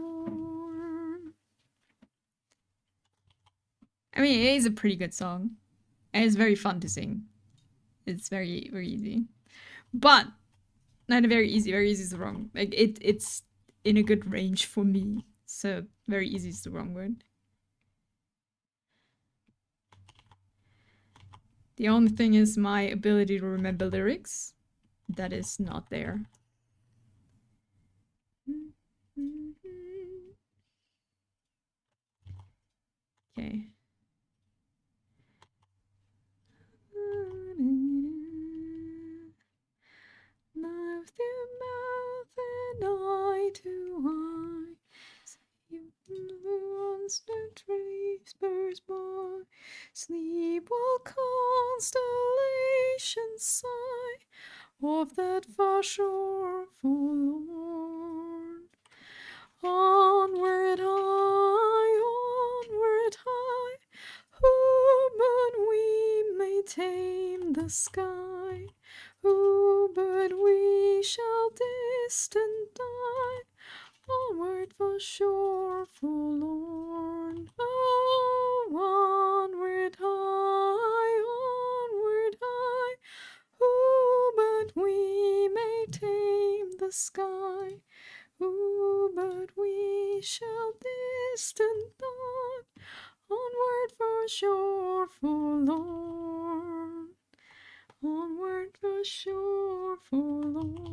Speaker 2: I mean, it is a pretty good song. And it's very fun to sing. It's very, very easy. But not very easy is the wrong. Like it's in a good range for me. So very easy is the wrong word. The only thing is my ability to remember lyrics. That is not there. Okay. Mouth to mouth and eye to eye. You once the trees burst by. Sleep while constellations sigh of that far shore forlorn. Onward high, onward high. Who but we may tame the sky? Who but we shall distant die? Onward for sure forlorn. Oh, onward high, onward high. Who but we may tame the sky? Who but we shall distant die? Onward for sure forlorn. Onward for sure forlorn.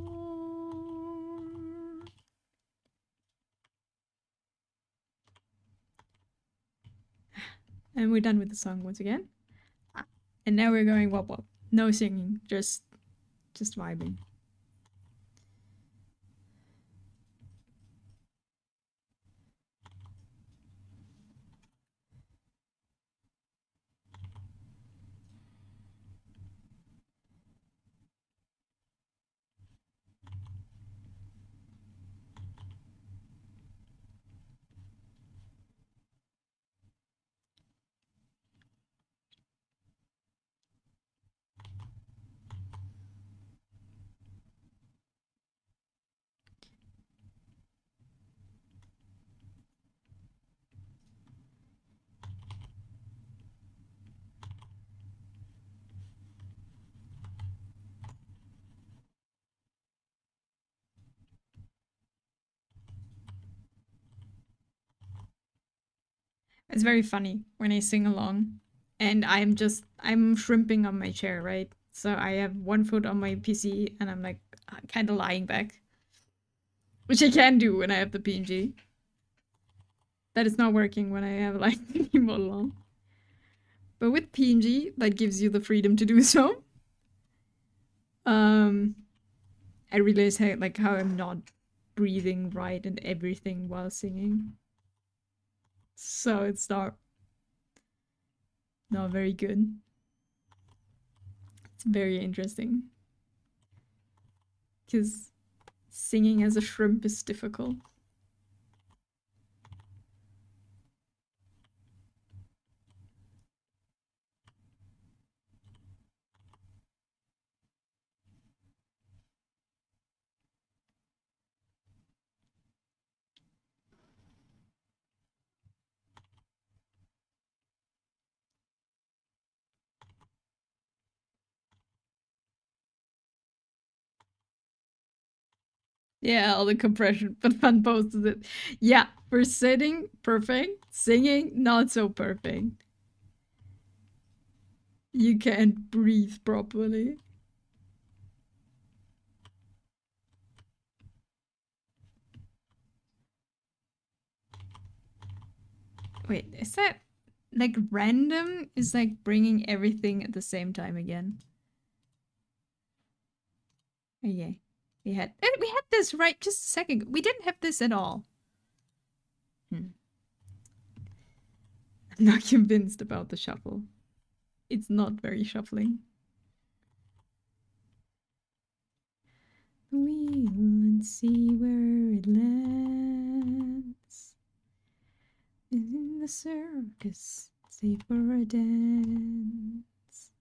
Speaker 2: And we're done with the song once again. And now we're going wop wop. No singing, just vibing. It's very funny when I sing along and I'm shrimping on my chair, right? So I have one foot on my PC and I'm like kind of lying back. Which I can do when I have the PNG. That is not working when I have like the model on. But with PNG, that gives you the freedom to do so. I realize how I'm not breathing right and everything while singing. So it's not very good. It's very interesting. Because singing as a shrimp is difficult. Yeah, all the compression, but Fun posted it. Yeah, for sitting, perfect. Singing, not so perfect. You can't breathe properly. Wait, is that like random? Is like bringing everything at the same time again? Oh, yeah. We had this right just a second ago. We didn't have this at all. Not convinced about the shuffle. It's not very shuffling. The wheel and see where it lands. In the circus, save for a dance.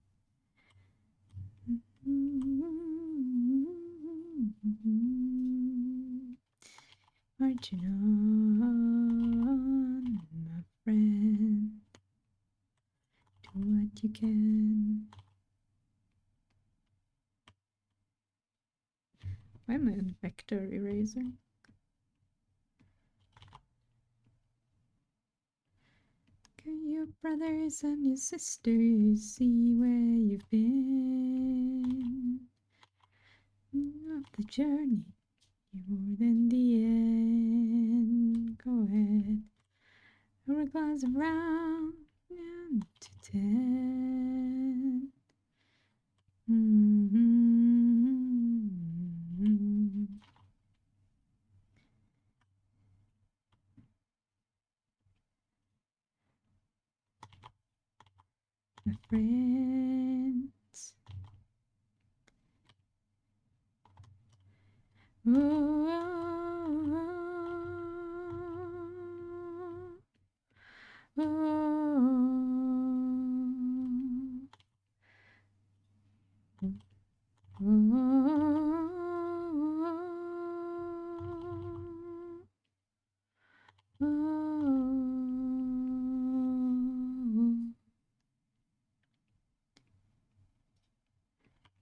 Speaker 2: Marching on, my friend. Do what you can. Why am I on vector eraser? Your brothers and your sisters see where you've been. Of the journey, you're more than the end. Go ahead, pour a glass around to 10. My friends.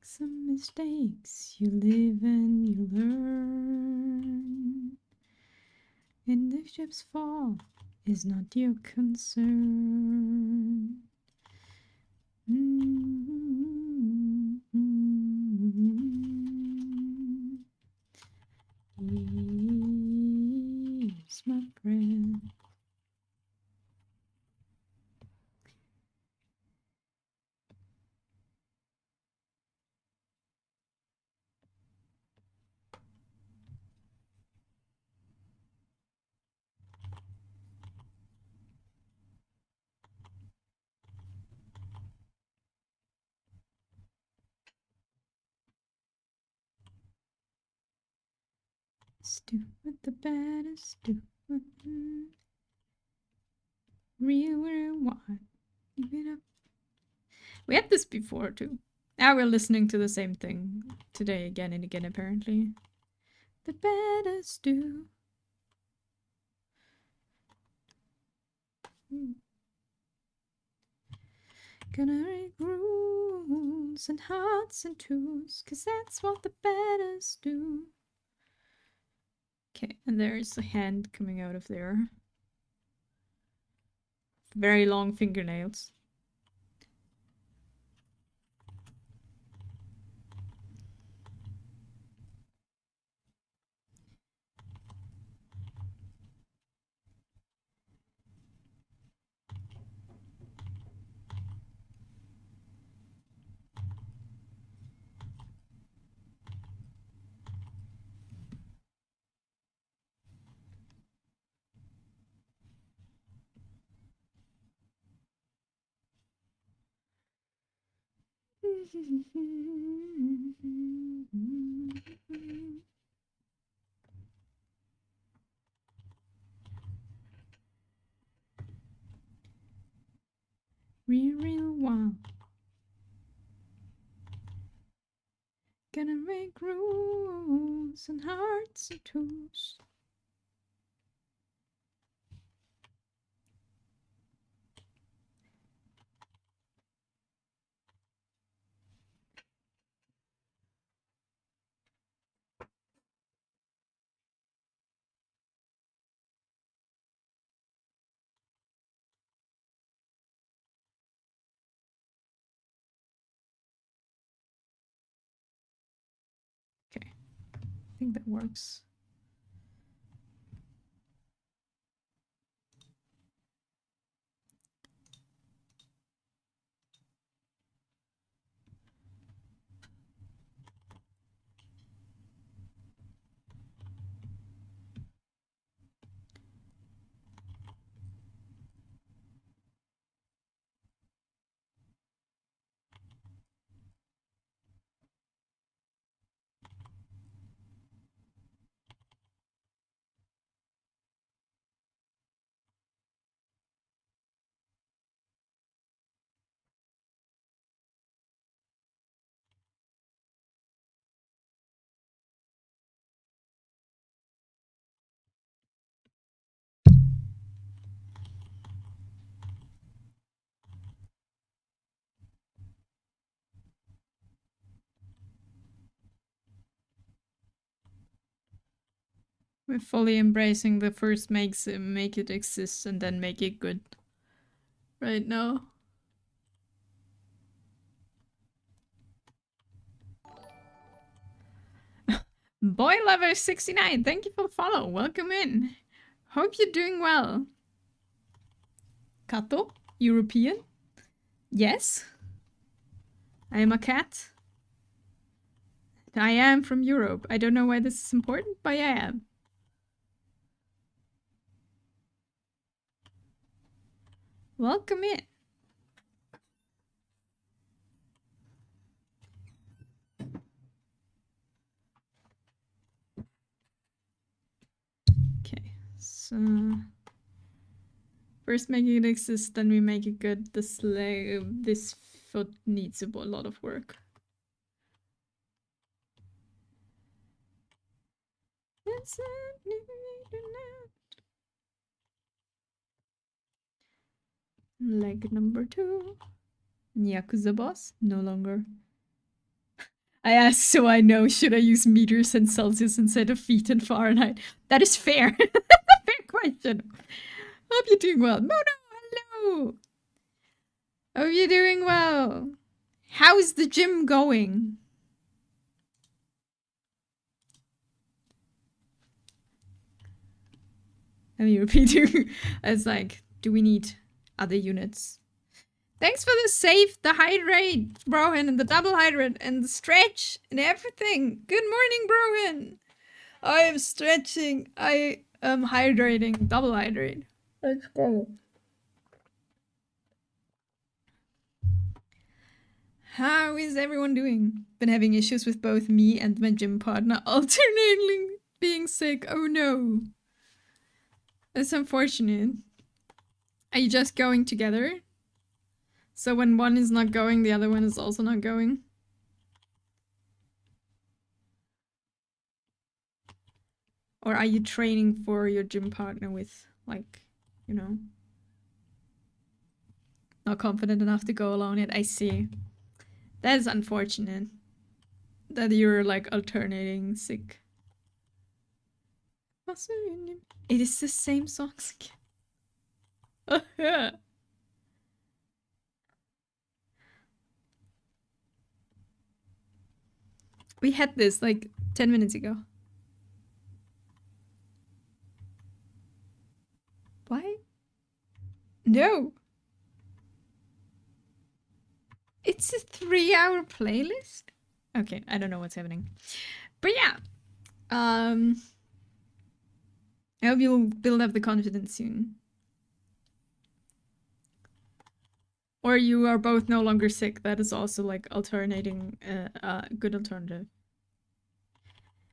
Speaker 2: Some mistakes you live and you learn, and if ships fall is not your concern. Here's my friend. Do what the baddest do. Real what? Give it up. We had this before too. Now we're listening to the same thing today again and again apparently. The baddest do. Gonna make rules and hearts and twos, 'cause that's what the baddest do. Okay, and there's a hand coming out of there. Very long fingernails. Real wild. Gonna make rules and hearts and twos. Okay, I think that works. We're fully embracing the first make it exist and then make it good. Right now. Boy Lover 69, thank you for the follow. Welcome in. Hope you're doing well. Kato, European? Yes. I am a cat. I am from Europe. I don't know why this is important, but I am. Welcome in. Okay, so first making it exist, then we make it good. This foot needs a lot of work. Leg number 2. Yakuza boss, no longer. I asked so I know, should I use meters and Celsius instead of feet and Fahrenheit? That is fair. Fair question. Hope you're doing well. No, hello. Hope you're doing well. How's the gym going? I mean, repeating. It's like, do we need other units? Thanks for the save, the hydrate, Brohan, and the double hydrate, and the stretch, and everything. Good morning, Brohan. I am stretching. I am hydrating. Double hydrate. Let's go. How is everyone doing? Been having issues with both me and my gym partner alternating being sick. Oh no. That's unfortunate. Are you just going together? So when one is not going, the other one is also not going? Or are you training for your gym partner with, like, you know, not confident enough to go alone yet? I see. That is unfortunate. That you're, like, alternating sick. It is the same songs again. We had this, like, 10 minutes ago. Why? No. It's a 3-hour playlist? Okay, I don't know what's happening. But yeah. I hope you'll build up the confidence soon. Or you are both no longer sick. That is also, like, alternating a good alternative.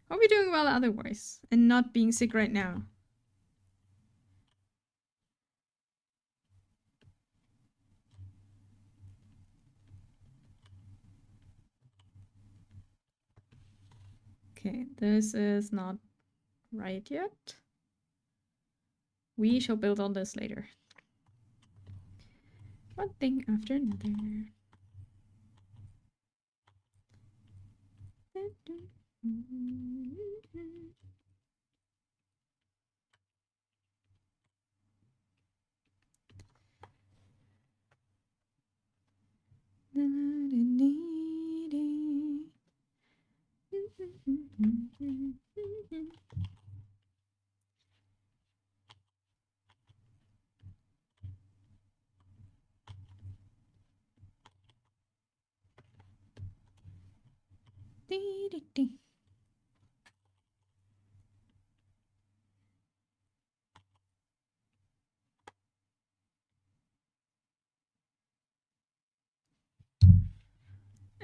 Speaker 2: Hope you're doing well otherwise. And not being sick right now. Okay, this is not right yet. We shall build on this later. One thing after another.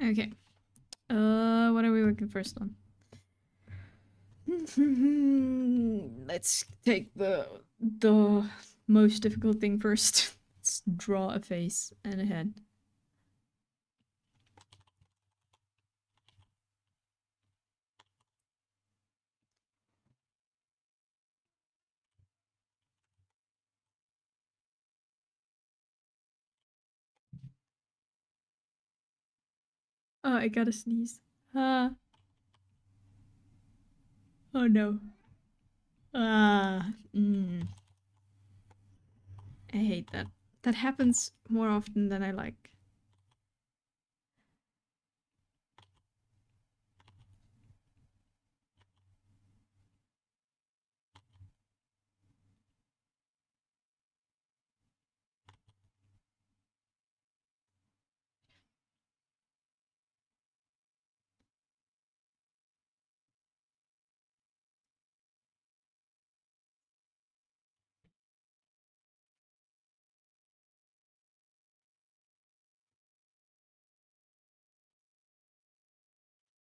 Speaker 2: Okay. What are we looking first on? Let's take the most difficult thing first. Let's draw a face and a head. Oh, I gotta sneeze. Oh no. Ah, I hate that. That happens more often than I like.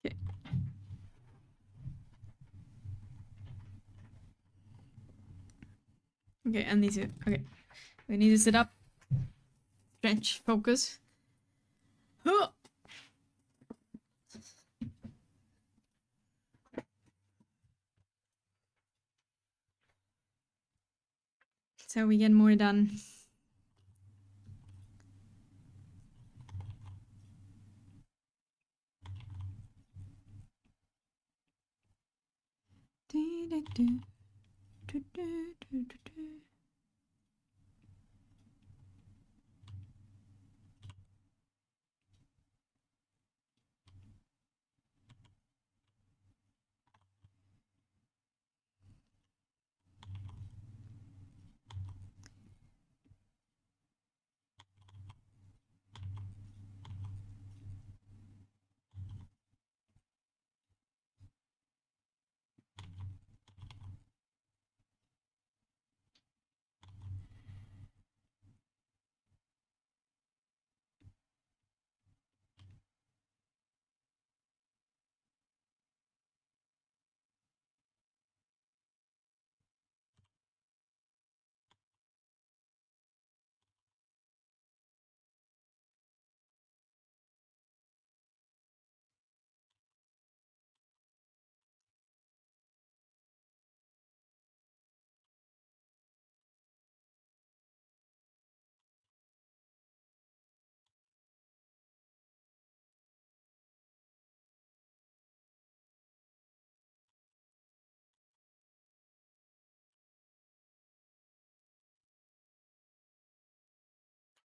Speaker 2: Okay. Okay, I need to. Okay, we need to sit up. Stretch. Focus. Huh. So we get more done.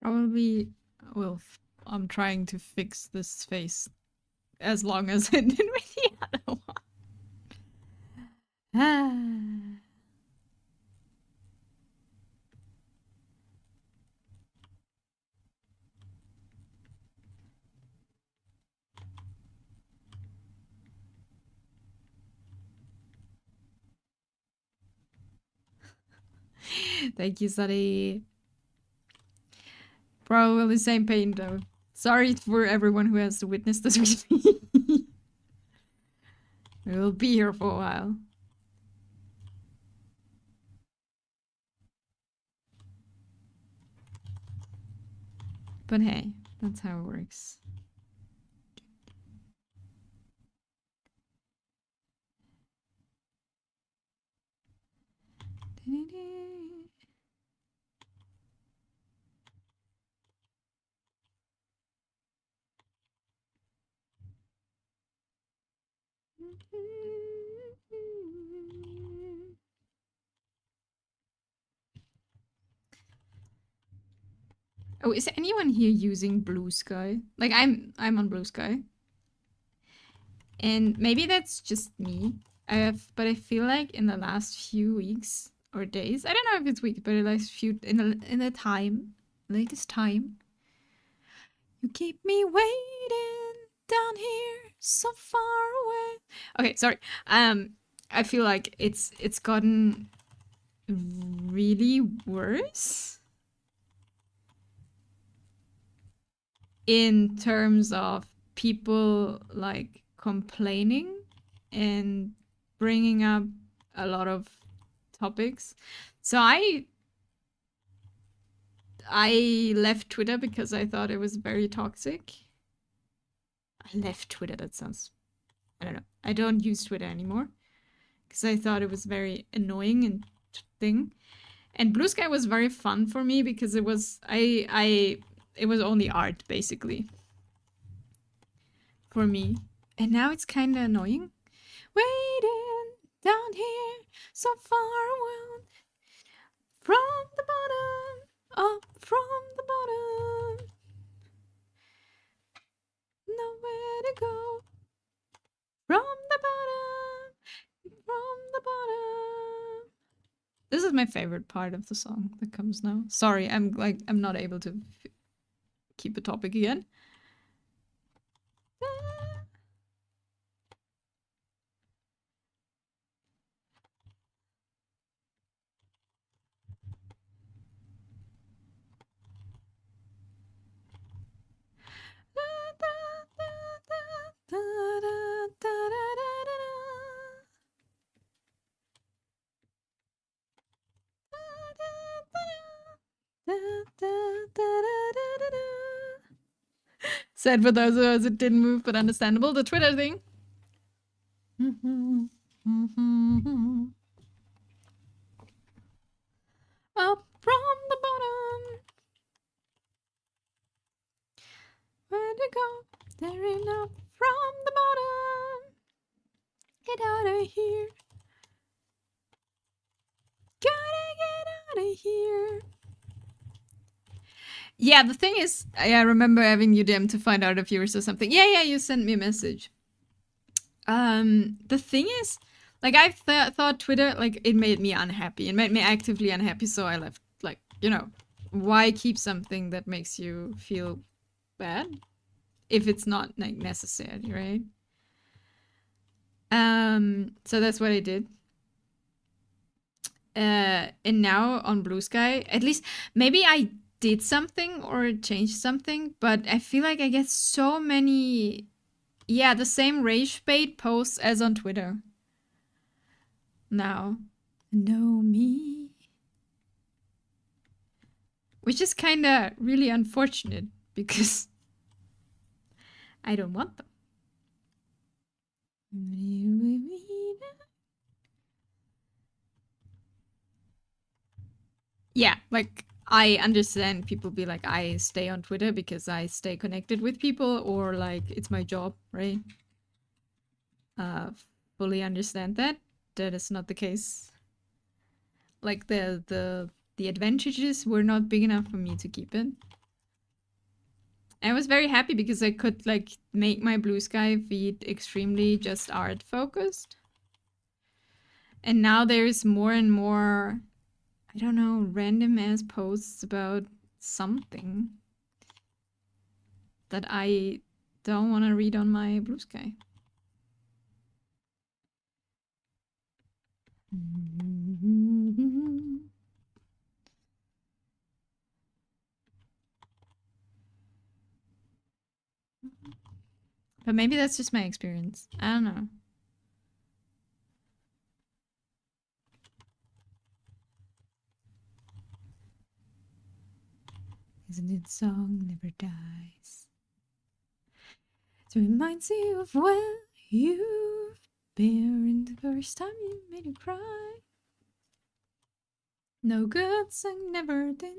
Speaker 2: Probably. Well, I'm trying to fix this face as long as I did with the other one. Ah. Thank you, Sari. Probably same pain though. Sorry for everyone who has to witness this with me. We'll be here for a while. But hey, that's how it works. Oh, is anyone here using Blue Sky? Like I'm on Blue Sky. And maybe that's just me. But I feel like in the last few weeks or days, I don't know if it's weeks, but the last few in the latest time, you keep me waiting down here so far away. Okay, sorry. I feel like it's gotten really worse in terms of people like complaining and bringing up a lot of topics. So I left Twitter because I thought it was very toxic. I left Twitter. That sounds, I don't know. I don't use Twitter anymore because I thought it was very annoying and thing. And Blue Sky was very fun for me because it was it was only art basically for me. And now it's kind of annoying. Waiting Down here, so far away from the bottom, up from the bottom. Nowhere to go from the bottom, from the bottom. This is my favorite part of the song that comes now. Sorry, I'm not able to keep the topic again. Sad for those of us that didn't move, but understandable. The Twitter thing. Up from the bottom. Where to go? There ain't up from the bottom. Get out of here. Gotta get out of here. Yeah, the thing is, I remember having you DM to find out if you were or something. Yeah, you sent me a message. The thing is, like, I thought Twitter, like, it made me unhappy. It made me actively unhappy, so I left. Like, you know, why keep something that makes you feel bad if it's not, like, necessary, right? So that's what I did. And now on Blue Sky, at least, maybe I did something or changed something, but I feel like I get so many, yeah, the same rage bait posts as on Twitter. Now, know me. Which is kind of really unfortunate because I don't want them. Yeah, like, I understand people be like, I stay on Twitter because I stay connected with people, or like, it's my job, right? Fully understand that. That is not the case. Like, the advantages were not big enough for me to keep it. I was very happy because I could, like, make my Blue Sky feed extremely just art focused. And now there's more and more, I don't know, random ass posts about something that I don't want to read on my Blue Sky. But maybe that's just my experience. I don't know. Isn't it song never dies? It reminds you of when you've been the first time you made me cry. No good song never did.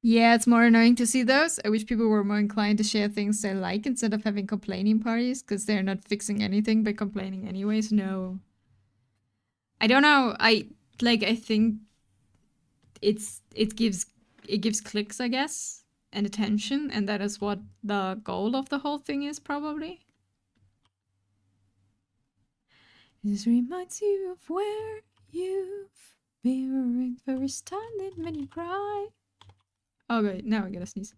Speaker 2: Yeah, it's more annoying to see those. I wish people were more inclined to share things they like instead of having complaining parties, because they're not fixing anything by complaining anyways. No. I don't know. I think it gives clicks, I guess, and attention, and that is what the goal of the whole thing is, probably. This reminds you of where you've been the first time that made you cry. Oh wait, now I gotta sneeze.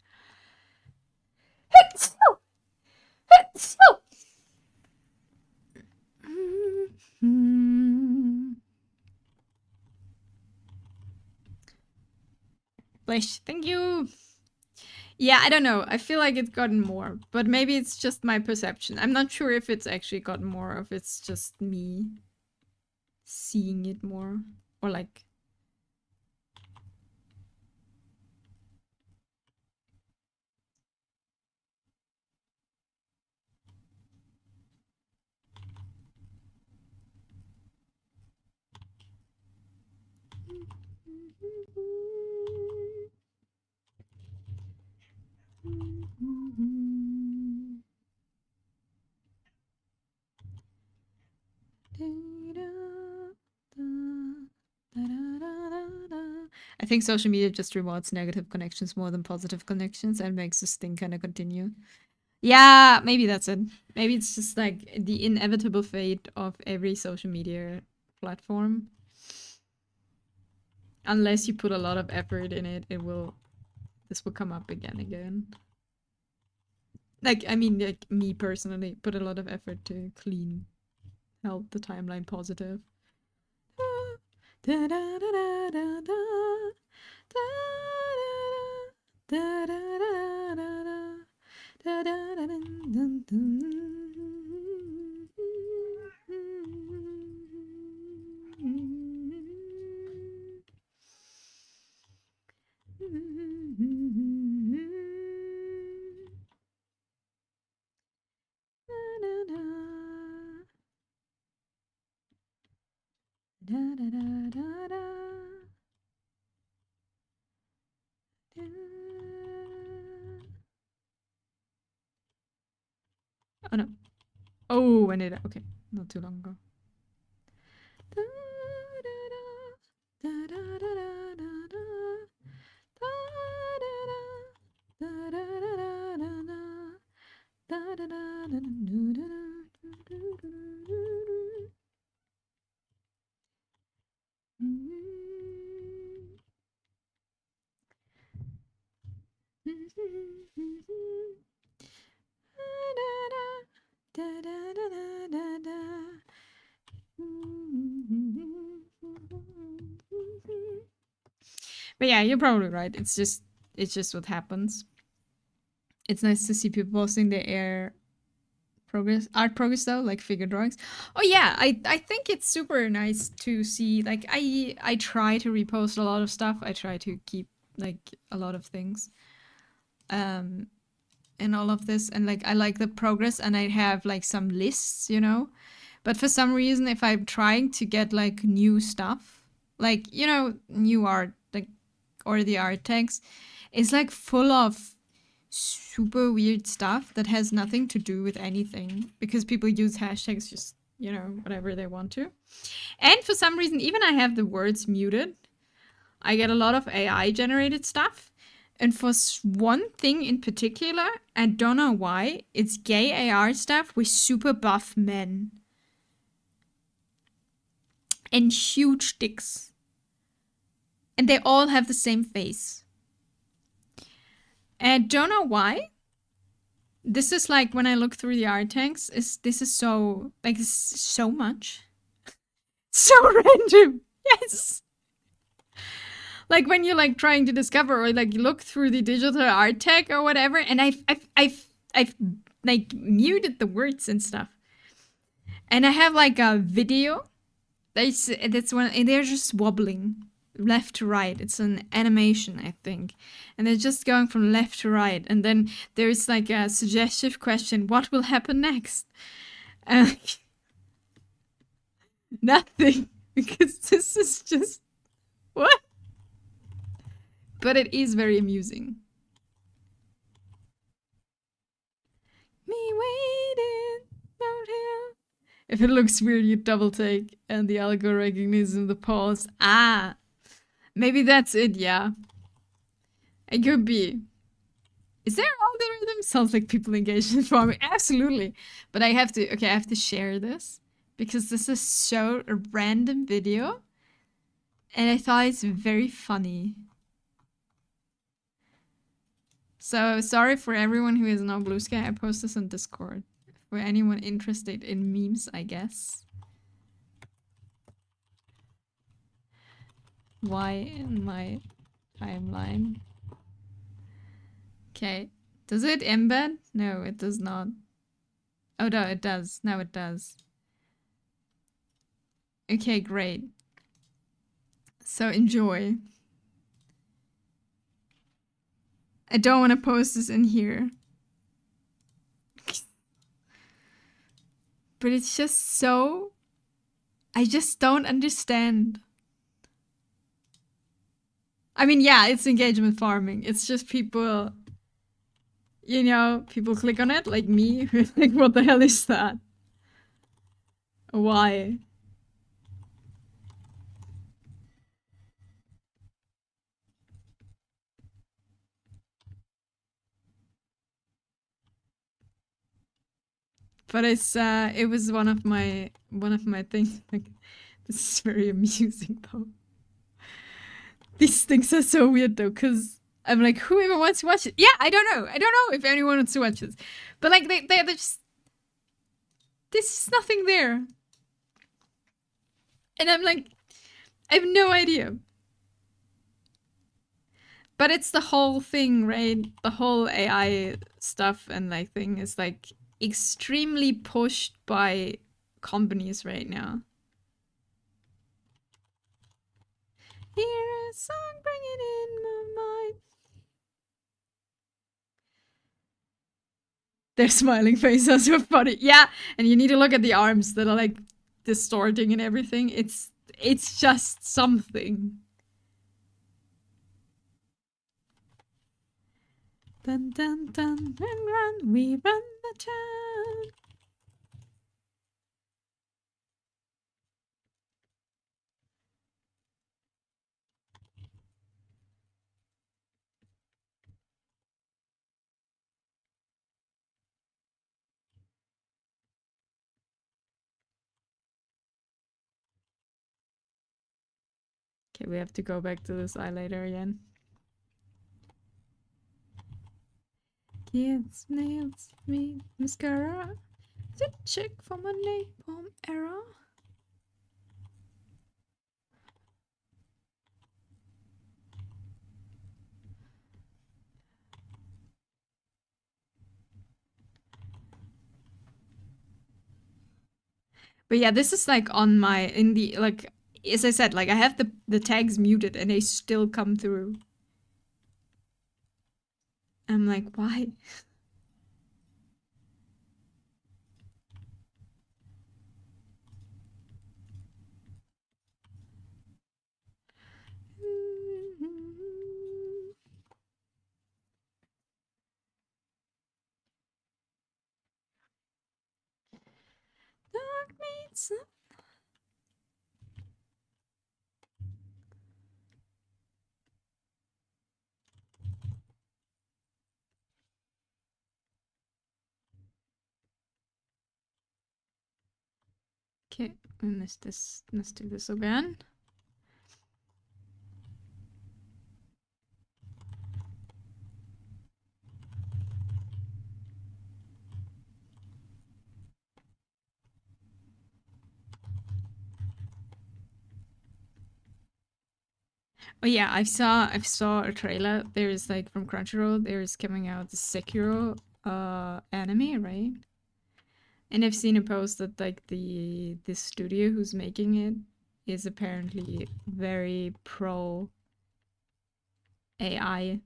Speaker 2: Blish, thank you. Yeah, I don't know. I feel like it's gotten more, but maybe it's just my perception. I'm not sure if it's actually gotten more, or if it's just me seeing it more, or like. I think social media just rewards negative connections more than positive connections and makes this thing kind of continue. Yeah, maybe that's it. Maybe it's just like the inevitable fate of every social media platform. Unless you put a lot of effort in it, this will come up again. Like, I mean, like me personally, put a lot of effort to help the timeline positive. Oh no. Oh, I need it. Okay, not too long ago. But yeah, you're probably right. It's just what happens. It's nice to see people posting their art progress though, like figure drawings. Oh yeah, I think it's super nice to see. Like I try to repost a lot of stuff. I try to keep like a lot of things. And all of this, and like I like the progress, and I have like some lists, you know. But for some reason, if I'm trying to get like new stuff, like, you know, new art, like, or the art tags, it's like full of super weird stuff that has nothing to do with anything, because people use hashtags just, you know, whatever they want to. And for some reason, even I have the words muted. I get a lot of AI generated stuff. And for one thing in particular, I don't know why, it's gay AR stuff with super buff men. And huge dicks. And they all have the same face. And I don't know why. This is like when I look through the art tags, this is so, like, so much. So random. Yes. Like when you're like trying to discover, or like you look through the digital art tag or whatever, and I've like muted the words and stuff. And I have like a video that's when, and they're just wobbling left to right. It's an animation, I think, and they're just going from left to right. And then there's like a suggestive question: what will happen next? Nothing, because this is just what. But it is very amusing. Me waiting out here. If it looks weird, you double take, and the algo recognizes the pause. Ah, maybe that's it. Yeah, it could be. Is there algorithm? Sounds like people engaged in farming. Absolutely, but I have to. Okay, I have to share this because this is so a random video, and I thought it's very funny. So sorry for everyone who is not Blue Sky. I post this on Discord for anyone interested in memes, I guess. Why in my timeline? Okay. Does it embed? No, it does not. Oh no, it does. Now it does. Okay, great. So enjoy. I don't want to post this in here. But it's just so... I just don't understand. I mean, yeah, it's engagement farming. It's just people... You know, people click on it, like me, who's like, what the hell is that? Why? But it was one of my things. Like, this is very amusing though. These things are so weird though, because I'm like, whoever wants to watch it. Yeah, I don't know if anyone wants to watch this, but like they're just, there's nothing there, and I'm like, I have no idea. But it's the whole thing, right? The whole AI stuff and like thing is like extremely pushed by companies right now. Hear a song, bring it in my mind. Their smiling faces are funny. Yeah, and you need to look at the arms that are like distorting and everything. It's just something. Dun dun dun, run, we run the town. Okay, we have to go back to this highlighter again. Kids, nails, me, mascara. Check for my napalm error. But yeah, this is like on my, in the, like, as I said, like I have the tags muted and they still come through. I'm like, why? Dark meets. Okay, I missed this. Let's do this again. Oh yeah, I saw a trailer. There's like from Crunchyroll. There's coming out the Sekiro anime, right? And I've seen a post that like the studio who's making it is apparently very pro AI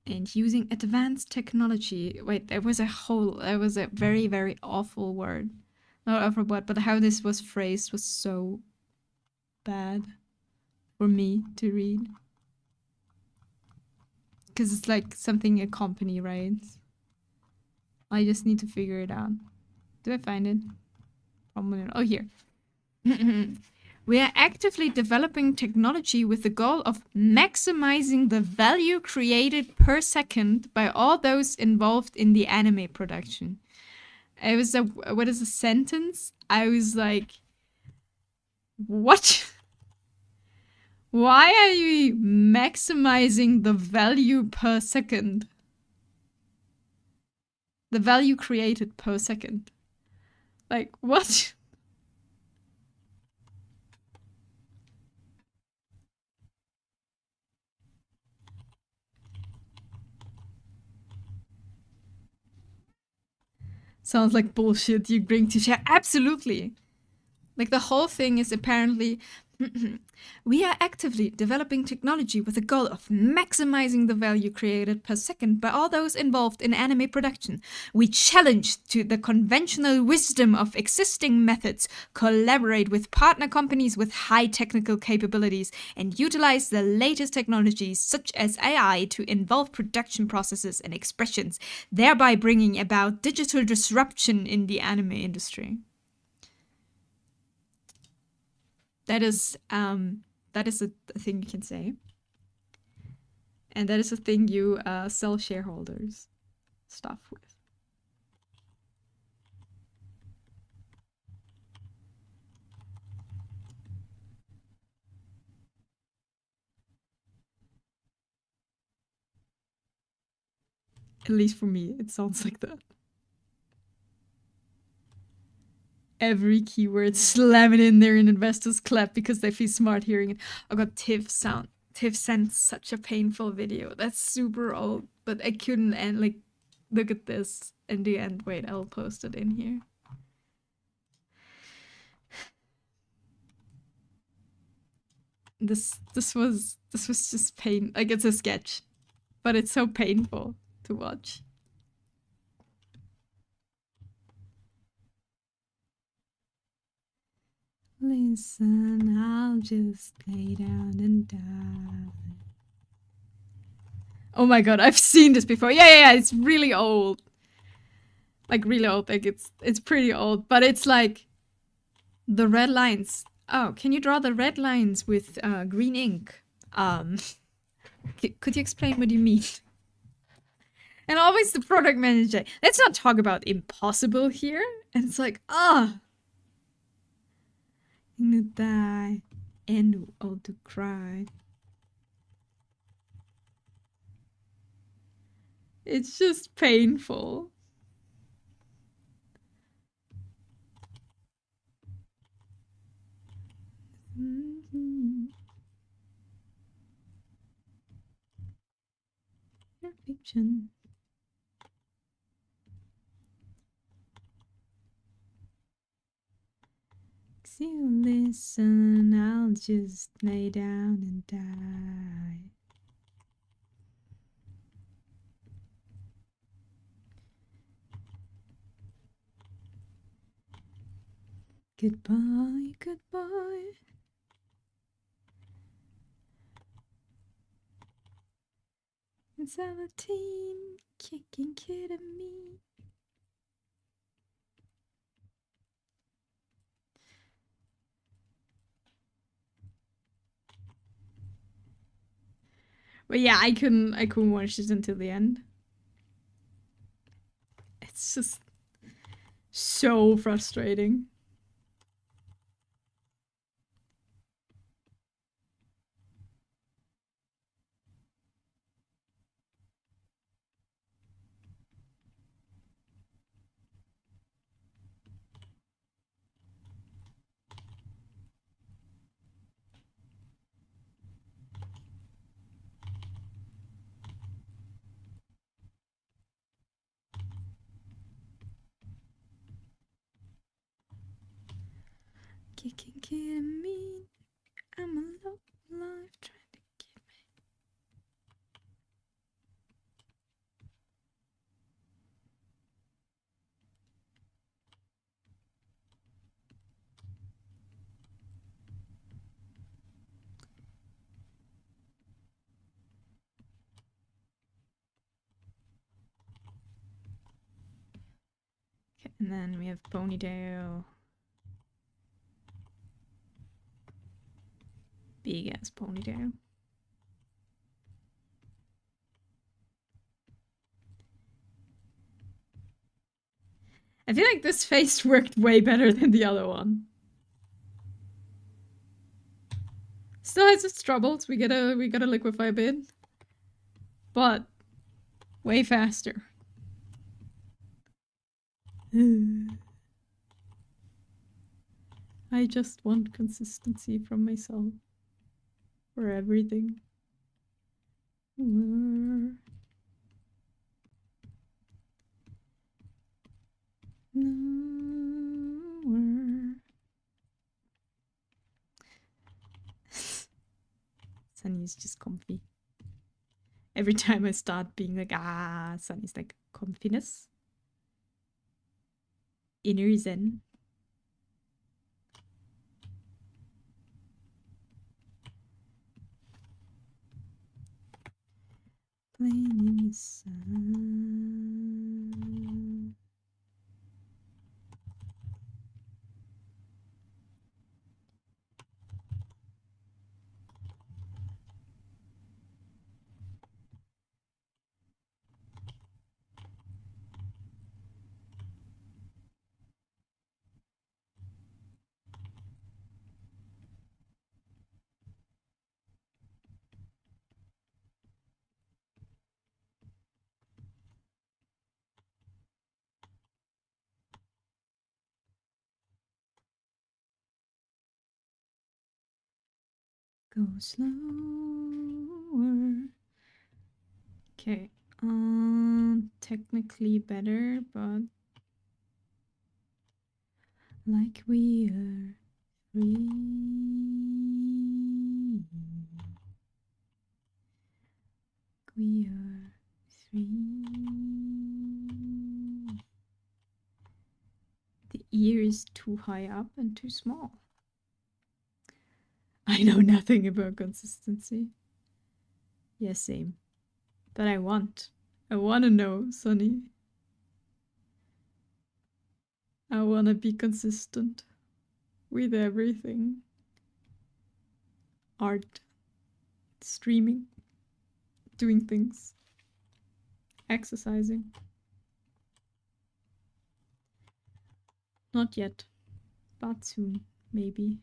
Speaker 2: and using advanced technology. Wait, there was a very, very awful word. Not awful word, but how this was phrased was so bad for me to read. Because it's like something a company writes. I just need to figure it out. Do I find it? Probably not. Oh, here. We are actively developing technology with the goal of maximizing the value created per second by all those involved in the anime production. It was what is a sentence? I was like, what? Why are you maximizing the value per second? The value created per second. Like, what? Sounds like bullshit you bring to share. Absolutely. Like the whole thing is apparently we are actively developing technology with the goal of maximizing the value created per second by all those involved in anime production. We challenge to the conventional wisdom of existing methods, collaborate with partner companies with high technical capabilities, and utilize the latest technologies such as AI to involve production processes and expressions, thereby bringing about digital disruption in the anime industry. That is a thing you can say. And that is a thing you sell shareholders stuff with. At least for me, it sounds like that. Every keyword, slam it in there and investors clap because they feel smart hearing it. Oh god, Tiff sent such a painful video. That's super old, but I couldn't end, like, look at this in the end. Wait, I'll post it in here. This was just pain. Like, it's a sketch, but it's so painful to watch. Listen, I'll just lay down and die. Oh my god, I've seen this before. Yeah, it's really old. Like, really old. Like, it's pretty old, but it's like the red lines. Oh, can you draw the red lines with green ink? Could you explain what you mean? And always the product manager. Let's not talk about impossible here. And it's like, you die and all to cry. It's just painful. Fiction. If you listen, I'll just lay down and die. Goodbye, goodbye. It's our team kicking me. But yeah, I couldn't watch this until the end. It's just so frustrating. Kicking me. I'm alive trying to get me. Okay, and then we have Ponytail. Big ass Ponytail. I feel like this face worked way better than the other one. Still has its troubles. We gotta liquefy a bit. But way faster. I just want consistency from myself. For everything. Sunny's just comfy. Every time I start being like, Sunny's like, comfiness. Inner zen. Playing in the sun. Go slower. Okay. Technically better, but like we are free. We are free. The ear is too high up and too small. I know nothing about consistency. Yes, same. But I want to know, Sonny. I want to be consistent with everything. Art, streaming, doing things, exercising. Not yet, but soon, maybe.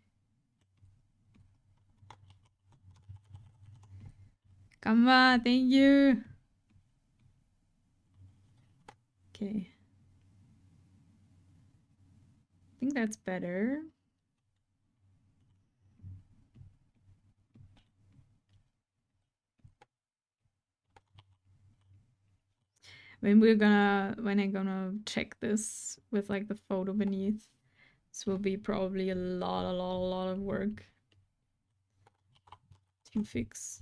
Speaker 2: Kamba, thank you. Okay. I think that's better. When I'm gonna check this with like the photo beneath, this will be probably a lot of work to fix.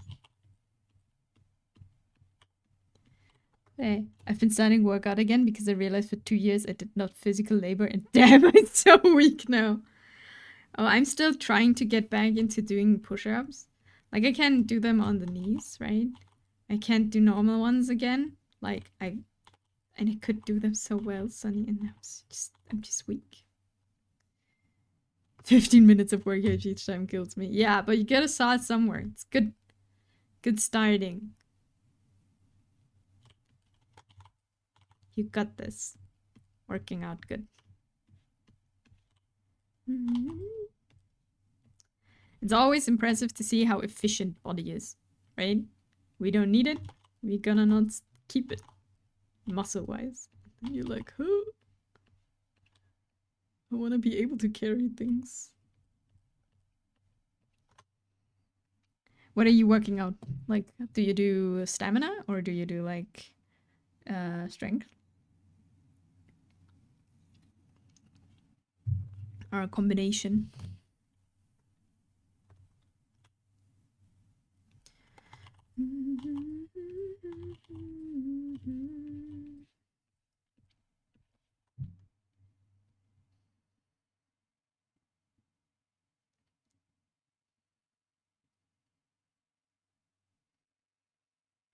Speaker 2: Hey, I've been starting workout again because I realized for 2 years I did not physical labor, and damn, I'm so weak now. Oh, I'm still trying to get back into doing push-ups. Like, I can do them on the knees, right? I can't do normal ones again. Like, I could do them so well, Sunny, and I'm just weak. 15 minutes of workout each time kills me. Yeah, but you gotta start somewhere. It's good starting. You got this. Working out good. It's always impressive to see how efficient body is, right? We don't need it. We're gonna not keep it muscle-wise. And you're like, huh? I want to be able to carry things. What are you working out? Like, do you do stamina or do you do like strength? Or a combination?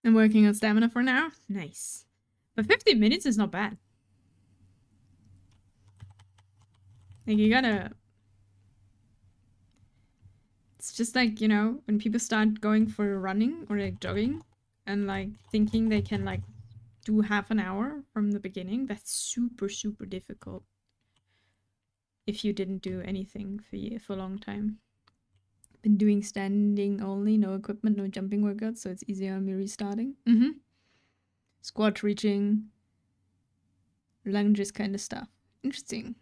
Speaker 2: I'm working on stamina for now. Nice. But 15 minutes is not bad. Like, you gotta... It's just like, you know, when people start going for running or like jogging and like thinking they can like do half an hour from the beginning, that's super difficult. If you didn't do anything for a long time. Been doing standing only, no equipment, no jumping workouts, so it's easier on me restarting. Squat reaching, lunges kind of stuff. Interesting.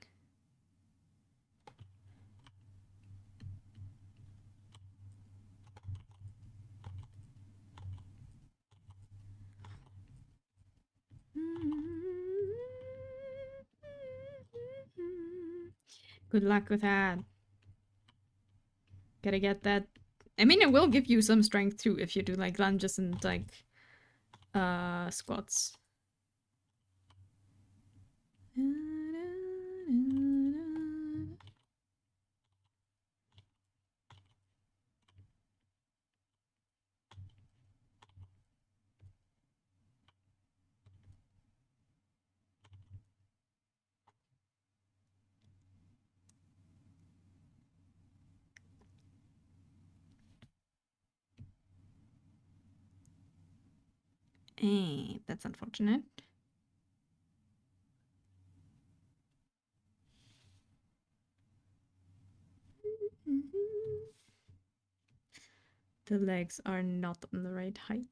Speaker 2: Good luck with that. Gotta get that. I mean, it will give you some strength too if you do like lunges and like squats. That's unfortunate. The legs are not on the right height.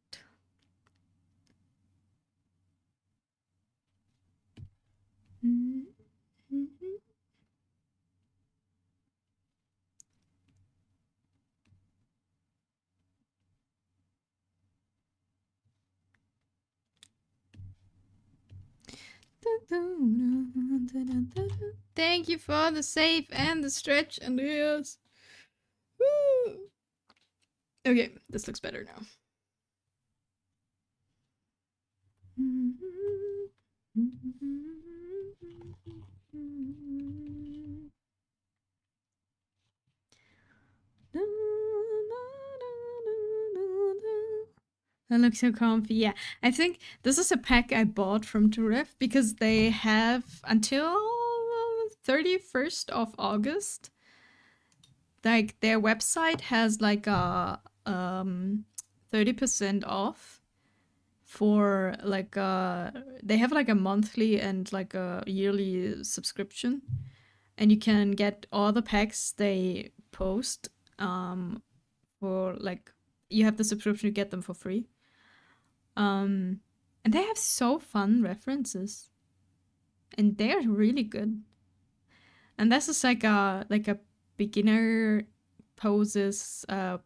Speaker 2: Thank you for the save and the stretch and the ears. Woo. Okay, this looks better now. That looks so comfy. Yeah, I think this is a pack I bought from Turef because they have until 31st of August. Like their website has like a 30% off for like they have like a monthly and like a yearly subscription, and you can get all the packs they post for like you have the subscription, you get them for free. And they have so fun references, and they're really good. And this is like a beginner poses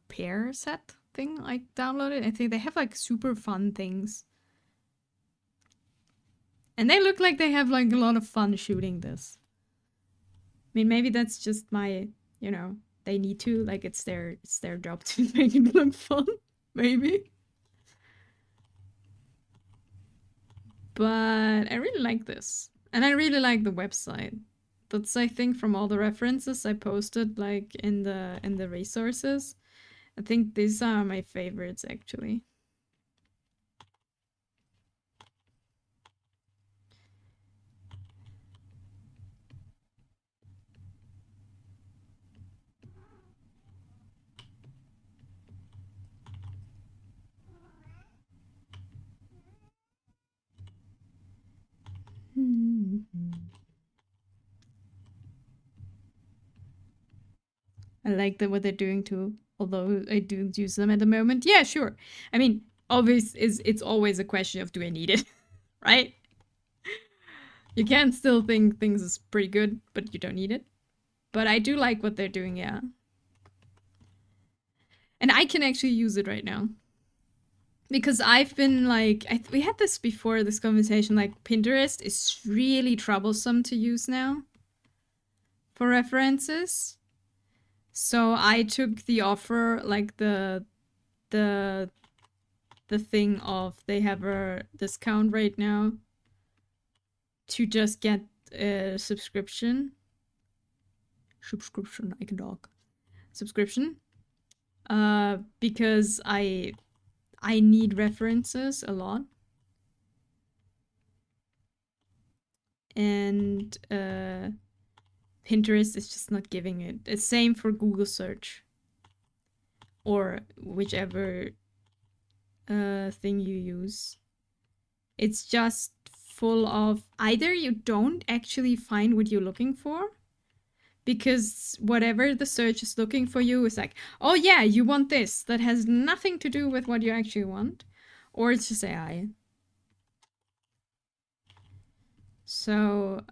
Speaker 2: pair set thing I downloaded. I think they have like super fun things, and they look like they have like a lot of fun shooting this. I mean, maybe that's just my, you know, they need to, like, it's their job to make it look fun, maybe. But I really like this, and I really like the website. That's, I think, from all the references I posted like in the resources, I think these are my favorites actually. I like what they're doing too, although I don't use them at the moment. Yeah, sure. I mean, it's always a question of do I need it, right? You can still think things is pretty good, but you don't need it. But I do like what they're doing, yeah. And I can actually use it right now. Because I've been like, we had this before, this conversation, like Pinterest is really troublesome to use now for references. So I took the offer, like the thing of they have a discount right now to just get a subscription. I can talk. Subscription. Because I need references a lot. And Pinterest is just not giving it. It's same for Google search. Or whichever thing you use. It's just full of either you don't actually find what you're looking for, because whatever the search is looking for you is like, oh yeah, you want this that has nothing to do with what you actually want, or it's just AI. So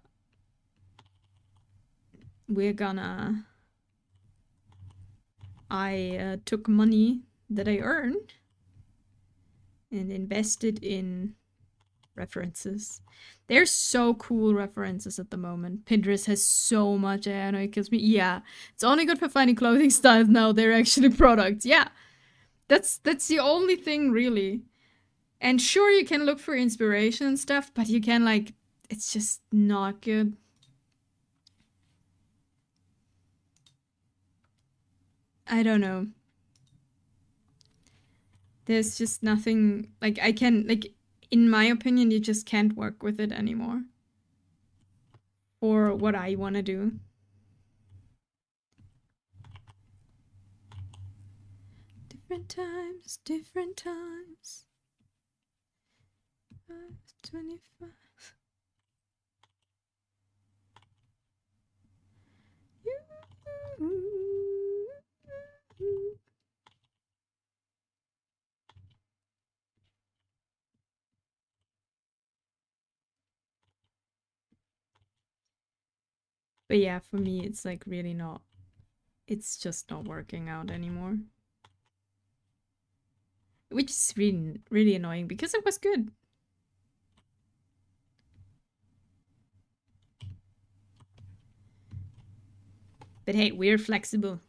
Speaker 2: we're gonna, I took money that I earned and invested in references. They're so cool references at the moment. Pinterest has so much AI, and it kills me. Yeah, it's only good for finding clothing styles now. They're actually products. Yeah, that's the only thing really. And sure, you can look for inspiration and stuff, but you can like, it's just not good. I don't know. There's just nothing like I can like. In my opinion, you just can't work with it anymore. For what I want to do. Different times, different times. 25. But yeah, for me, it's like really not, it's just not working out anymore. Which is really, really annoying because it was good. But hey, we're flexible.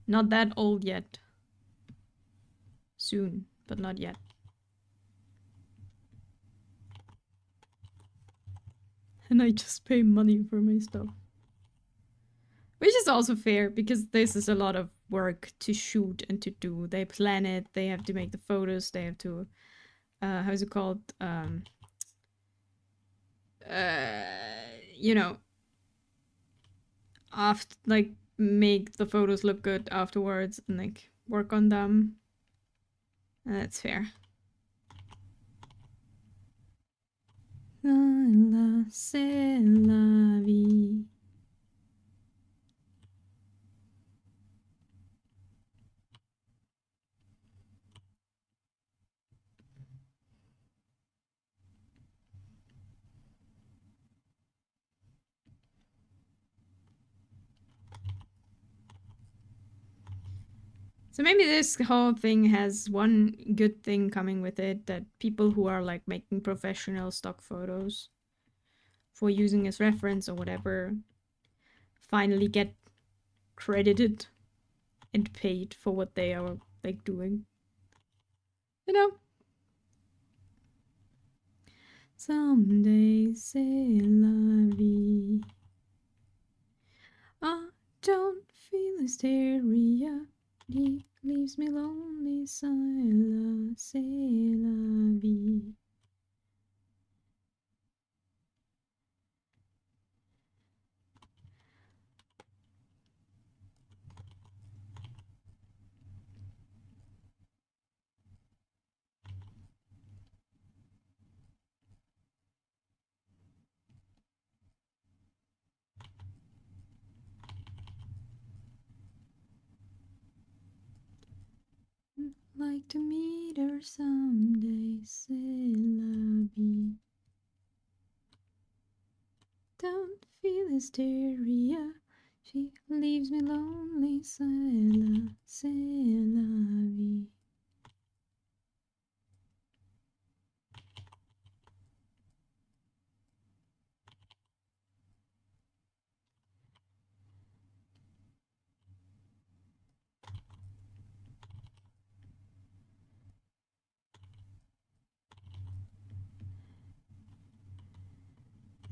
Speaker 2: Not that old yet. Soon, but not yet. And I just pay money for my stuff. Which is also fair, because this is a lot of work to shoot and to do. They plan it, they have to make the photos, they have to... how's it called? You know... After, like, make the photos look good afterwards and, like, work on them. And that's fair. La, c'est la vie. So maybe this whole thing has one good thing coming with it, that people who are like making professional stock photos for using as reference or whatever finally get credited and paid for what they are like doing. You know? Someday c'est la vie. I don't feel hysteria. He leaves me lonely, c'est la vie. Like to meet her someday, c'est la vie. Don't feel hysteria. She leaves me lonely, c'est la vie.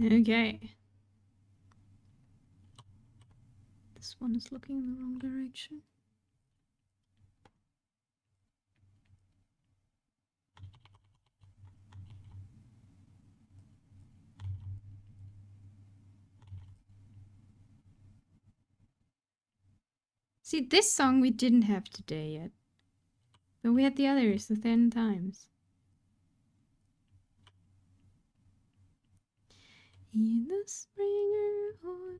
Speaker 2: Okay. This one is looking in the wrong direction. See, this song we didn't have today yet. But we had the others, the 10 times. In the spring or autumn,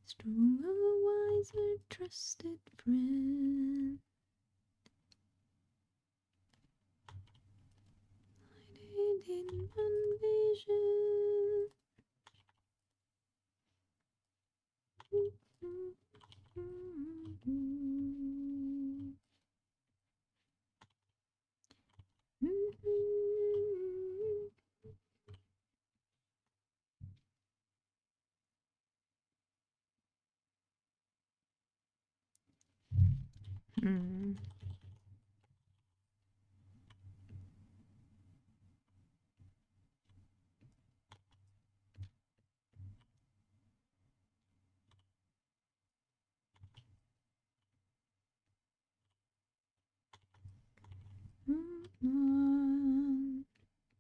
Speaker 2: stronger, wiser, trusted friend. Hiding in one vision. Mm.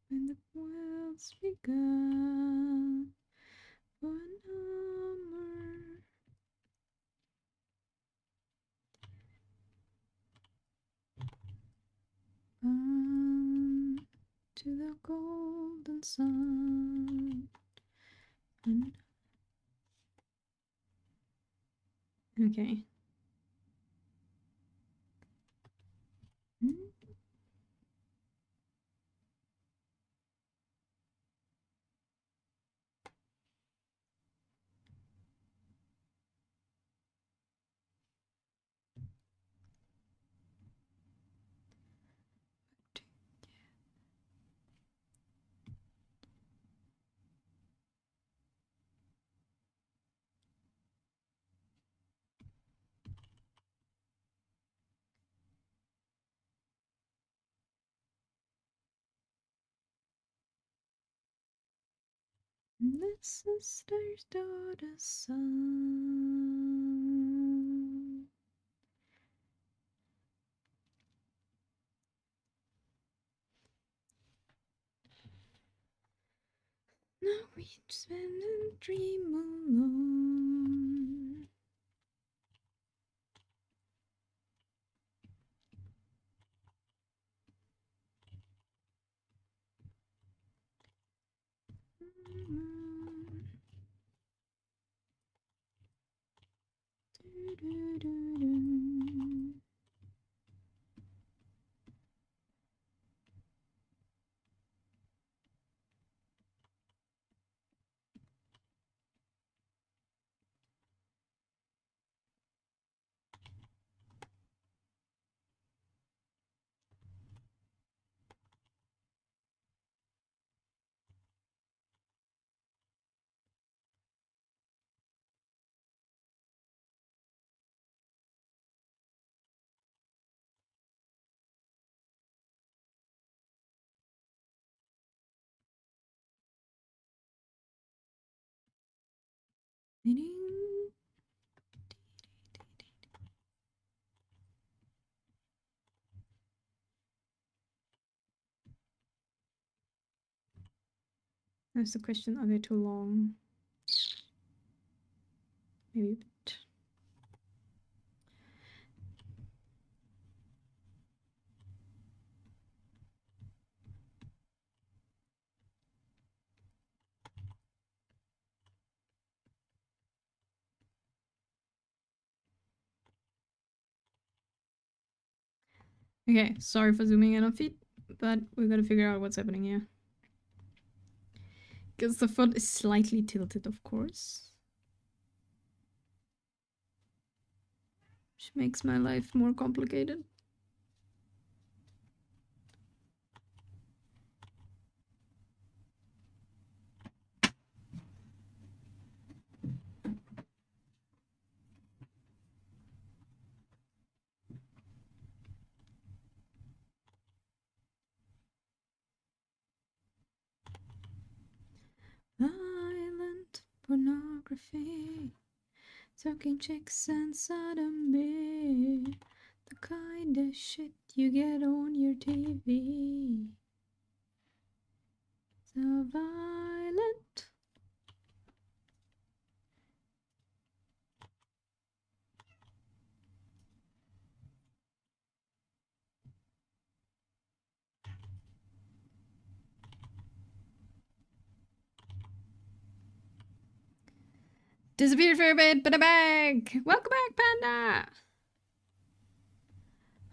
Speaker 2: When the world's begun for an hour. To the golden sun. Okay. The sister's daughter's son. Now we spend and dream alone. That's the question. Are they too long? Maybe a bit. Okay, sorry for zooming in on feet, but we gotta figure out what's happening here. Because the foot is slightly tilted, of course. Which makes my life more complicated. Violent pornography, talking chicks and sodomy, the kind of shit you get on your TV. So violent. Disappeared for a bit, but I'm back! Welcome back, Panda!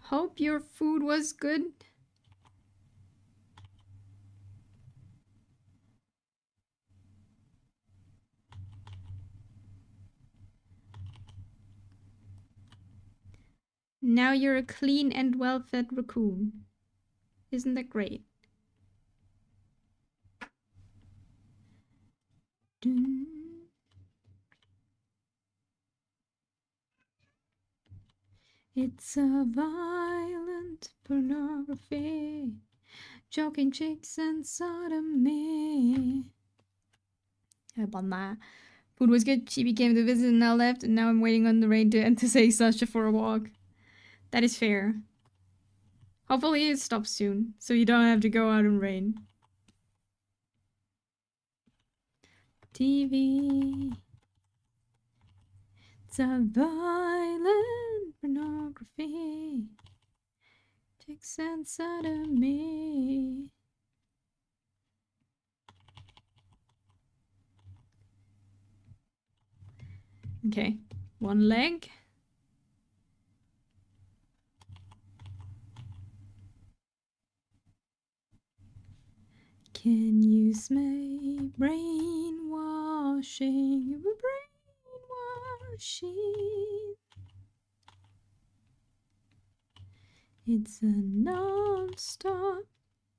Speaker 2: Hope your food was good. Now you're a clean and well-fed raccoon. Isn't that great? Dun. It's a violent pornography, joking chicks and sodomy. Food was good. She came to visit and now left, and now I'm waiting on the rain to take Sasha for a walk. That is fair. Hopefully it stops soon, so you don't have to go out in rain. TV. It's a violent pornography. Chicks and sodomy. Okay, one leg. Can you smell brainwashing? Brainwashing. It's a non-stop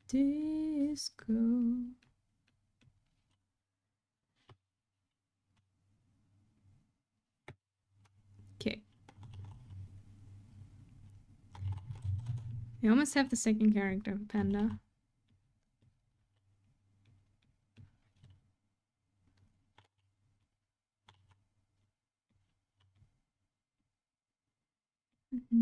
Speaker 2: disco. Okay. We almost have the second character, Panda. Yeah.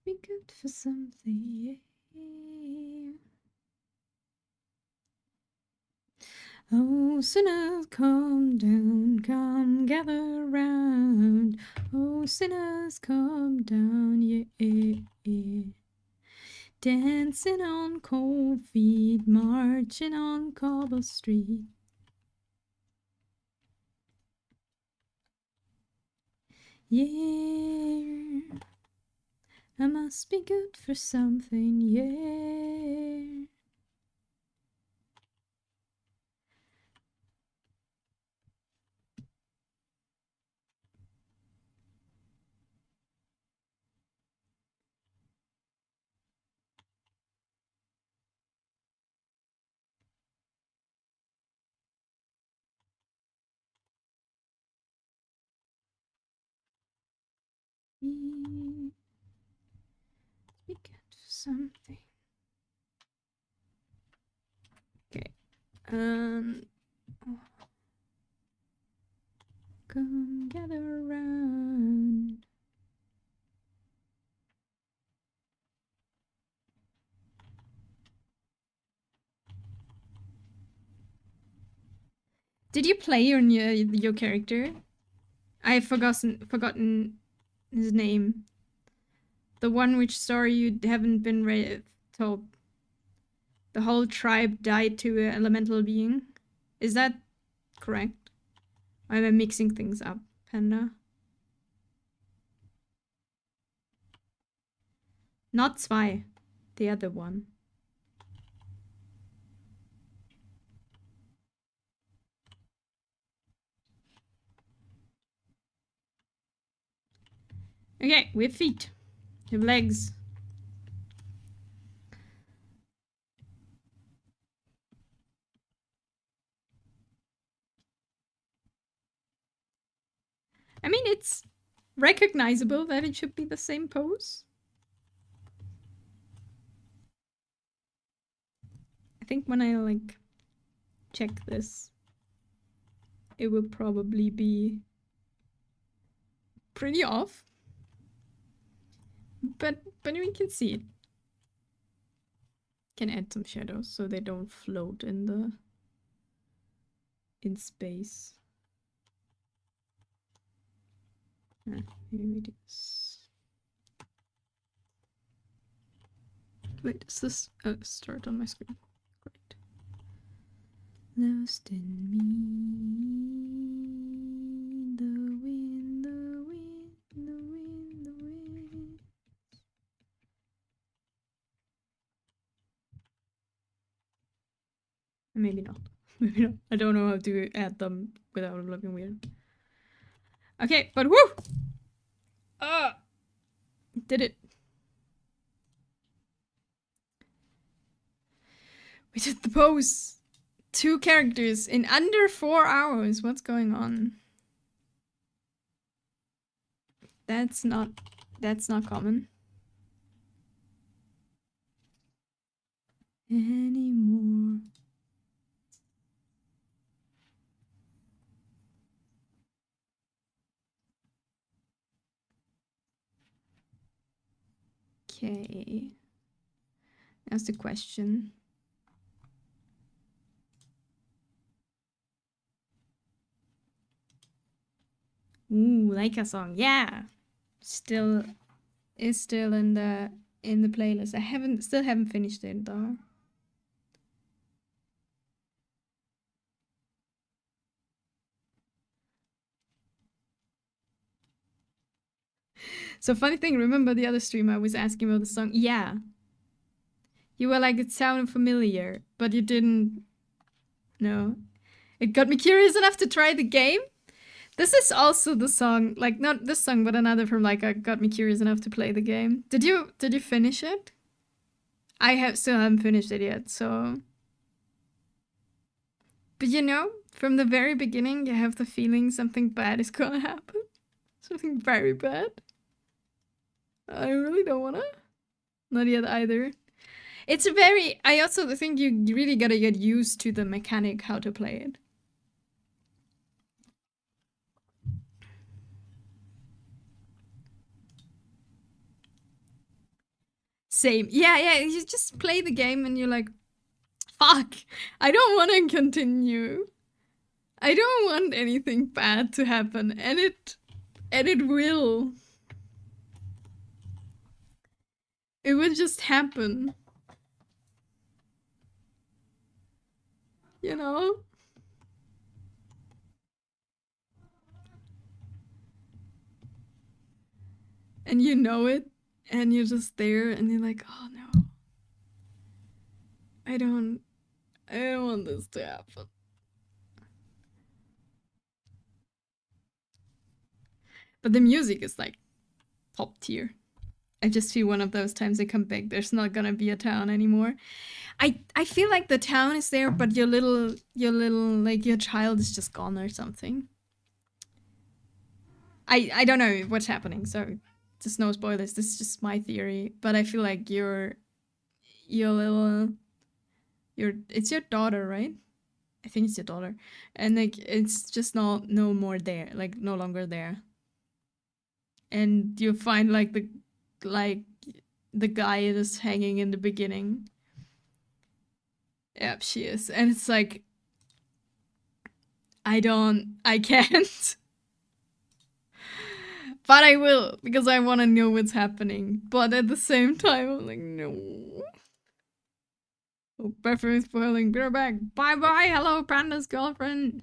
Speaker 2: Be good for something. Yeah. Oh, sinners, come down, come gather round. Oh, sinners, come down, yeah. Dancing on cold feet, marching on cobble street. Yeah, I must be good for something, yeah. Yeah, be good for something. Okay, come gather around. Did you play your character? I've forgotten his name. The one which story you haven't been told. The whole tribe died to an elemental being. Is that correct? Or am I mixing things up, Panda? Not Zwei. The other one. Okay, we have feet. We have legs. I mean, it's recognizable that it should be the same pose. I think when I, like, check this, it will probably be pretty off. But we can see it. Can add some shadows so they don't float in space. Maybe this. Wait, is this start on my screen? Great. Lost in me, the wind, the wind, the wind, the wind. Maybe not. Maybe not. I don't know how to add them without looking weird. Okay, but woo! Did it. We did the pose. 2 characters in under 4 hours. What's going on? That's not common. Anymore. Okay. That's the question. Ooh, Leica song. Yeah. Still in the playlist. I still haven't finished it though. So funny thing, remember the other stream I was asking about the song? Yeah. You were like, it sounded familiar, but you didn't know. It got me curious enough to try the game. This is also the song, like not this song, but another from Leica got me curious enough to play the game. Did you finish it? I still haven't finished it yet, so. But you know, from the very beginning, you have the feeling something bad is gonna happen. Something very bad. I really don't wanna. Not yet either. It's very. I also think you really gotta get used to the mechanic, how to play it. Same. Yeah. You just play the game and you're like, fuck, I don't want to continue. I don't want anything bad to happen, and it will. It will just happen. You know? And you know it, and you're just there, and you're like, oh no. I don't want this to happen. But the music is like top tier. I just feel one of those times I come back, there's not gonna be a town anymore. I feel like the town is there, but your little like your child is just gone or something. I don't know what's happening, so just no spoilers. This is just my theory, but I feel like your it's your daughter, right? I think it's your daughter, and like it's just not no more there, like no longer there. And you find like the guy is hanging in the beginning. Yep, she is, and it's like I can't. But I will, because I want to know what's happening. But at the same time, I'm like, no. Oh, Bethany is spoiling. Be right back. Bye bye. Hello, Panda's girlfriend.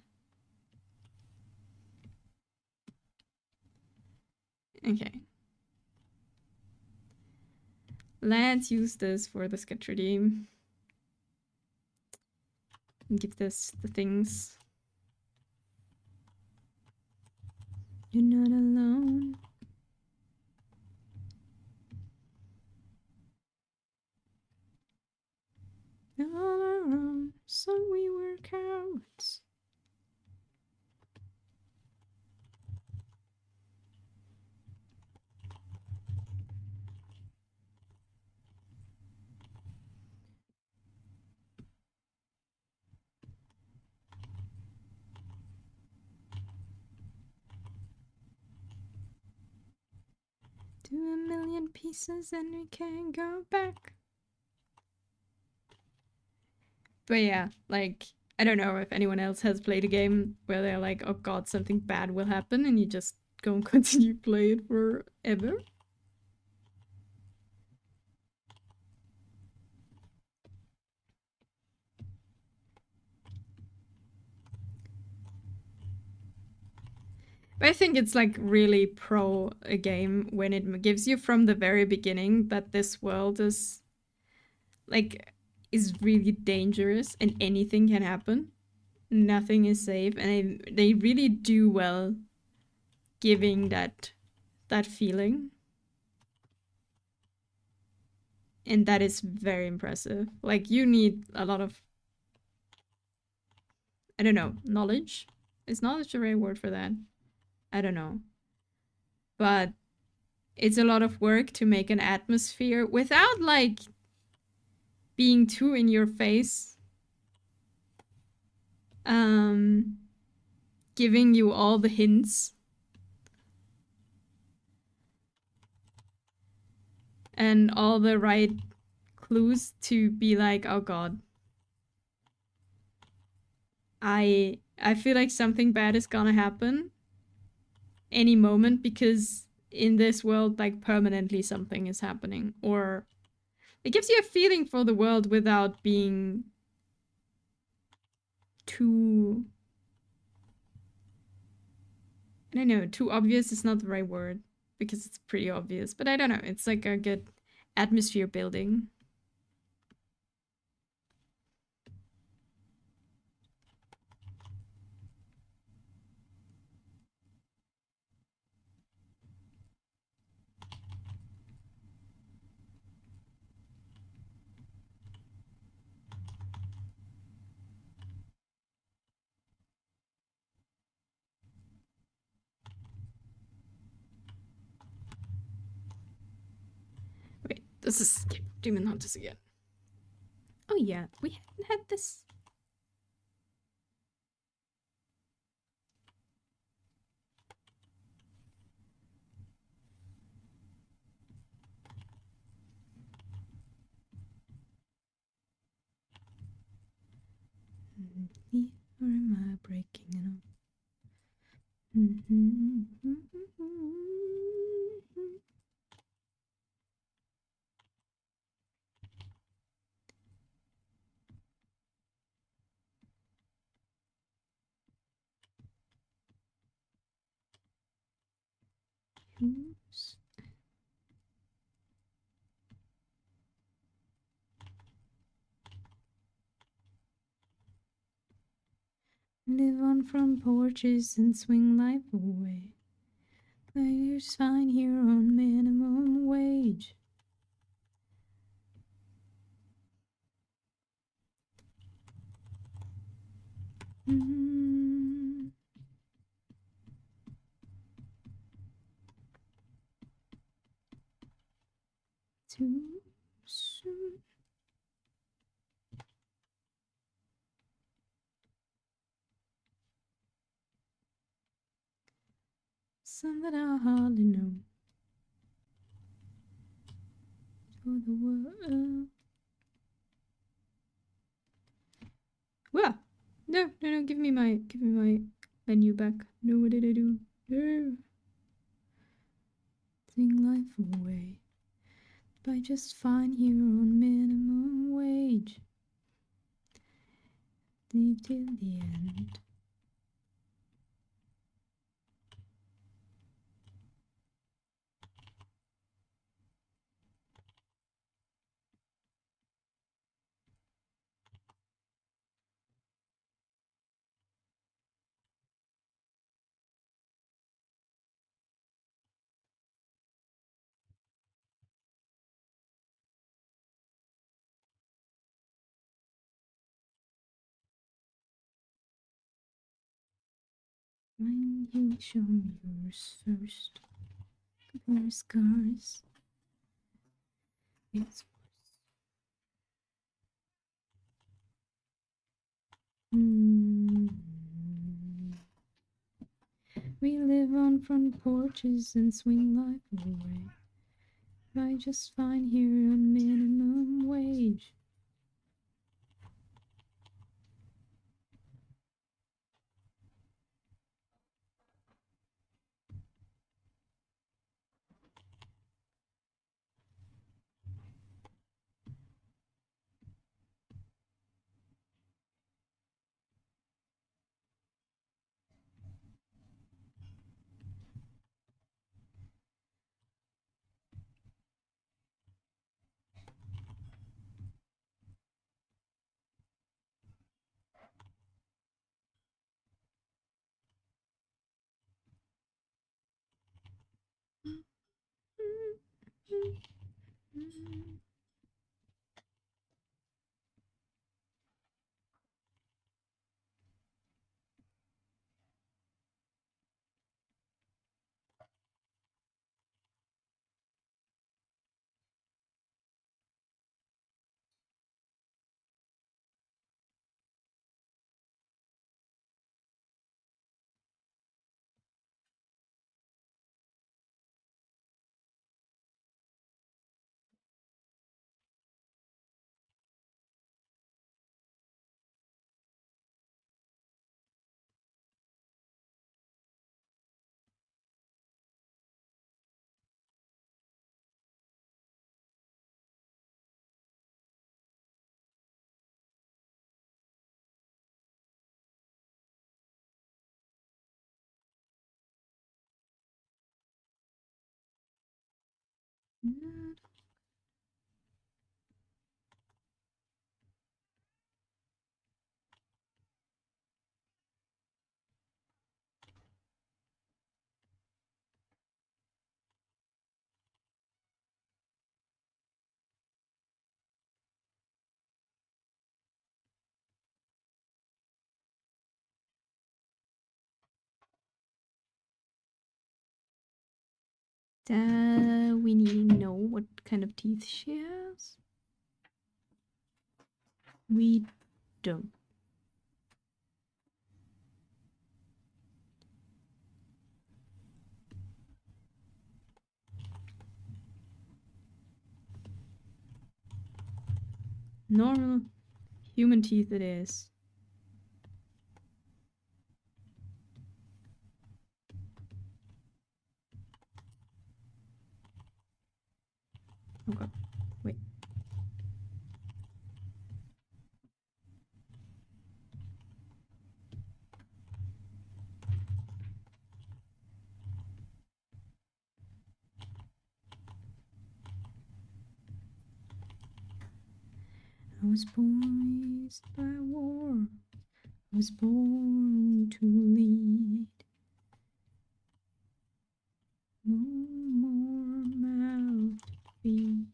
Speaker 2: Okay. Let's use this for the sketch redeem. And give this the things. You're not alone. All our own, so we work out. Do 1,000,000 pieces and we can't go back. But yeah, like, I don't know if anyone else has played a game where they're like, oh god, something bad will happen, and you just go and continue play it forever. But I think it's like really pro a game when it gives you from the very beginning that this world is like is really dangerous and anything can happen. Nothing is safe, and they really do well giving that feeling. And that is very impressive. Like, you need a lot of, I don't know, knowledge. Is knowledge the right word for that? I don't know. But it's a lot of work to make an atmosphere without like being too in your face. Giving you all the hints. And all the right clues to be like, oh god. I feel like something bad is gonna happen any moment, because in this world, like, permanently something is happening. Or it gives you a feeling for the world without being too, I don't know, too obvious is not the right word, because it's pretty obvious, but I don't know, it's like a good atmosphere building. Wait, this is Demon Hunters again. yeah, we haven't had this. Or am I breaking it up? Oops. Live on from porches and swing life away. Players fine here on minimum wage. Too soon. Some that I hardly know. For the world. Well, no, give me my menu back. No, what did I do? No. Sing life away by just fine here on minimum wage. Leave till the end. Mind you, show me yours first. Compare scars. It's We live on front porches and swing life away. I just fine here on minimum wage. We need to know what kind of teeth she has. we don't. Normal human teeth it is. Oh god, wait. I was poised by war. I was born to lead. No more mouth to feed.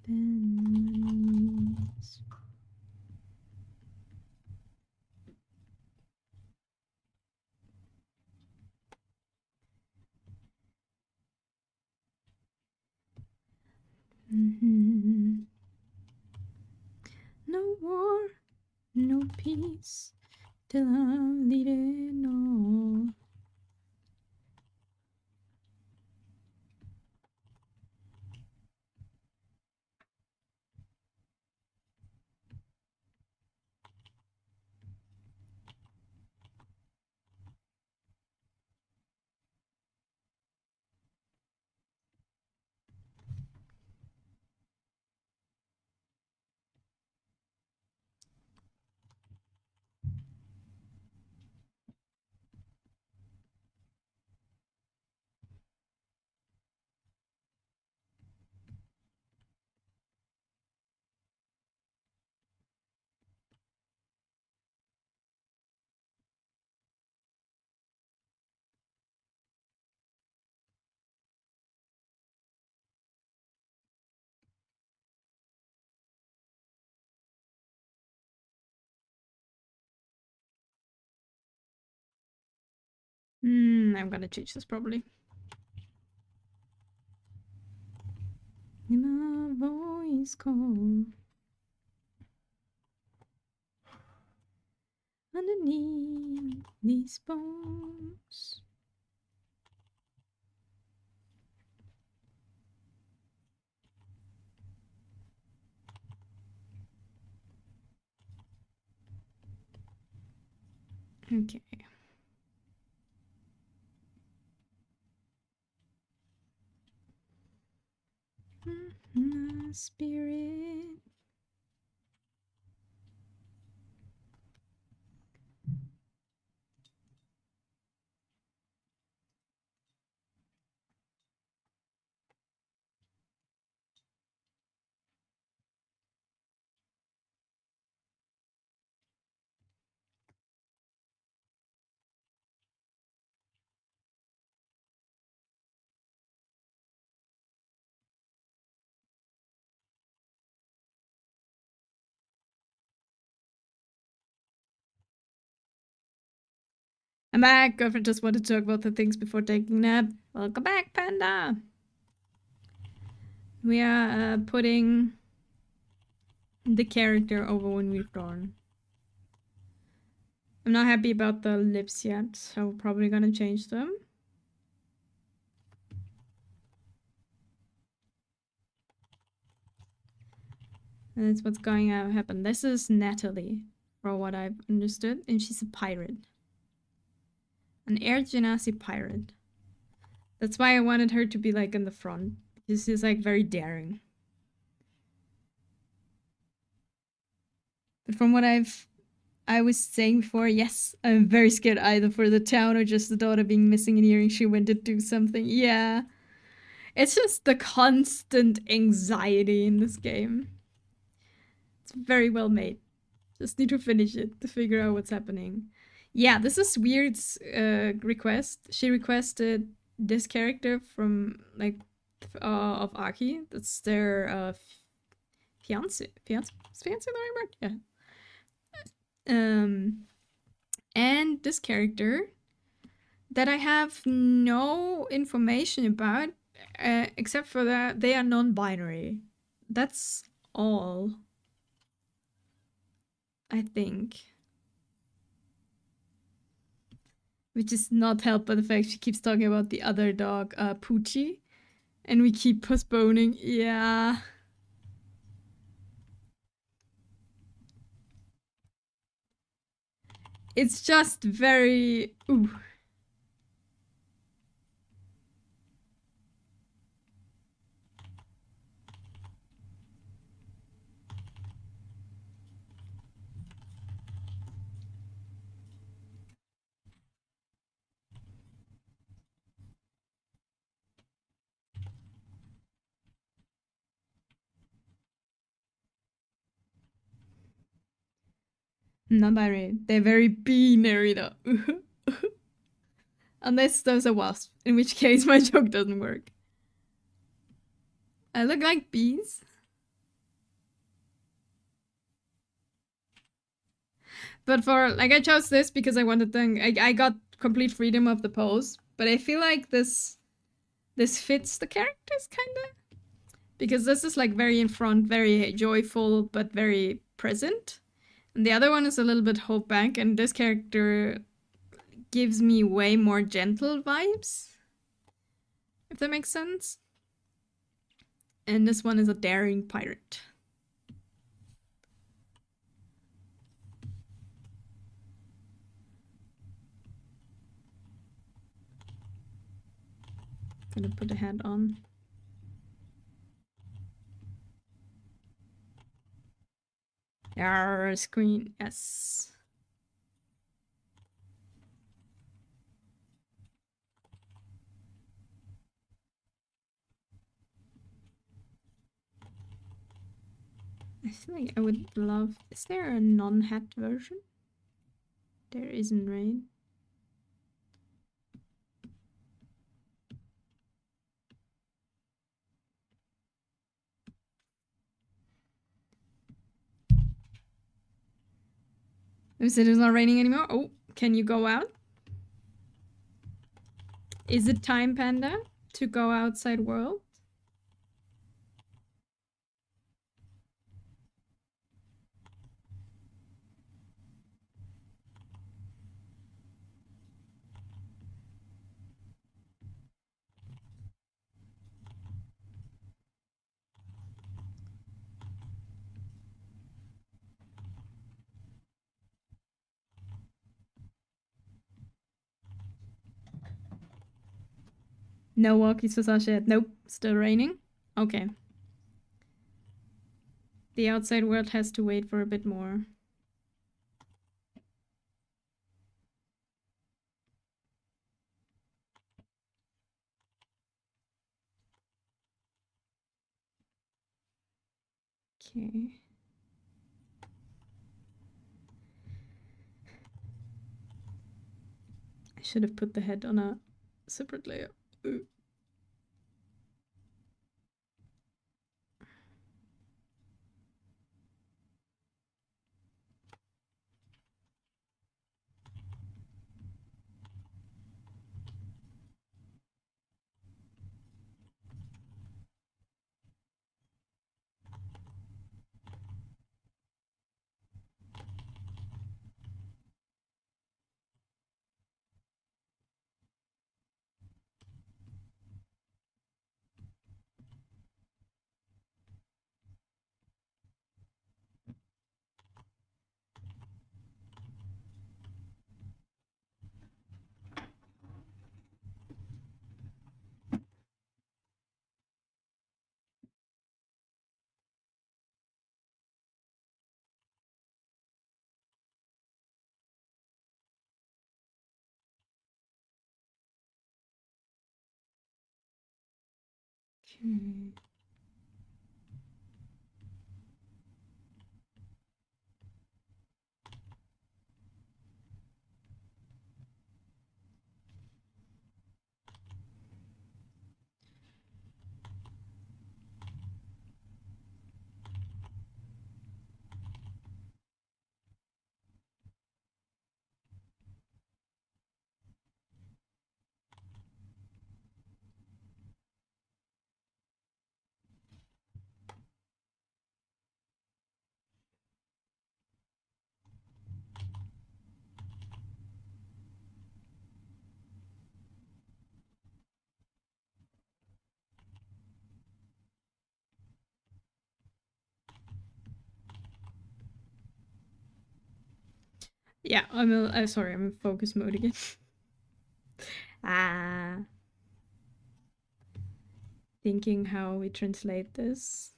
Speaker 2: Then my knees. No war, no peace, till I'm leading all. I'm gonna change this probably. My voice call underneath these bones. Okay. My spirit. I'm back. Girlfriend just wanted to talk about the things before taking a nap. Welcome back, Panda. We are putting the character over when we've drawn. I'm not happy about the lips yet, so we're probably gonna change them. And that's what's going to happen. This is Natalie, for what I've understood, and she's a pirate. An Air Genasi pirate. That's why I wanted her to be like in the front, because she's like very daring. But from what I was saying before, yes, I'm very scared either for the town or just the daughter being missing and hearing she went to do something. Yeah. It's just the constant anxiety in this game. It's very well made. Just need to finish it to figure out what's happening. Yeah, this is Weird's request. She requested this character from, like, of Aki. That's their fiance. Fiance? Is fiance the right word? Yeah. And this character that I have no information about, except for that they are non-binary. That's all, I think. Which is not helped by the fact she keeps talking about the other dog, Poochie. And we keep postponing. Yeah. It's just very... Ooh. Non-binary. They're very binary though. Unless there's a wasp, in which case my joke doesn't work. I look like bees. But for, like, I chose this because I wanted to, I got complete freedom of the pose. But I feel like this fits the characters, kinda. Because this is like very in front, very joyful, but very present. And the other one is a little bit hold back, and this character gives me way more gentle vibes. If that makes sense. And this one is a daring pirate. Gonna put a hat on. Our screen, yes. I feel like I would love... Is there a non-hat version? There isn't, right? Is it not raining anymore? Oh, can you go out? Is it time, Panda, to go outside world? No walkies for Sasha yet. Nope, still raining. Okay. The outside world has to wait for a bit more. Okay. I should have put the head on a separate layer. Ooh. Okay. Yeah, sorry, I'm in focus mode again. Ah. Thinking how we translate this.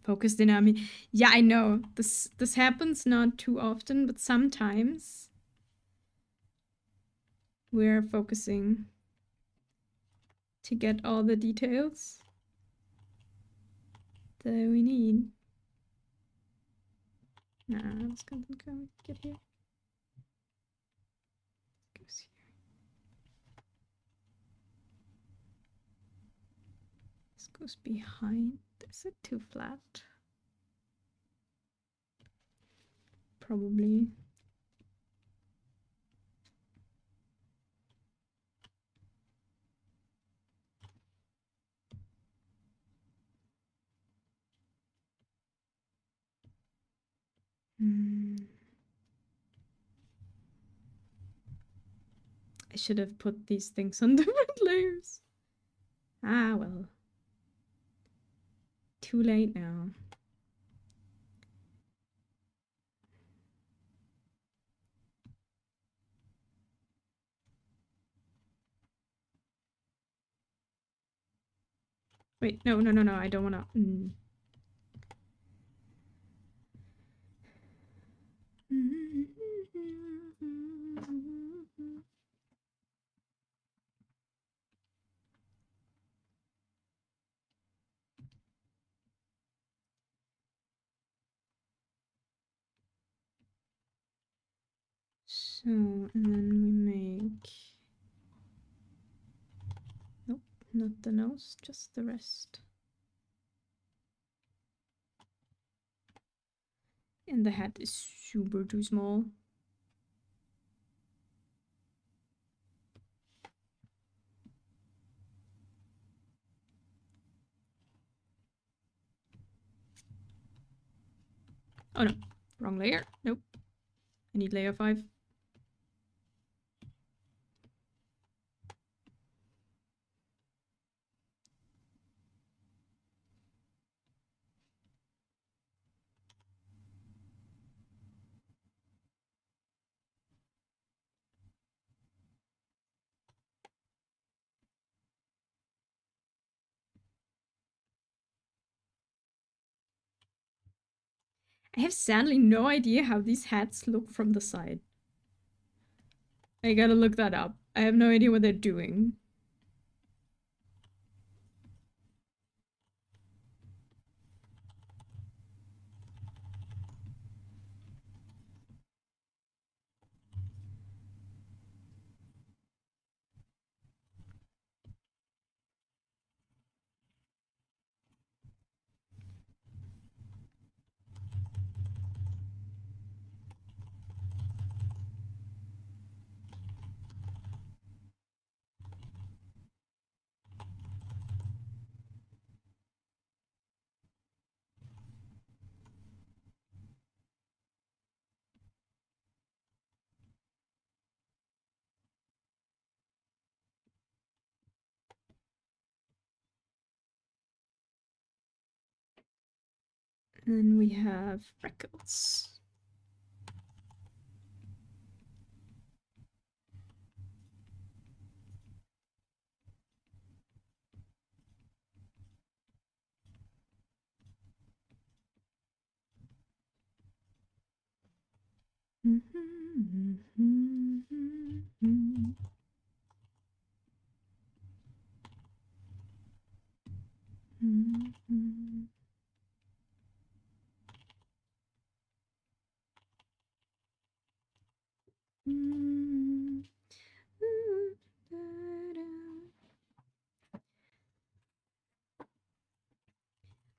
Speaker 2: Focus dynamic. Yeah, I know. This happens not too often, but sometimes we're focusing to get all the details that we need. Nah, let's go get here. Goes here. This goes behind. Is it too flat? Probably. I should have put these things on different layers. Ah, well. Too late now. Wait, no, I don't wanna... So, and then we make... Nope, not the nose, just the rest. And the hat is super too small. Oh no, wrong layer. Nope. I need layer 5. I have sadly no idea how these hats look from the side. I gotta look that up. I have no idea what they're doing. And then we have freckles.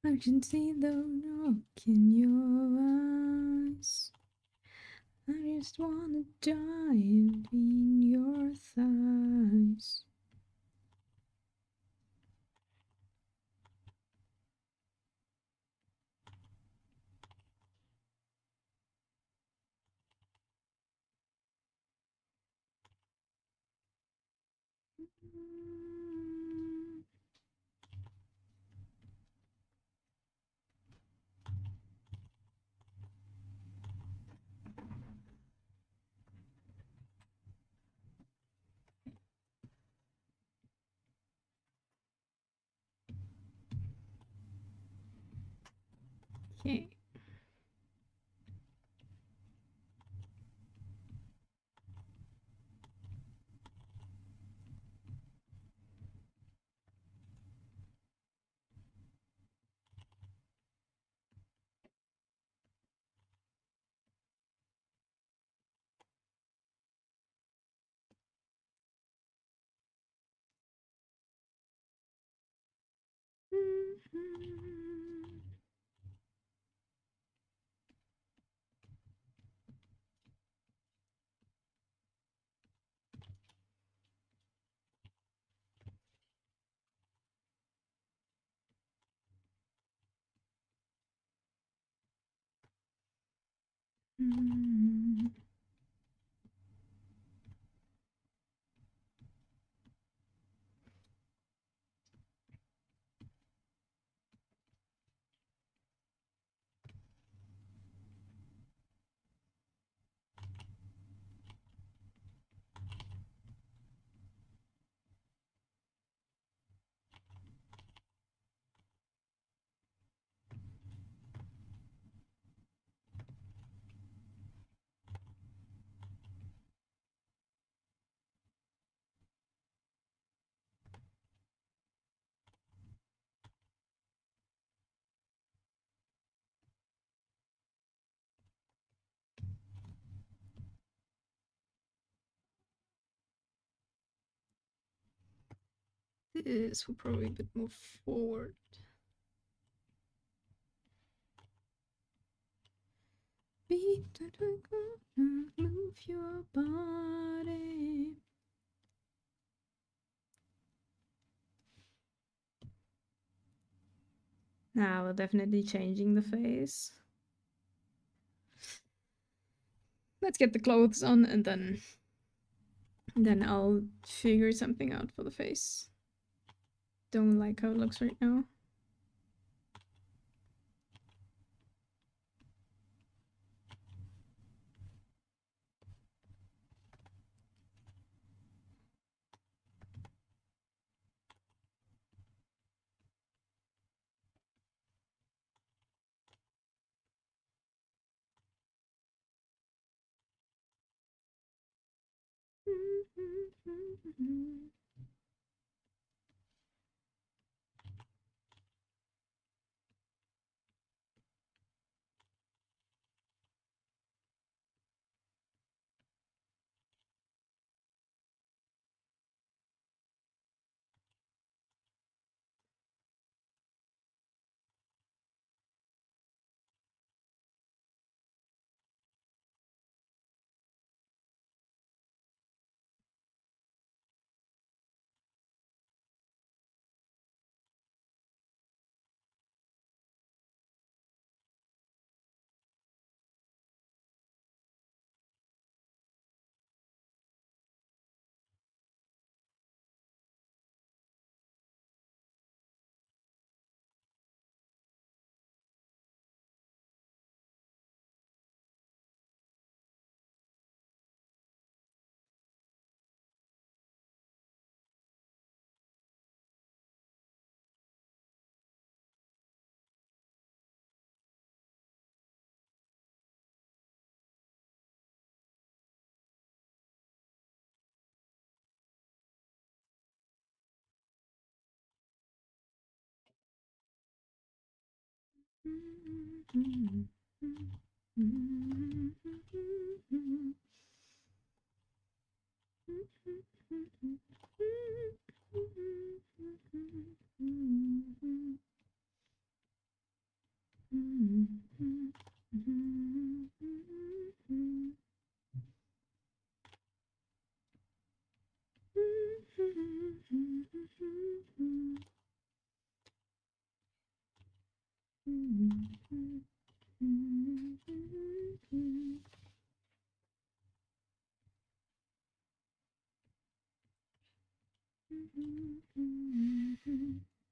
Speaker 2: I can see the look in your eyes. I just wanna dive in your thighs. Okay. This will probably a bit more forward. Beat the corner, move your body. Now we're definitely changing the face. Let's get the clothes on and then I'll figure something out for the face. Don't like how it looks right now.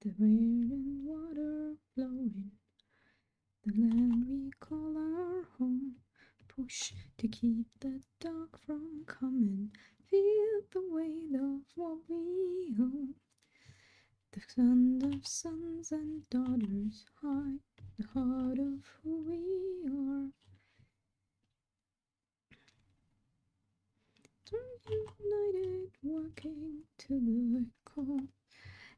Speaker 2: The wind and water flowing, the land we call our home. Push to keep the dark from coming. Feel the weight of what we own. The sound of sons and daughters high the heart of who we are. United, walking to the call.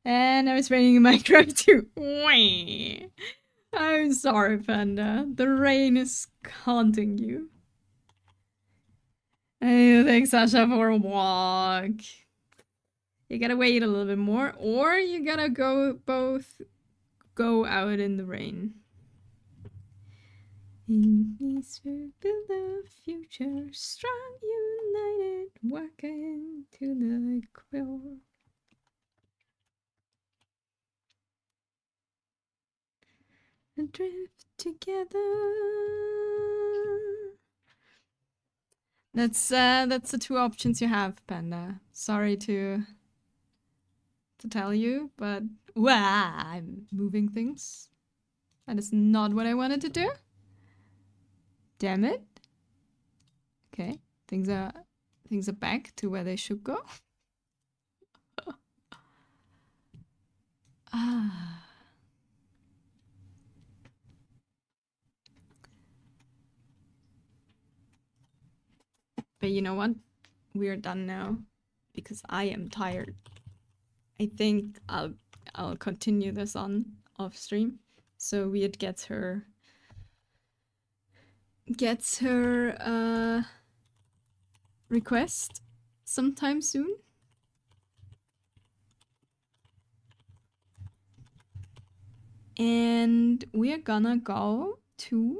Speaker 2: And I was raining in Minecraft too. Wah. I'm sorry, Panda. The rain is haunting you. Hey, thanks, Sasha, for a walk. You gotta wait a little bit more, or you gotta go out in the rain. In peace we build a future, strong, united, walking to the core. Adrift together. That's the two options you have, Panda. Sorry to tell you, but I'm moving things. That is not what I wanted to do. Damn it. Okay, things are back to where they should go. But you know what? We're done now because I am tired. I think I'll continue this on off stream. So Weird gets her request sometime soon. And we're gonna go to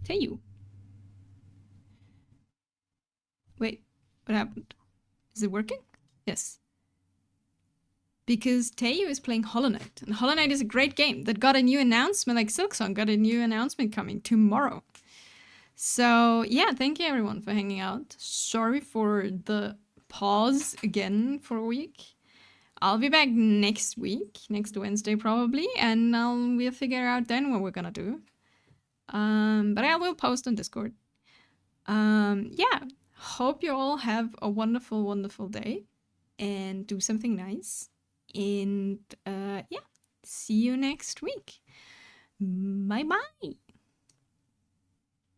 Speaker 2: Teiyu. Wait, what happened? Is it working? Yes. Because Teiyu is playing Hollow Knight. And Hollow Knight is a great game that got a new announcement, like Silksong got a new announcement coming tomorrow. So yeah, thank you everyone for hanging out. Sorry for the pause again for a week. I'll be back next week, next Wednesday probably, and we'll figure out then what we're gonna do. But I will post on Discord. Yeah, hope you all have a wonderful, wonderful day and do something nice. And yeah, see you next week. Bye bye.